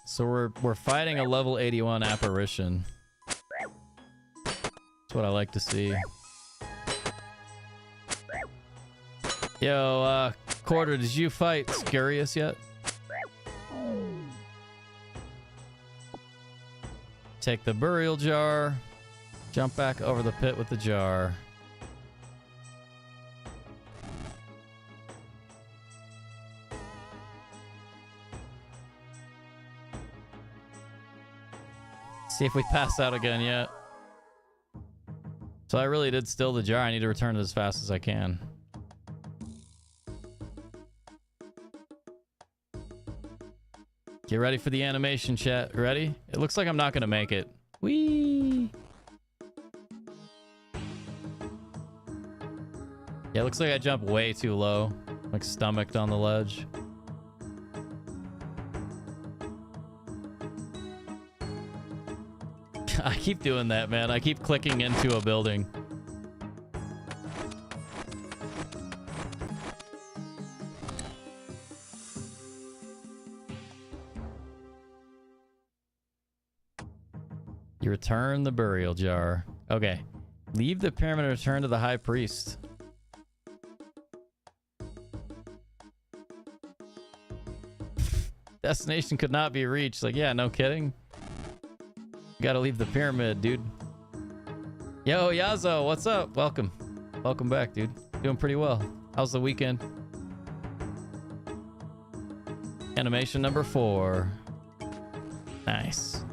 Speaker 1: So we're fighting a level 81 apparition. That's what I like to see. Yo, Quarter, did you fight Scurious yet? Take the burial jar. Jump back over the pit with the jar. See if we pass out again yet. So I really did steal the jar. I need to return it as fast as I can. Get ready for the animation, chat. Ready? It looks like I'm not gonna make it. Whee! Yeah, it looks like I jumped way too low. Like stomached on the ledge. I keep doing that, man. I keep clicking into a building. You return the burial jar. Okay. Leave the pyramid and return to the high priest. Destination could not be reached. Like, yeah, no kidding. Gotta leave the pyramid, dude. Yo, Yazo, what's up? Welcome. Welcome back, dude. Doing pretty well. How's the weekend? Animation number 4. Nice.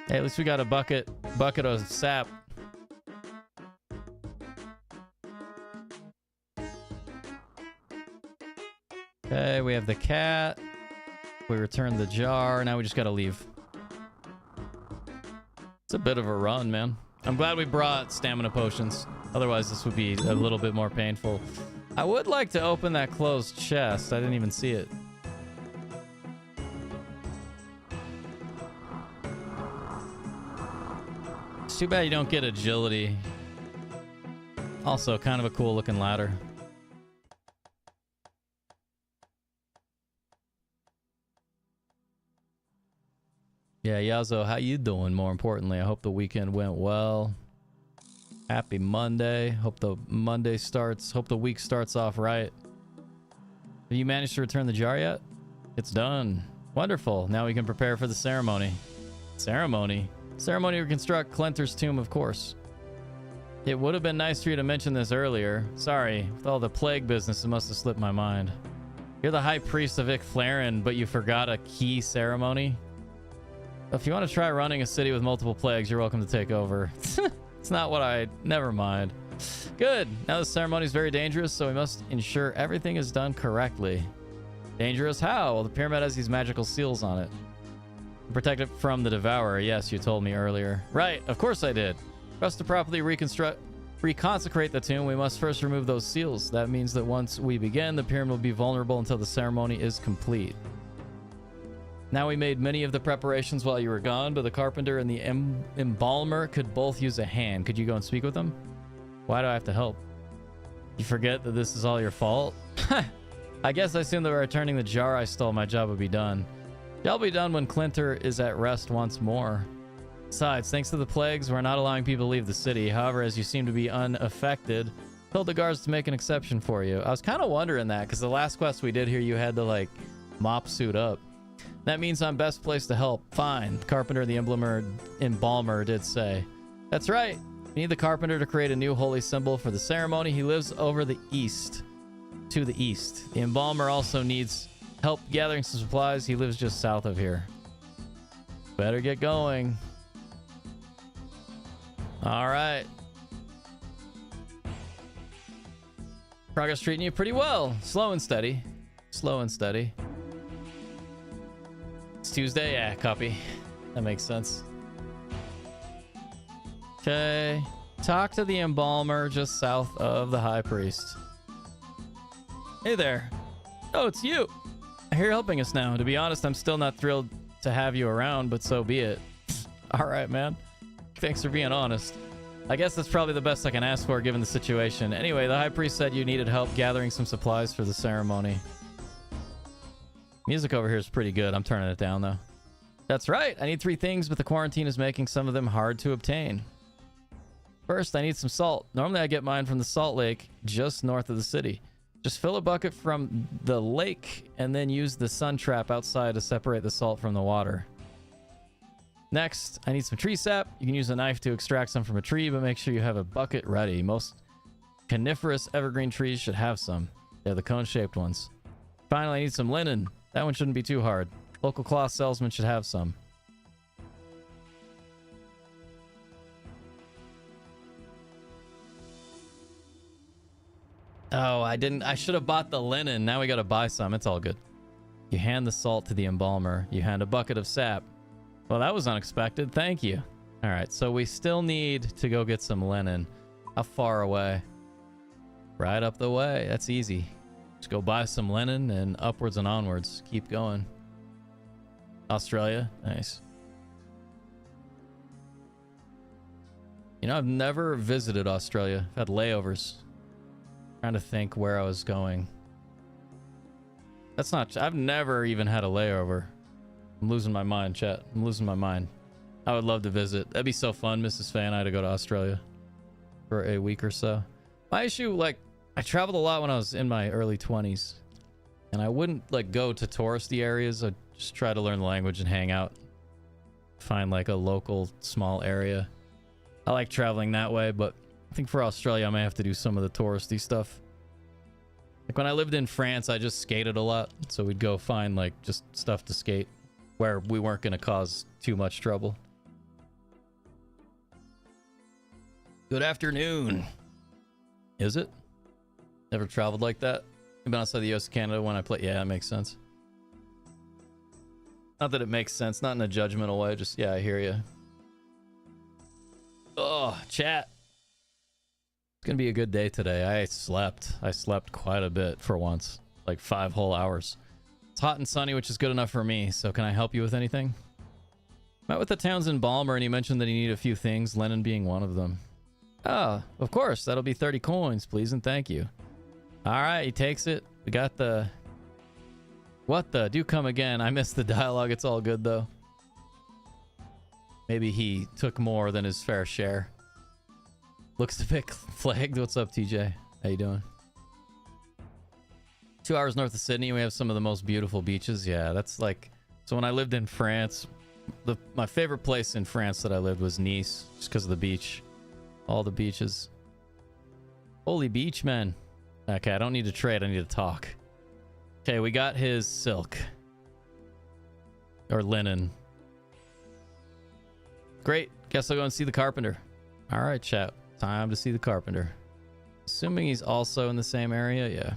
Speaker 1: Hey, at least we got a bucket of sap. Okay, we have the cat. We return the jar. Now we just gotta leave. It's a bit of a run, man. I'm glad we brought stamina potions. Otherwise, this would be a little bit more painful. I would like to open that closed chest. I didn't even see it. It's too bad you don't get agility. Also, kind of a cool looking ladder. Yeah, Yazo, how you doing? More importantly, I hope the weekend went well. Happy Monday. Hope the Monday starts. Hope the week starts off right. Have you managed to return the jar yet? It's done. Wonderful. Now we can prepare for the ceremony. Ceremony to reconstruct Clinter's tomb, of course. It would have been nice for you to mention this earlier. Sorry, with all the plague business, it must have slipped my mind. You're the high priest of Icflaren, but you forgot a key ceremony? If you want to try running a city with multiple plagues, you're welcome to take over. It's not what I... Never mind. Good. Now the ceremony is very dangerous, so we must ensure everything is done correctly. Dangerous? How? Well, the pyramid has these magical seals on it. Protect it from the devourer. Yes, you told me earlier. Right, of course I did. For us to properly reconsecrate the tomb, we must first remove those seals. That means that once we begin, the pyramid will be vulnerable until the ceremony is complete. Now, we made many of the preparations while you were gone, but the carpenter and the embalmer could both use a hand. Could you go and speak with them? Why do I have to help? You forget that this is all your fault? I guess I assumed that by returning the jar I stole, my job would be done. It'll be done when Clinter is at rest once more. Besides, thanks to the plagues, we're not allowing people to leave the city. However, as you seem to be unaffected, told the guards to make an exception for you. I was kind of wondering that, because the last quest we did here, you had to, like, mop suit up. That means I'm best placed to help. Fine. The carpenter and the embalmer did say. That's right. We need the carpenter to create a new holy symbol for the ceremony. He lives over the east. To the east. The embalmer also needs help gathering some supplies. He lives just south of here. Better get going. All right. Progress treating you pretty well. Slow and steady. Slow and steady. It's Tuesday, yeah, copy. That makes sense. Okay. Talk to the embalmer just south of the high priest. Hey there. Oh, it's you. I hear you're helping us now. To be honest, I'm still not thrilled to have you around, but so be it. All right, man. Thanks for being honest. I guess that's probably the best I can ask for given the situation. Anyway, the high priest said you needed help gathering some supplies for the ceremony. Music over here is pretty good. I'm turning it down, though. That's right. I need 3 things, but the quarantine is making some of them hard to obtain. First, I need some salt. Normally, I get mine from the salt lake just north of the city. Just fill a bucket from the lake and then use the sun trap outside to separate the salt from the water. Next, I need some tree sap. You can use a knife to extract some from a tree, but make sure you have a bucket ready. Most coniferous evergreen trees should have some. They're the cone-shaped ones. Finally, I need some linen. That one shouldn't be too hard. Local cloth salesman should have some. Oh, I should have bought the linen. Now we gotta buy some. It's all good. You hand the salt to the embalmer. You hand a bucket of sap. Well, that was unexpected. Thank you. All right, so we still need to go get some linen. How far away? Right up the way. That's easy. Just go buy some linen and upwards and onwards. Keep going. Australia. Nice. You know, I've never visited Australia. I've had layovers. Trying to think where I was going. That's not... I've never even had a layover. I'm losing my mind, chat. I'm losing my mind. I would love to visit. That'd be so fun, Mrs. Faye and I, to go to Australia for a week or so. My issue, like, I traveled a lot when I was in my early 20s. And I wouldn't, like, go to touristy areas. I'd just try to learn the language and hang out. Find, like, a local small area. I like traveling that way, but I think for Australia, I may have to do some of the touristy stuff. Like, when I lived in France, I just skated a lot. So we'd go find, like, just stuff to skate where we weren't going to cause too much trouble. Good afternoon. Is it? Never traveled like that? I've been outside the US and Canada when I play. Yeah, that makes sense. Not that it makes sense. Not in a judgmental way. Just, yeah, I hear you. Oh, chat. It's going to be a good day today. I slept quite a bit for once. Like 5 whole hours. It's hot and sunny, which is good enough for me. So can I help you with anything? Met with the town's embalmer and he mentioned that he needed a few things, linen being one of them. Oh, of course. That'll be 30 coins, please, and thank you. All right, he takes it. We got the... What the? Do come again. I missed the dialogue. It's all good, though. Maybe he took more than his fair share. Looks a bit flagged. What's up, TJ? How you doing? 2 hours north of Sydney, we have some of the most beautiful beaches. Yeah, that's like... So when I lived in France, my favorite place in France that I lived was Nice, just because of the beach. All the beaches. Holy beach, man. Okay, I don't need to trade. I need to talk. Okay, we got his silk. Or linen. Great. Guess I'll go and see the carpenter. All right, chat. Time to see the carpenter. Assuming he's also in the same area. Yeah.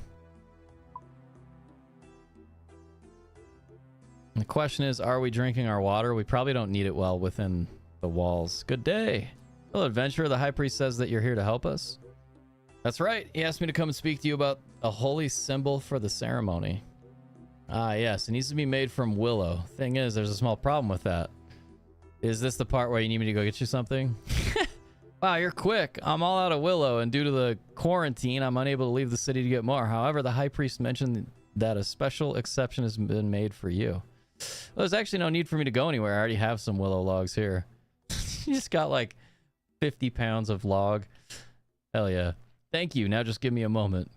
Speaker 1: And the question is, are we drinking our water? We probably don't need it well within the walls. Good day. Hello, adventurer. The high priest says that you're here to help us. That's right. He asked me to come and speak to you about a holy symbol for the ceremony. Ah, yes. It needs to be made from willow. Thing is, there's a small problem with that. Is this the part where you need me to go get you something? Wow, you're quick. I'm all out of willow, and due to the quarantine, I'm unable to leave the city to get more. However, the high priest mentioned that a special exception has been made for you. Well, there's actually no need for me to go anywhere. I already have some willow logs here. You just got like 50 pounds of log. Hell yeah. Thank you. Now just give me a moment.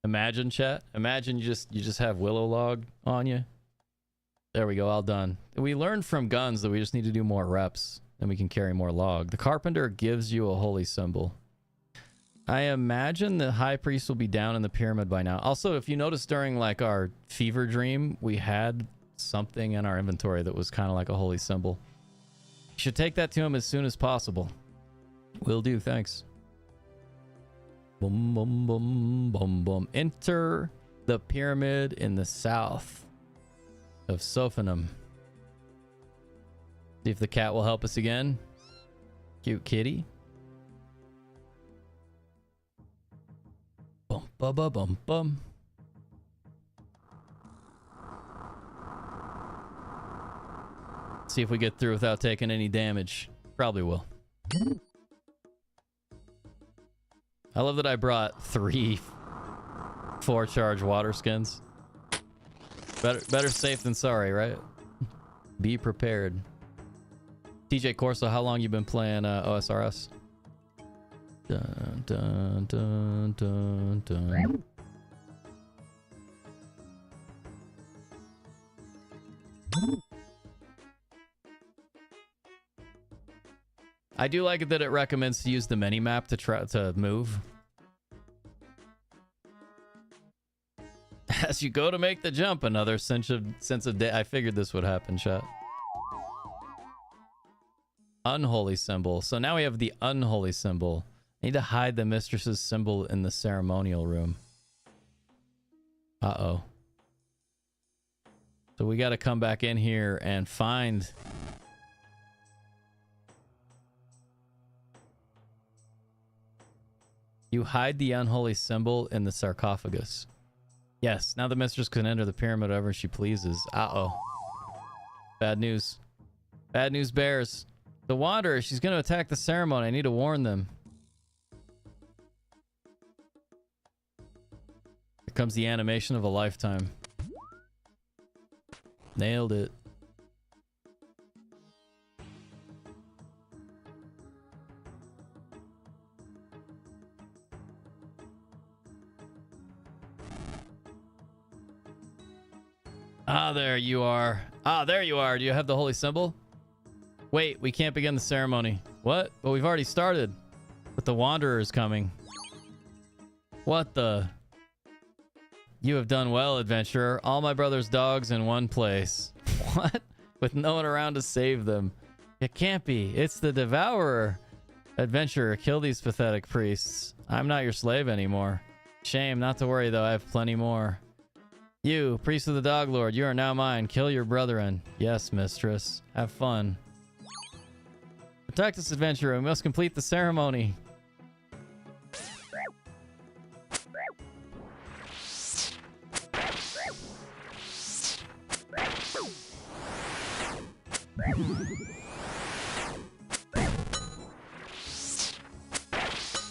Speaker 1: Imagine, chat. Imagine you just have willow log on you. There we go. All done. We learned from guns that we just need to do more reps. Then we can carry more log. The carpenter gives you a holy symbol. I imagine the high priest will be down in the pyramid by now. Also, if you notice during like our fever dream, we had something in our inventory that was kind of like a holy symbol. You should take that to him as soon as possible. Will do. Thanks. Boom, boom, boom, boom, boom. Enter the pyramid in the south of Sophanum. See if the cat will help us again. Cute kitty. Bum bum bum bum bum. See if we get through without taking any damage. Probably will. I love that I brought 3 4-charge water skins. Better safe than sorry, right? Be prepared. TJ Corso, how long you been playing OSRS? Dun, dun, dun, dun, dun. I do like it that it recommends to use the mini map to try to move. As you go to make the jump, another sense of day. I figured this would happen, chat. Unholy symbol. So now we have the unholy symbol. I need to hide the mistress's symbol in the ceremonial room. Uh-oh. So we got to come back in here and find... You hide the unholy symbol in the sarcophagus. Yes, now the mistress can enter the pyramid whenever she pleases. Uh-oh. Bad news. Bad news bears. The Wanderer, she's going to attack the ceremony. I need to warn them. Here comes the animation of a lifetime. Nailed it. Ah, there you are. Ah, there you are. Do you have the holy symbol? Wait, we can't begin the ceremony. What? But we've already started. But the Wanderer is coming. What the? You have done well, adventurer. All my brother's dogs in one place. What? With no one around to save them. It can't be. It's the Devourer. Adventurer, kill these pathetic priests. I'm not your slave anymore. Shame, not to worry though, I have plenty more. You, priest of the Dog Lord, you are now mine. Kill your brethren. Yes, mistress. Have fun. Protect this adventurer. We must complete the ceremony.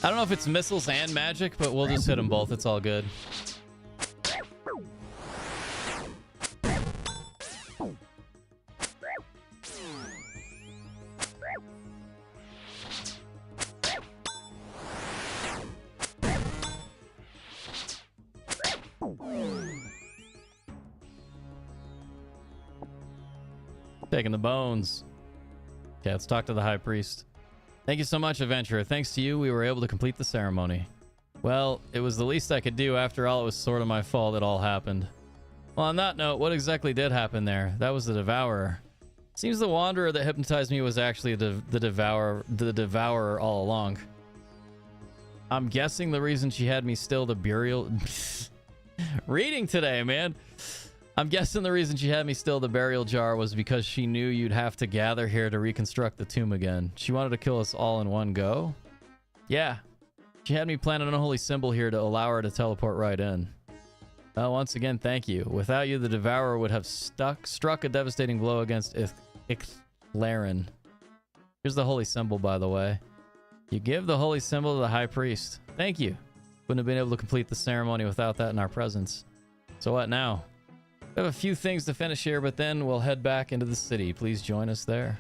Speaker 1: I don't know if it's missiles and magic, but we'll just hit them both. It's all good. Taking the bones. Okay, let's talk to the high priest. Thank you so much, adventurer. Thanks to you, we were able to complete the ceremony. Well, it was the least I could do. After all, it was sort of my fault it all happened. Well, on that note, what exactly did happen there? That was the Devourer. Seems the Wanderer that hypnotized me was actually the Devourer all along. I'm guessing the reason she had me still the burial... Reading today, man. I'm guessing the reason she had me still the burial jar was because she knew you'd have to gather here to reconstruct the tomb again. She wanted to kill us all in one go? Yeah. She had me plant an unholy symbol here to allow her to teleport right in. Well, once again, thank you. Without you, the Devourer would have struck a devastating blow against Ixlaren. Here's the holy symbol, by the way. You give the holy symbol to the high priest. Thank you. Wouldn't have been able to complete the ceremony without that in our presence. So what now? We have a few things to finish here, but then we'll head back into the city. Please join us there.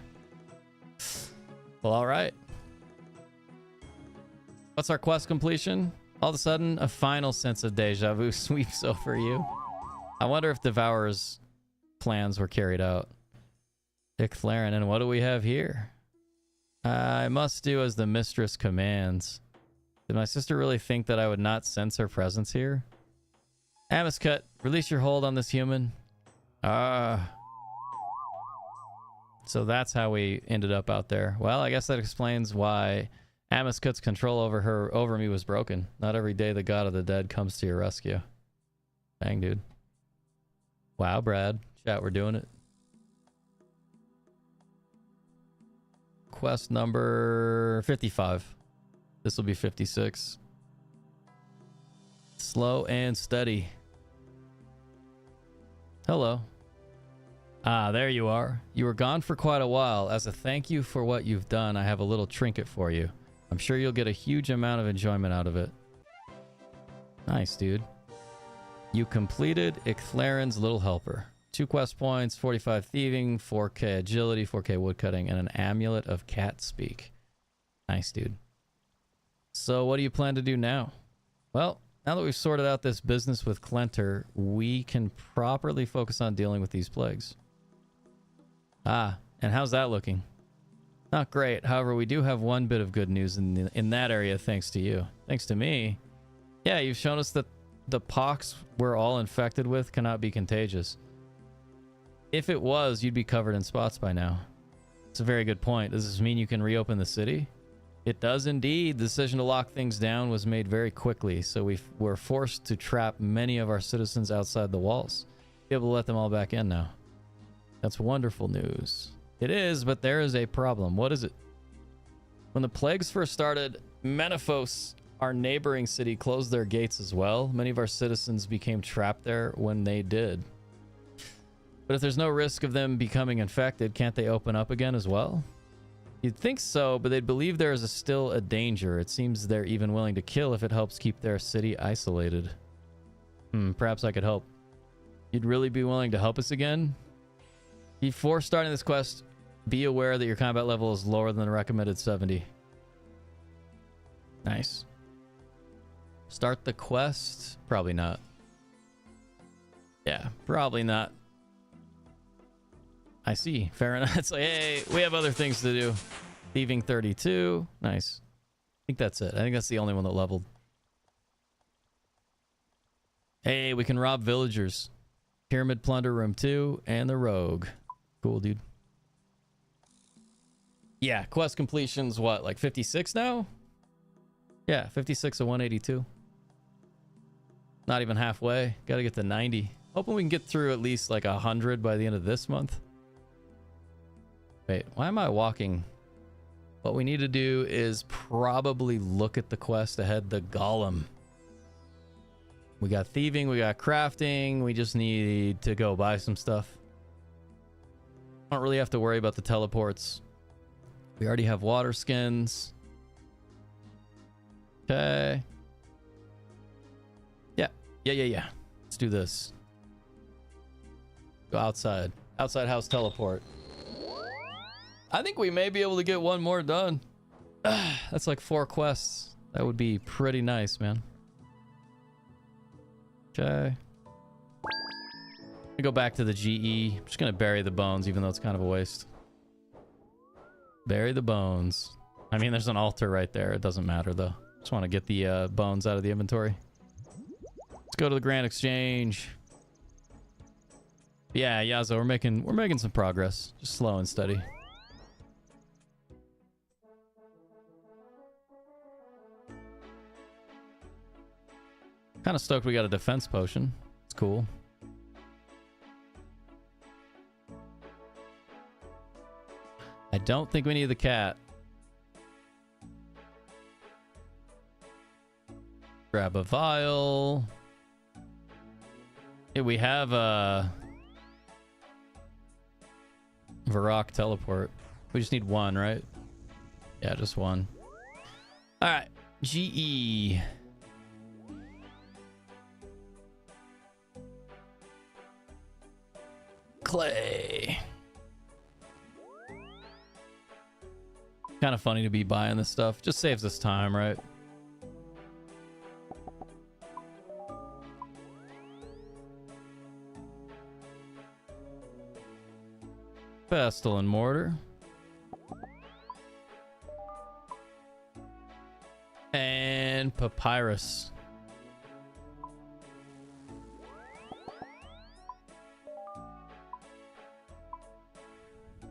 Speaker 1: Well, all right. What's our quest completion? All of a sudden, a final sense of deja vu sweeps over you. I wonder if Devourer's plans were carried out. Ixlaren, and what do we have here? I must do as the mistress commands. Did my sister really think that I would not sense her presence here? Amiskut, release your hold on this human. So that's how we ended up out there. Well, I guess that explains why Amiskut's control over me was broken. Not every day the god of the dead comes to your rescue. Dang, dude. Wow, Brad. Chat, we're doing it. quest number 55. This will be 56. Slow and steady. Hello. Ah, there you are. You were gone for quite a while. As a thank you for what you've done, I have a little trinket for you. I'm sure you'll get a huge amount of enjoyment out of it. Nice, dude. You completed Icthlarin's Little Helper. 2 quest points, 45 thieving, 4k agility, 4k woodcutting, and an amulet of cat speak. Nice, dude. So what do you plan to do now? Well, now that we've sorted out this business with Clenter, we can properly focus on dealing with these plagues. Ah, and how's that looking? Not great. However, we do have one bit of good news in that area thanks to you. Thanks to me? Yeah, you've shown us that the pox we're all infected with cannot be contagious. If it was, you'd be covered in spots by now. It's a very good point. Does this mean you can reopen the city? It does indeed. The decision to lock things down was made very quickly, so we were forced to trap many of our citizens outside the walls. Be able to let them all back in now. That's wonderful news. It is, but there is a problem. What is it? When the plagues first started, Menaphos, our neighboring city, closed their gates as well. Many of our citizens became trapped there when they did. But if there's no risk of them becoming infected, can't they open up again as well? You'd think so, but they'd believe there is still a danger. It seems they're even willing to kill if it helps keep their city isolated. Perhaps I could help. You'd really be willing to help us again? Before starting this quest, be aware that your combat level is lower than the recommended 70. Nice. Start the quest? Probably not. Yeah, probably not. I see. Fair enough. It's like, hey, we have other things to do. Thieving 32. Nice. I think that's it. I think that's the only one that leveled. Hey, we can rob villagers. Pyramid Plunder Room 2 and the Rogue. Cool, dude. Yeah, quest completion's what, like 56 now? Yeah, 56 of 182. Not even halfway. Gotta get to 90. Hoping we can get through at least like 100 by the end of this month. Wait, why am I walking? What we need to do is probably look at the quest ahead, the Golem. We got thieving, we got crafting, we just need to go buy some stuff. Don't really have to worry about the teleports. We already have water skins. Okay. Yeah. Let's do this. Go outside. Outside house teleport. I think we may be able to get one more done. That's like 4 quests. That would be pretty nice, man. Okay. Go back to the GE. I'm just gonna bury the bones, even though it's kind of a waste. Bury the bones. I mean, there's an altar right there. It doesn't matter though. Just want to get the bones out of the inventory. Let's go to the Grand Exchange. Yeah, Yazo, we're making some progress. Just slow and steady. Kind of stoked we got a defense potion. It's cool. I don't think we need the cat. Grab a vial. Yeah, we have a Varrock teleport. We just need one, right? Yeah, just one. All right, GE. Clay. Kind of funny to be buying this stuff. Just saves us time, right? Pestle and mortar. And papyrus.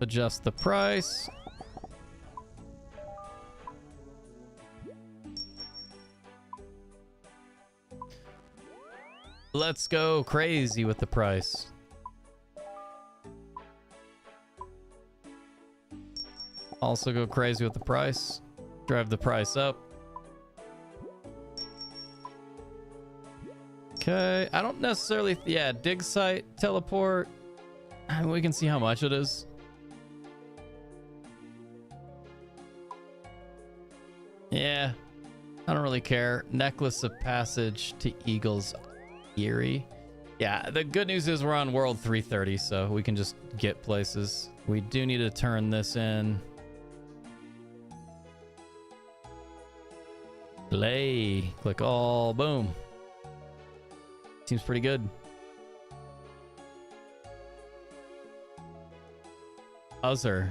Speaker 1: Adjust the price. Let's go crazy with the price. Also go crazy with the price. Drive the price up. Okay, I don't necessarily... Yeah, dig site, teleport. We can see how much it is. Yeah, I don't really care. Necklace of Passage to Eagle's Eyrie. Yeah, the good news is we're on World 330, so we can just get places. We do need to turn this in. Play. Click all. Boom. Seems pretty good. Oozer?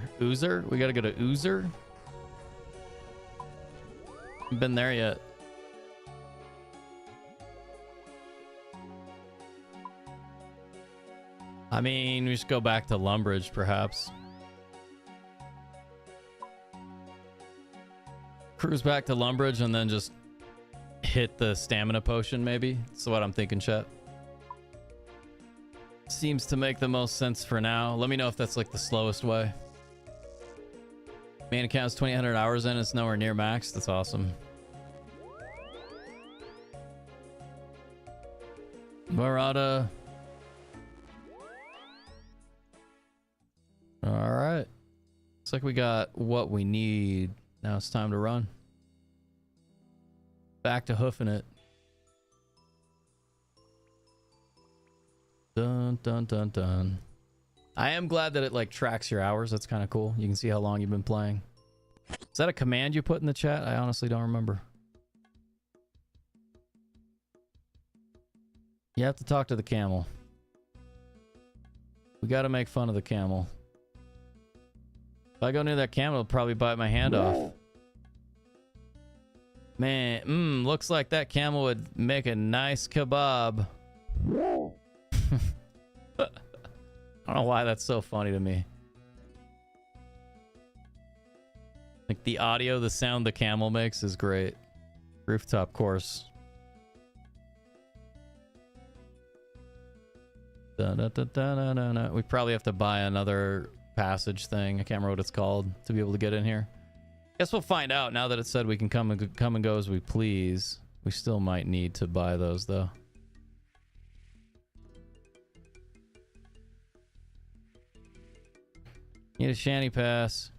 Speaker 1: We gotta go to Oozer? Haven't been there yet. I mean, we should go back to Lumbridge, perhaps. Cruise back to Lumbridge and then just hit the stamina potion, maybe. That's what I'm thinking, chat. Seems to make the most sense for now. Let me know if that's like the slowest way. Main account's 2,800 hours in. It's nowhere near max. That's awesome. Murata. All right. Looks like we got what we need. Now it's time to run. Back to hoofing it. Dun, dun, dun, dun. I am glad that it like tracks your hours. That's kind of cool. You can see how long you've been playing. Is that a command you put in the chat? I honestly don't remember. You have to talk to the camel. We got to make fun of the camel. If I go near that camel, it'll probably bite my hand off. Man, looks like that camel would make a nice kebab. I don't know why that's so funny to me. Like the audio, the sound the camel makes is great. Rooftop course. We probably have to buy another passage thing. I can't remember what it's called to be able to get in here. Guess we'll find out now that it said we can come and go as we please. We still might need to buy those though. Need a shanty pass.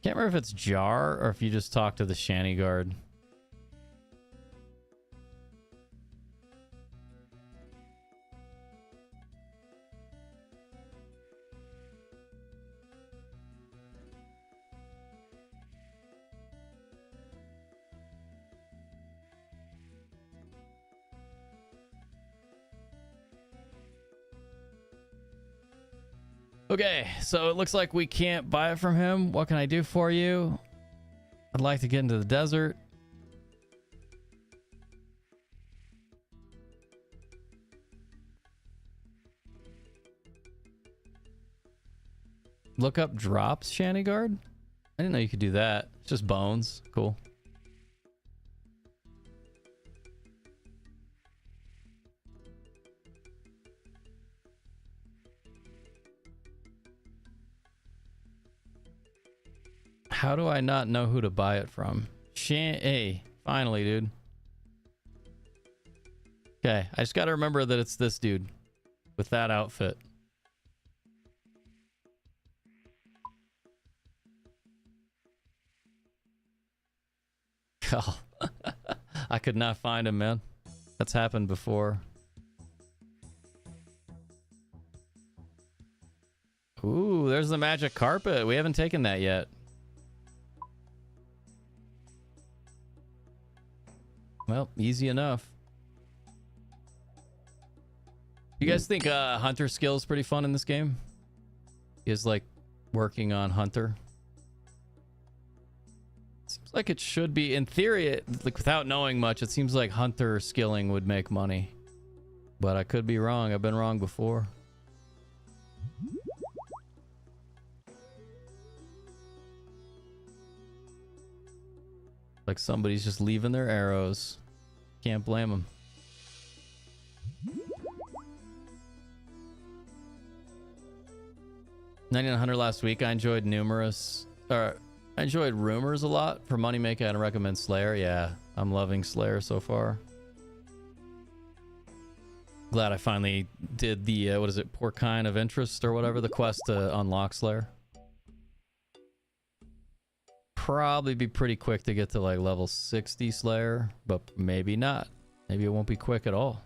Speaker 1: Can't remember if it's jar or if you just talk to the shanty guard. Okay, so it looks like we can't buy it from him. What can I do for you? I'd like to get into the desert. Look up drops, Shanty Guard? I didn't know you could do that. It's just bones. Cool. How do I not know who to buy it from? Hey, finally, dude. Okay, I just gotta remember that it's this dude with that outfit. Oh, I could not find him, man. That's happened before. Ooh, there's the magic carpet. We haven't taken that yet. Well, easy enough. You guys think hunter skill is pretty fun in this game? Is like working on hunter. Seems like it should be. In theory, like without knowing much, it seems like hunter skilling would make money. But I could be wrong. I've been wrong before. Like somebody's just leaving their arrows. Can't blame them. 9900 last week. I enjoyed I enjoyed Rumors a lot. For money making, I'd recommend Slayer. Yeah, I'm loving Slayer so far. Glad I finally did the, what is it, Poor Kind of Interest or whatever, the quest to unlock Slayer. Probably be pretty quick to get to like level 60 Slayer, but maybe not. Maybe it won't be quick at all.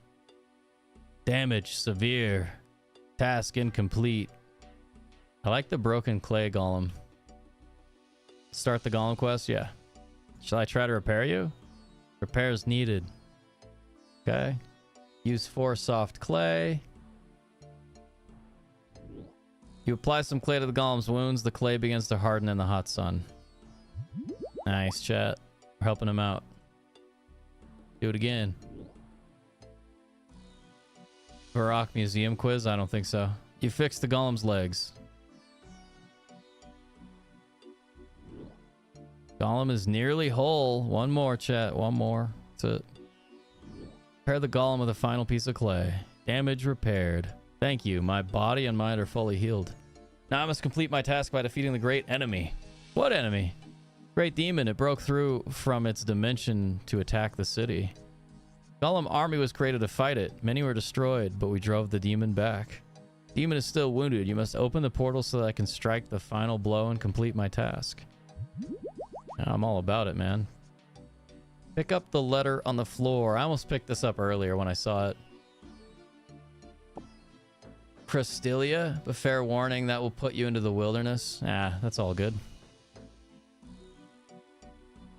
Speaker 1: Damage severe. Task incomplete. I like the broken clay golem. Start the golem quest? Yeah. Shall I try to repair you? Repairs needed. Okay. Use 4 soft clay. You apply some clay to the golem's wounds. The clay begins to harden in the hot sun. Nice, chat. We're helping him out. Do it again. Varrock Museum quiz? I don't think so. You fixed the golem's legs. Golem is nearly whole. One more, chat. One more. That's it. Repair the golem with a final piece of clay. Damage repaired. Thank you. My body and mind are fully healed. Now I must complete my task by defeating the great enemy. What enemy? Great demon. It broke through from its dimension to attack the city. Golem army was created to fight it. Many were destroyed, but we drove the demon back. Demon is still wounded. You must open the portal so that I can strike the final blow and complete my task. I'm all about it, man. Pick up the letter on the floor. I almost picked this up earlier when I saw it. Crystalia, but fair warning, that will put you into the wilderness. Ah, that's all good.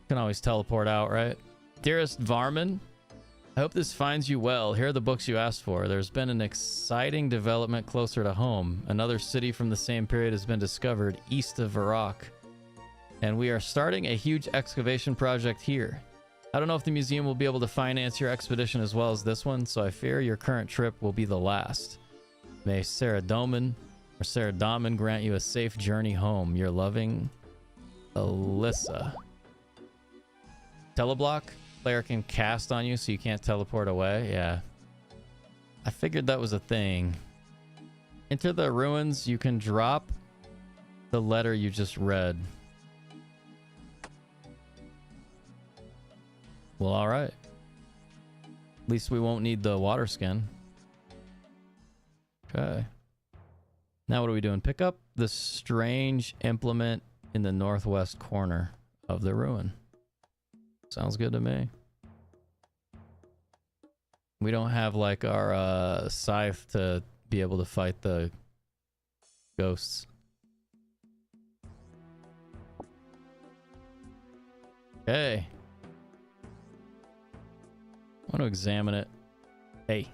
Speaker 1: Can always teleport out, right? Dearest Varmin, I hope this finds you well. Here are the books you asked for. There's been an exciting development closer to home. Another city from the same period has been discovered east of Varrock. And we are starting a huge excavation project here. I don't know if the museum will be able to finance your expedition as well as this one, so I fear your current trip will be the last. May Saradomin grant you a safe journey home. Your loving, Alyssa. Teleblock? Player can cast on you so you can't teleport away? Yeah. I figured that was a thing. Enter the ruins. You can drop the letter you just read. Well, alright. At least we won't need the water skin. Okay. Now what are we doing? Pick up the strange implement in the northwest corner of the ruin. Sounds good to me. We don't have like our scythe to be able to fight the ghosts. Okay. I want to examine it. Hey,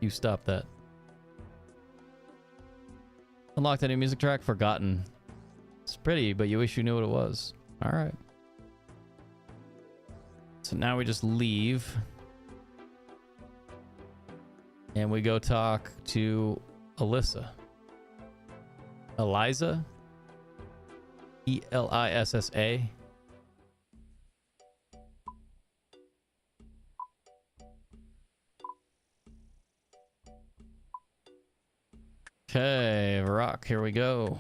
Speaker 1: you stop that. Unlocked a new music track? Forgotten. It's pretty, but you wish you knew what it was. Alright. So now we just leave. And we go talk to Alyssa. Eliza? Elissa. Okay, Varrock, here we go.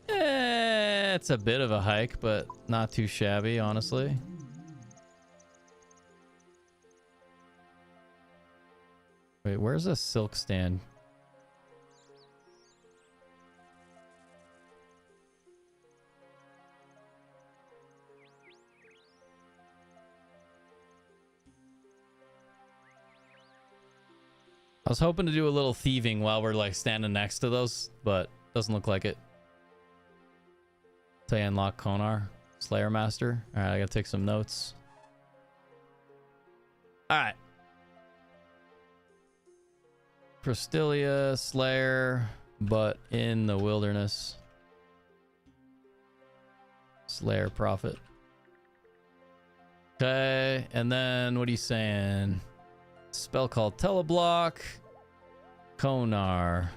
Speaker 1: It's a bit of a hike, but not too shabby, honestly. Wait, where's the silk stand? I was hoping to do a little thieving while we're like standing next to those, but doesn't look like it. Say unlock Konar, Slayer Master. All right, I gotta take some notes. All right. Crystalia, Slayer, but in the wilderness. Slayer Prophet. Okay, and then what are you saying? Spell called Teleblock. Konar.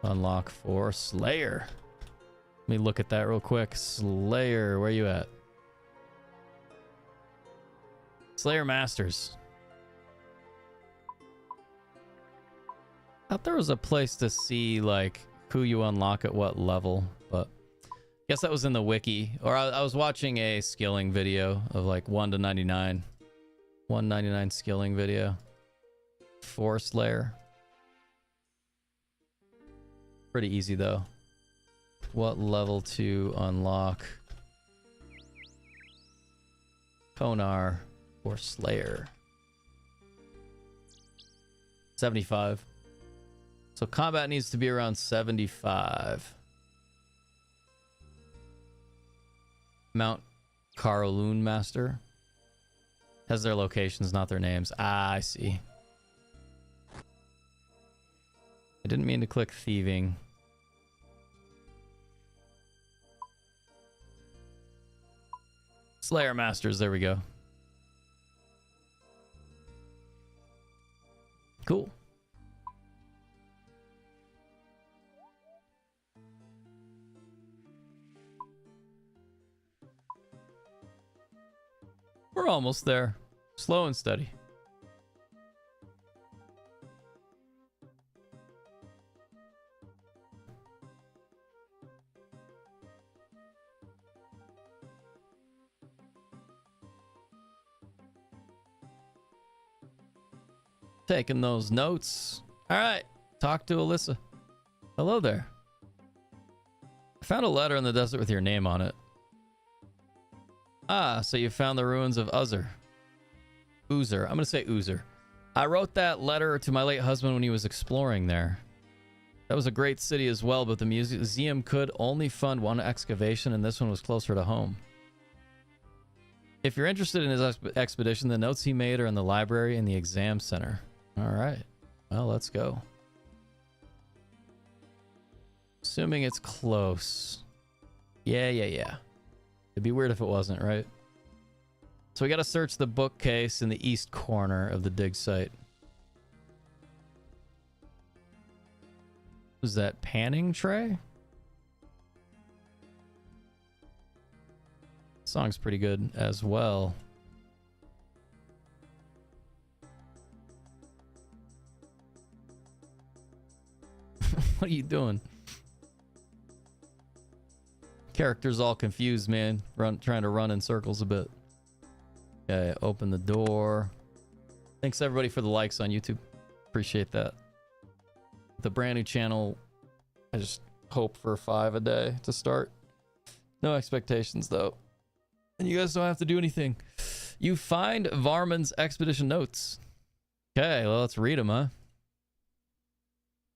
Speaker 1: Unlock for Slayer. Let me look at that real quick. Slayer, where you at? Slayer Masters. Thought there was a place to see like who you unlock at what level, but guess that was in the wiki. Or I was watching a skilling video of like 1 to 99. 199 skilling video. Forest layer. Pretty easy though. What level to unlock? Konar or Slayer. 75. So combat needs to be around 75. Mount Karloon Master. Has their locations, not their names. Ah, I see. I didn't mean to click thieving. Slayer Masters, there we go. Cool. We're almost there. Slow and steady. Taking those notes. All right. Talk to Alyssa. Hello there. I found a letter in the desert with your name on it. Ah, so you found the ruins of Uzer. Uzer. I'm going to say Uzer. I wrote that letter to my late husband when he was exploring there. That was a great city as well, but the museum could only fund one excavation, and this one was closer to home. If you're interested in his expedition, the notes he made are in the library and the exam center. All right. Well, let's go. Assuming it's close. Yeah. It'd be weird if it wasn't, right? So we got to search the bookcase in the east corner of the dig site. Was that panning tray? Song's pretty good as well. What are you doing? Character's all confused, man. Trying to run in circles a bit. Okay, open the door. Thanks everybody for the likes on YouTube. Appreciate that. The brand new channel, I just hope for 5 a day to start. No expectations though. And you guys don't have to do anything. You find Varman's expedition notes. Okay, well, let's read them, huh?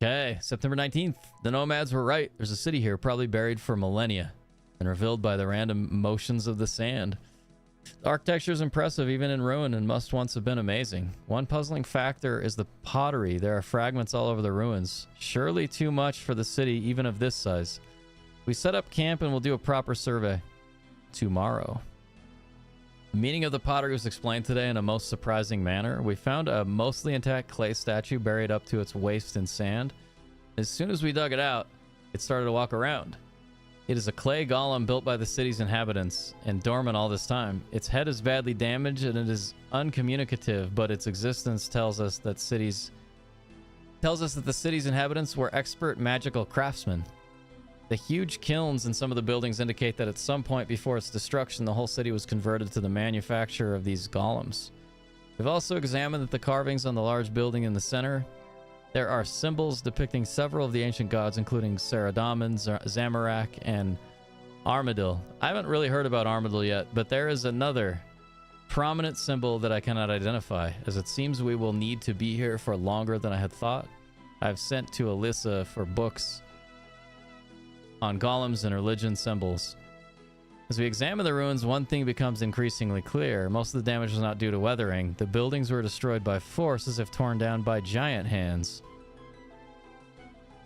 Speaker 1: Okay, September 19th. The nomads were right. There's a city here, probably buried for millennia and revealed by the random motions of the sand. The architecture is impressive, even in ruin, and must once have been amazing. One puzzling factor is the pottery. There are fragments all over the ruins. Surely too much for the city, even of this size. We set up camp and we'll do a proper survey tomorrow. The meaning of the pottery was explained today in a most surprising manner. We found a mostly intact clay statue buried up to its waist in sand. As soon as we dug it out, it started to walk around. It is a clay golem built by the city's inhabitants and dormant all this time. Its head is badly damaged and it is uncommunicative, but its existence tells us that the city's inhabitants were expert magical craftsmen. The huge kilns in some of the buildings indicate that at some point before its destruction, the whole city was converted to the manufacture of these golems. We've also examined the carvings on the large building in the center. There are symbols depicting several of the ancient gods, including Saradomin, Zamorak, and Armadil. I haven't really heard about Armadil yet, but there is another prominent symbol that I cannot identify, as it seems we will need to be here for longer than I had thought. I've sent to Alyssa for books on golems and religion symbols. As we examine the ruins, one thing becomes increasingly clear. Most of the damage was not due to weathering. The buildings were destroyed by force, as if torn down by giant hands.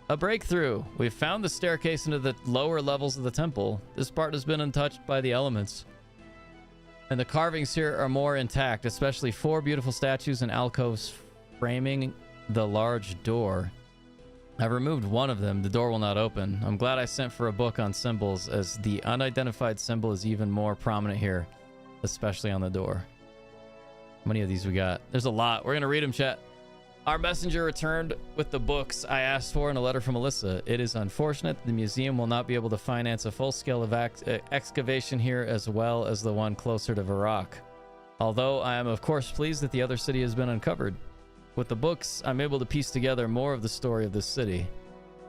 Speaker 1: A breakthrough! We've found the staircase into the lower levels of the temple. This part has been untouched by the elements, and the carvings here are more intact, especially 4 beautiful statues and alcoves framing the large door. I've removed one of them. The door will not open. I'm glad I sent for a book on symbols, as the unidentified symbol is even more prominent here, especially on the door. How many of these we got? There's a lot. We're going to read them, chat. Our messenger returned with the books I asked for and a letter from Alyssa. It is unfortunate that the museum will not be able to finance a full-scale excavation here as well as the one closer to Varrock. Although I am of course pleased that the other city has been uncovered. With the books, I'm able to piece together more of the story of this city.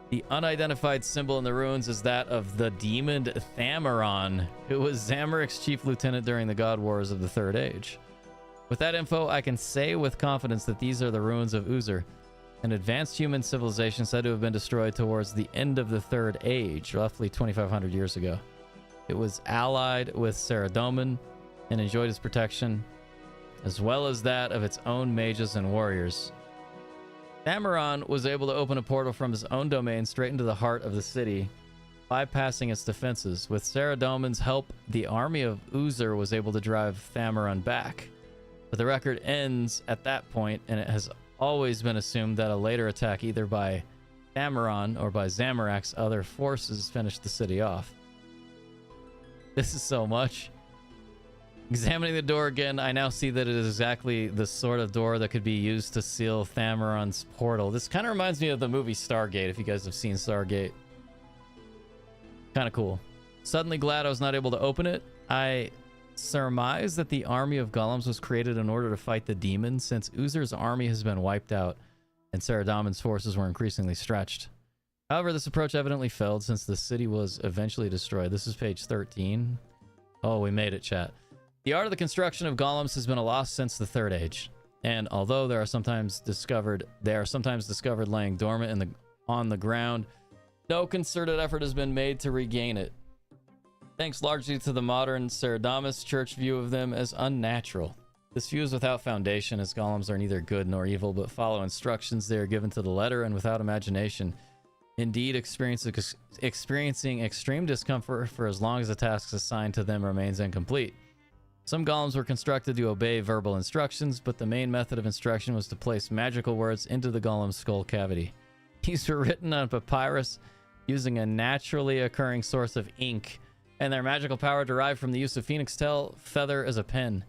Speaker 1: The unidentified symbol in the ruins is that of the demon Thamaron, who was Zamarik's chief lieutenant during the God Wars of the Third Age. With that info, I can say with confidence that these are the ruins of Uzer, an advanced human civilization said to have been destroyed towards the end of the Third Age, roughly 2,500 years ago. It was allied with Saradomin and enjoyed its protection, as well as that of its own mages and warriors. Thamaron was able to open a portal from his own domain straight into the heart of the city, bypassing its defenses. With Saradomin's help, the army of Uzer was able to drive Thamaron back. But the record ends at that point, and it has always been assumed that a later attack either by Thamaron or by Zamorak's other forces finished the city off. This is so much. Examining the door again, I now see that it is exactly the sort of door that could be used to seal Thamaron's portal. This kind of reminds me of the movie Stargate, if you guys have seen Stargate. Kind of cool. Suddenly glad I was not able to open it. I surmise that the army of golems was created in order to fight the demons, since Uzer's army has been wiped out and Saradomin's forces were increasingly stretched. However, this approach evidently failed since the city was eventually destroyed. This is page 13. Oh, we made it, chat. The art of the construction of golems has been a loss since the Third Age, and although they are sometimes discovered laying dormant on the ground, no concerted effort has been made to regain it. Thanks largely to the modern Saradomis church view of them as unnatural. This view is without foundation, as golems are neither good nor evil, but follow instructions they are given to the letter and without imagination. Indeed, experiencing extreme discomfort for as long as the tasks assigned to them remains incomplete. Some golems were constructed to obey verbal instructions, but the main method of instruction was to place magical words into the golem's skull cavity. These were written on papyrus using a naturally occurring source of ink, and their magical power derived from the use of phoenix tail feather as a pen.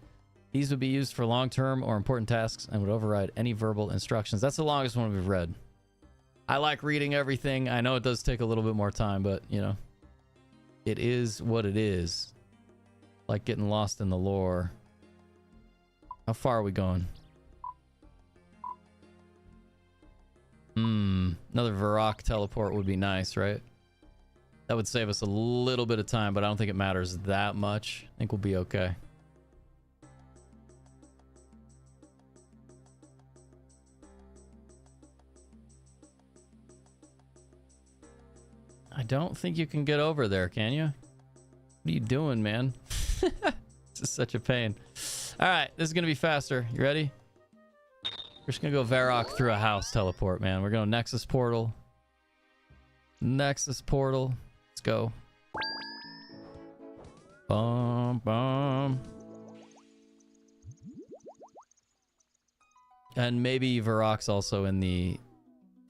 Speaker 1: These would be used for long-term or important tasks and would override any verbal instructions. That's the longest one we've read. I like reading everything. I know it does take a little bit more time, but, you know, it is what it is. Like getting lost in the lore. How far are we going? Another Varrock teleport would be nice, right? That would save us a little bit of time, but I don't think it matters that much. I think we'll be okay. I don't think you can get over there, can you? What are you doing, man? This is such a pain. All right, this is going to be faster. You ready? We're just going to go Varrock through a house teleport, man. We're going Nexus Portal. Nexus Portal. Let's go. Bum, bum. And maybe Varrock's also in the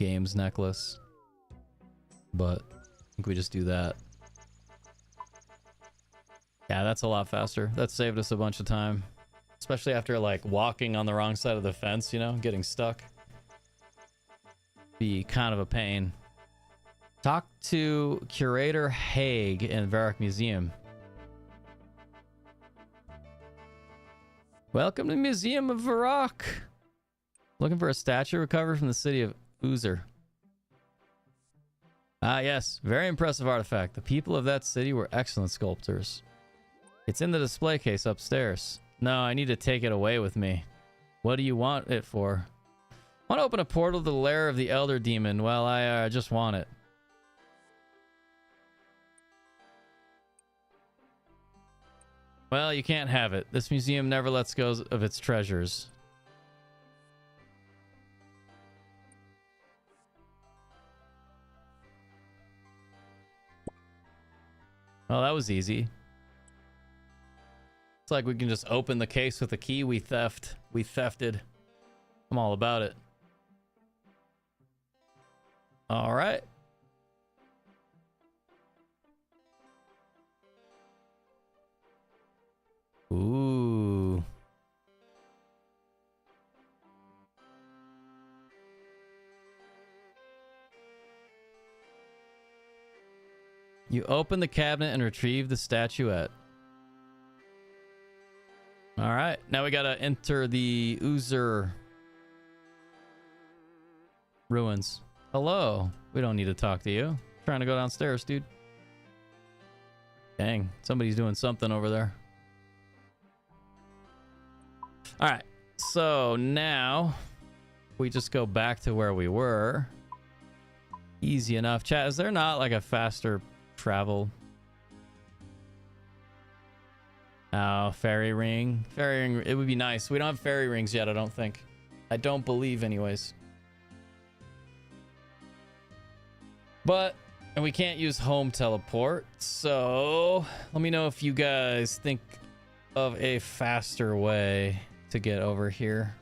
Speaker 1: games necklace. But I think we just do that. Yeah, that's a lot faster. That saved us a bunch of time. Especially after, like, walking on the wrong side of the fence, you know? Getting stuck. Be kind of a pain. Talk to Curator Haig in Varrock Museum. Welcome to the Museum of Varrock. Looking for a statue recovered from the city of Uzer. Ah, yes. Very impressive artifact. The people of that city were excellent sculptors. It's in the display case upstairs. No, I need to take it away with me. What do you want it for? I want to open a portal to the lair of the Elder Demon. Well, I just want it. Well, you can't have it. This museum never lets go of its treasures. Well, that was easy. It's like we can just open the case with a key we thefted. I'm all about it. All right. Ooh. You open the cabinet and retrieve the statuette. All right, now we gotta enter the Oozer ruins. Hello. We don't need to talk to you. Trying to go downstairs, dude. Dang, somebody's doing something over there. All right, so now we just go back to where we were. Easy enough. Chat, is there not like a faster travel? Oh, fairy ring. Fairy ring, it would be nice. We don't have fairy rings yet, I don't think. I don't believe anyways. But, and we can't use home teleport, so let me know if you guys think of a faster way to get over here.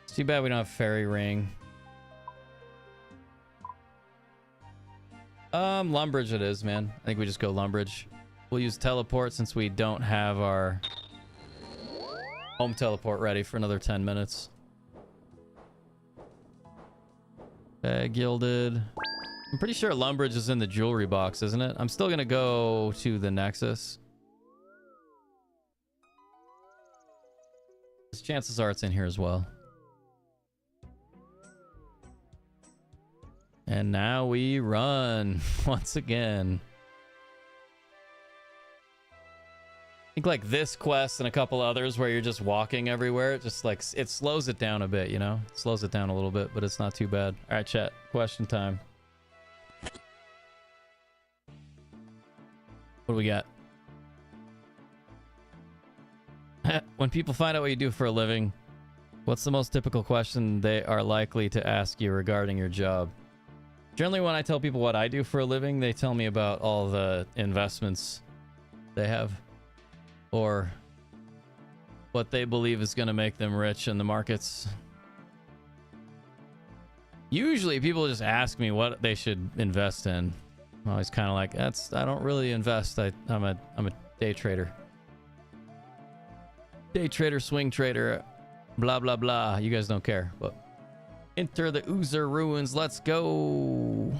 Speaker 1: It's too bad we don't have fairy ring. Lumbridge it is, man. I think we just go Lumbridge. We'll use teleport since we don't have our home teleport ready for another 10 minutes. Gilded. I'm pretty sure Lumbridge is in the jewelry box, isn't it? I'm still gonna go to the Nexus. Chances are it's in here as well. And now we run once again. I think like this quest and a couple others where you're just walking everywhere, it just like it slows it down a bit, you know? It slows it down a little bit, but it's not too bad. All right, chat. Question time. What do we got? When people find out what you do for a living, what's the most typical question they are likely to ask you regarding your job? Generally, when I tell people what I do for a living, they tell me about all the investments they have or what they believe is going to make them rich in the markets. Usually, people just ask me what they should invest in. I'm always kind of like, I don't really invest. I'm a day trader. Day trader, swing trader, blah, blah, blah. You guys don't care, but enter the Oozer ruins. Let's go.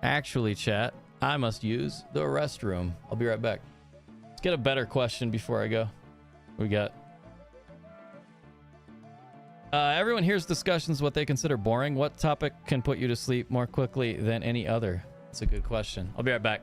Speaker 1: Actually, chat, I must use the restroom. I'll be right back. Let's get a better question before I go. What we got? Everyone hears discussions what they consider boring. What topic can put you to sleep more quickly than any other? That's a good question. I'll be right back.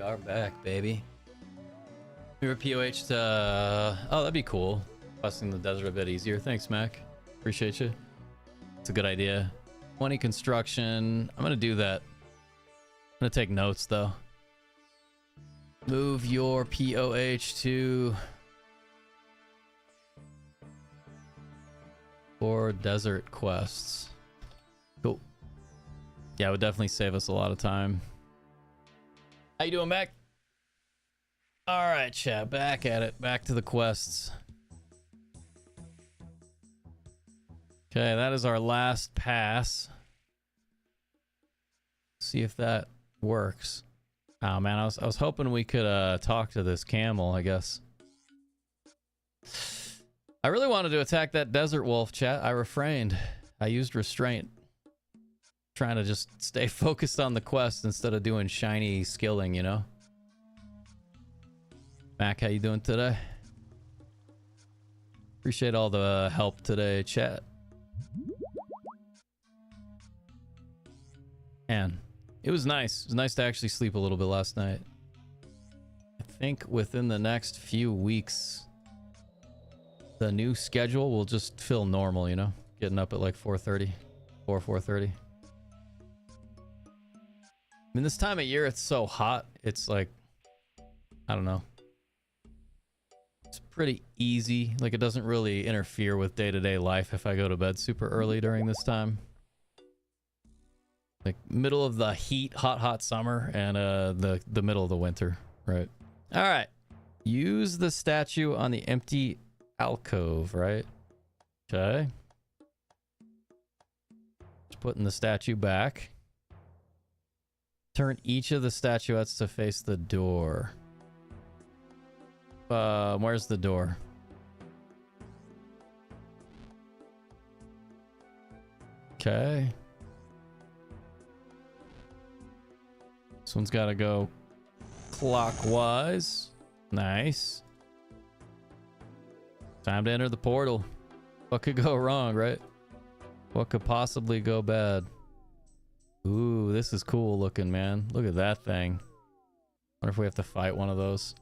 Speaker 1: Are back, baby. We were POH to... oh, that'd be cool. Busting the desert a bit easier. Thanks, Mac. Appreciate you. It's a good idea. 20 construction. I'm gonna do that. I'm gonna take notes, though. Move your POH to... for desert quests. Cool. Yeah, it would definitely save us a lot of time. How you doing, Mac? All right, chat. Back at it. Back to the quests. Okay, that is our last pass. See if that works. Oh man, I was hoping we could talk to this camel, I guess. I really wanted to attack that desert wolf, chat. I refrained. I used restraint. Trying to just stay focused on the quest instead of doing shiny skilling, you know? Mac, how you doing today? Appreciate all the help today, chat. Man, it was nice. It was nice to actually sleep a little bit last night. I think within the next few weeks, the new schedule will just feel normal, you know? Getting up at like 4:30, 4:30. I mean, this time of year, it's so hot. It's like, I don't know. It's pretty easy. Like, it doesn't really interfere with day-to-day life if I go to bed super early during this time. Like, middle of the heat, hot summer, and the middle of the winter, right? All right. Use the statue on the empty alcove, right? Okay. Just putting the statue back. Turn each of the statuettes to face the door. Where's the door? Okay. This one's got to go clockwise. Nice. Time to enter the portal. What could go wrong, right? What could possibly go bad? Ooh, this is cool looking, man. Look at that thing. Wonder if we have to fight one of those.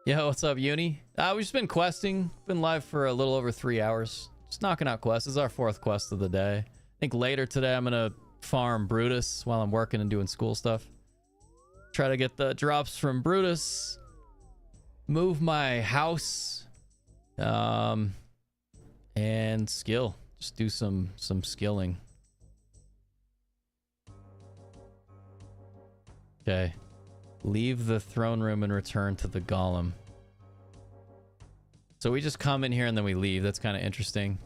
Speaker 1: Yo, what's up, Uni? We've just been questing. Been live for a little over 3 hours. Just knocking out quests. This is our 4th quest of the day. I think later today I'm gonna farm Brutus while I'm working and doing school stuff. Try to get the drops from Brutus. Move my house. And skill. Just do some skilling. Okay. Leave the throne room and return to the golem. So we just come in here and then we leave. That's kind of interesting.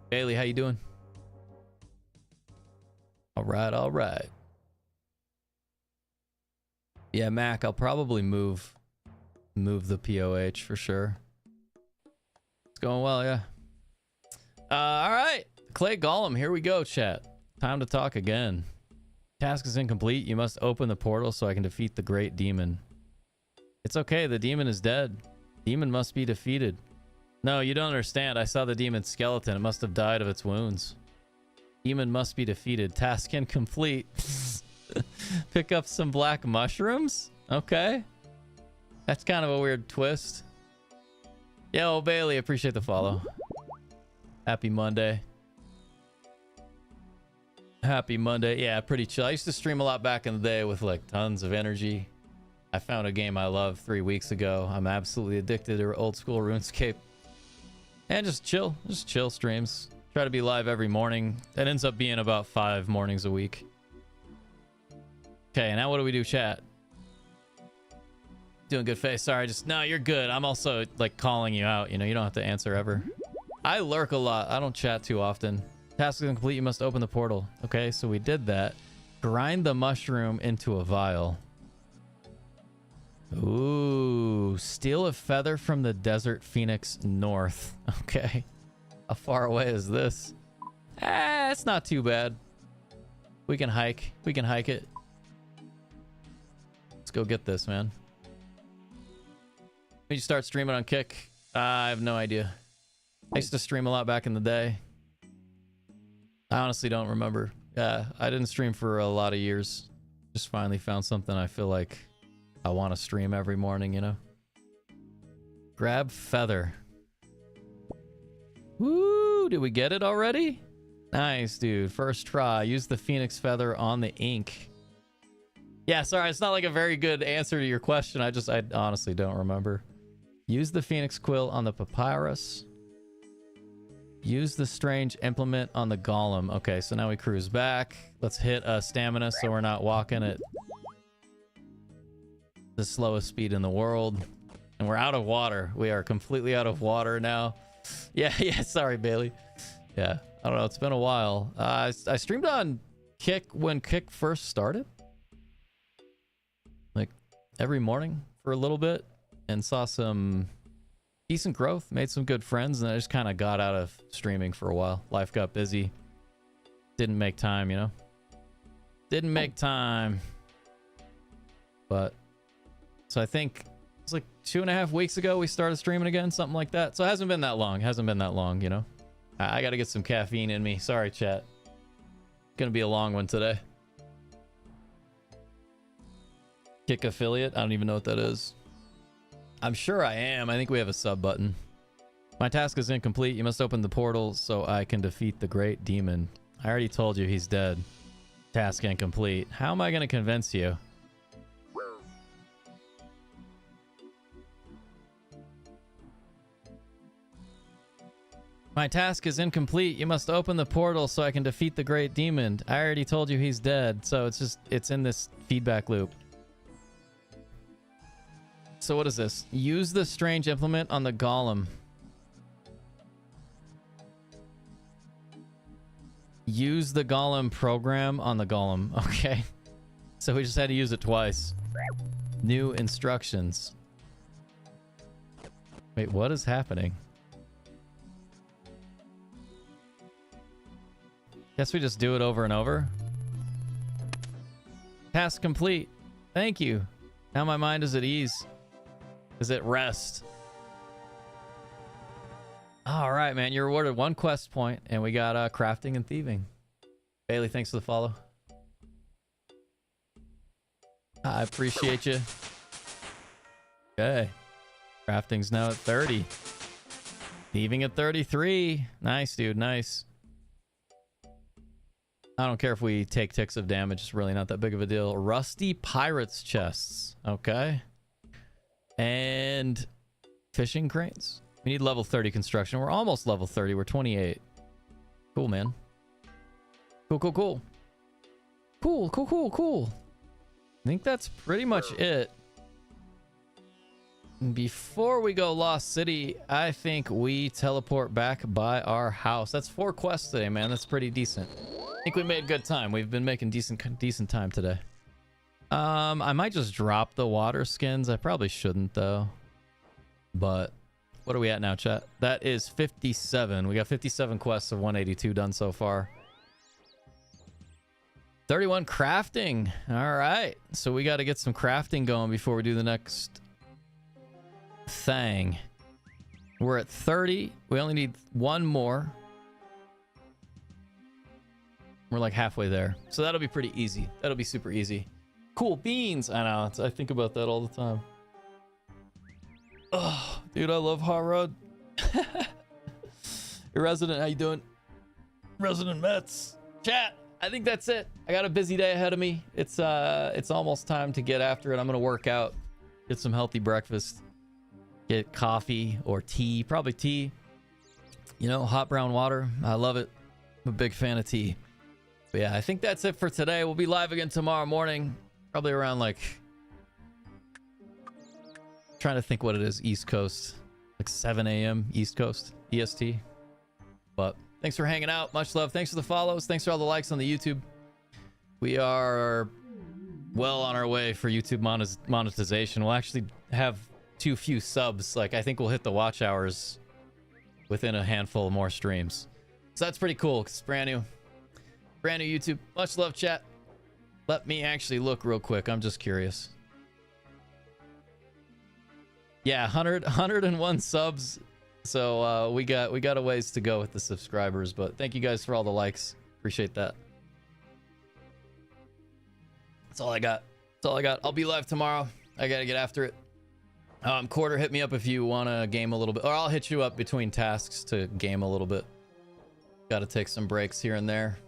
Speaker 1: Bailey, how you doing? All right, all right. Yeah, Mac, I'll probably move the POH for sure. It's going well, yeah. All right. Clay Golem, here we go, chat. Time to talk again. Task is incomplete. You must open the portal so I can defeat the great demon. It's okay. The demon is dead. Demon must be defeated. No, you don't understand. I saw the demon's skeleton. It must have died of its wounds. Demon must be defeated. Task incomplete. Pick up some black mushrooms? Okay. That's kind of a weird twist. Yo, Bailey, appreciate the follow. Happy Monday. Happy Monday. Yeah, pretty chill. I used to stream a lot back in the day with like tons of energy. I found a game I love 3 weeks ago. I'm absolutely addicted to Old School RuneScape. And just chill streams. Try to be live every morning. That ends up being about 5 mornings a week. Okay, now what do we do, chat? Doing good, Face. Sorry, no, you're good. I'm also like calling you out. You know, you don't have to answer ever. I lurk a lot. I don't chat too often. Task is complete. You must open the portal. Okay, so we did that. Grind the mushroom into a vial. Ooh, steal a feather from the desert phoenix north. Okay. How far away is this? It's not too bad. We can hike. We can hike it. Let's go get this, man. When you start streaming on Kick? I have no idea. I used to stream a lot back in the day. I honestly don't remember. Yeah, I didn't stream for a lot of years. Just finally found something I feel like I want to stream every morning, you know? Grab feather. Woo! Did we get it already? Nice, dude. First try. Use the phoenix feather on the ink. Yeah, sorry. It's not like a very good answer to your question. I honestly don't remember. Use the phoenix quill on the papyrus. Use the strange implement on the golem. Okay, so now we cruise back. Let's hit stamina so we're not walking at the slowest speed in the world. And we're out of water. We are completely out of water now. Yeah, sorry, Bailey. Yeah, I don't know. It's been a while. I streamed on Kick when Kick first started. Like every morning for a little bit, and saw some decent growth, made some good friends, and I just kind of got out of streaming for a while. Life got busy. Didn't make time, you know? Didn't make time. But, so I think it's like 2.5 weeks ago we started streaming again, something like that. So it hasn't been that long. Hasn't been that long, you know? I got to get some caffeine in me. Sorry, chat. Gonna be a long one today. Kick affiliate? I don't even know what that is. I'm sure I am. I think we have a sub button. My task is incomplete. You must open the portal so I can defeat the great demon. I already told you he's dead. Task incomplete. How am I going to convince you? My task is incomplete. You must open the portal so I can defeat the great demon. I already told you he's dead. So it's in this feedback loop. So what is this? Use the strange implement on the golem. Use the golem program on the golem. Okay. So we just had to use it twice. New instructions. Wait, what is happening? Guess we just do it over and over. Task complete. Thank you. Now my mind is at ease. Is at rest. All right, man. You're rewarded 1 quest point, and we got crafting and thieving. Bailey, thanks for the follow. I appreciate you. Okay. Crafting's now at 30. Thieving at 33. Nice, dude. Nice. I don't care if we take ticks of damage. It's really not that big of a deal. Rusty pirates chests. Okay. And fishing cranes. We need level 30 construction. We're almost level 30. We're 28. Cool, man. Cool, cool, cool. Cool, cool, cool, cool. I think that's pretty much it. Before we go Lost City, I think we teleport back by our house. That's 4 quests today, man. That's pretty decent. I think we made good time. We've been making decent time today. I might just drop the water skins. I probably shouldn't, though. But what are we at now, chat? That is 57. We got 57 quests of 182 done so far. 31 crafting. All right. So we got to get some crafting going before we do the next thing. We're at 30. We only need 1 more. We're like halfway there. So that'll be pretty easy. That'll be super easy. Cool beans. I know. I think about that all the time. Oh, dude, I love Hot Rod. Resident, how you doing? Resident Mets. Chat, I think that's it. I got a busy day ahead of me. It's almost time to get after it. I'm going to work out, get some healthy breakfast, get coffee or tea, probably tea. You know, hot brown water. I love it. I'm a big fan of tea. But yeah, I think that's it for today. We'll be live again tomorrow morning. Probably around like... trying to think what it is. East Coast. Like 7 a.m. East Coast. EST. But thanks for hanging out. Much love. Thanks for the follows. Thanks for all the likes on the YouTube. We are well on our way for YouTube monetization. We'll actually have too few subs. Like, I think we'll hit the watch hours within a handful of more streams. So that's pretty cool. It's brand new. Brand new YouTube. Much love, chat. Let me actually look real quick. I'm just curious. Yeah, 101 subs. So we got a ways to go with the subscribers, but thank you guys for all the likes. Appreciate that. That's all I got. That's all I got. I'll be live tomorrow. I gotta get after it. Quarter, hit me up if you want to game a little bit, or I'll hit you up between tasks to game a little bit. Gotta take some breaks here and there.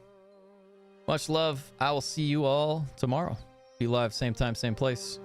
Speaker 1: Much love. I will see you all tomorrow. Be live same time, same place.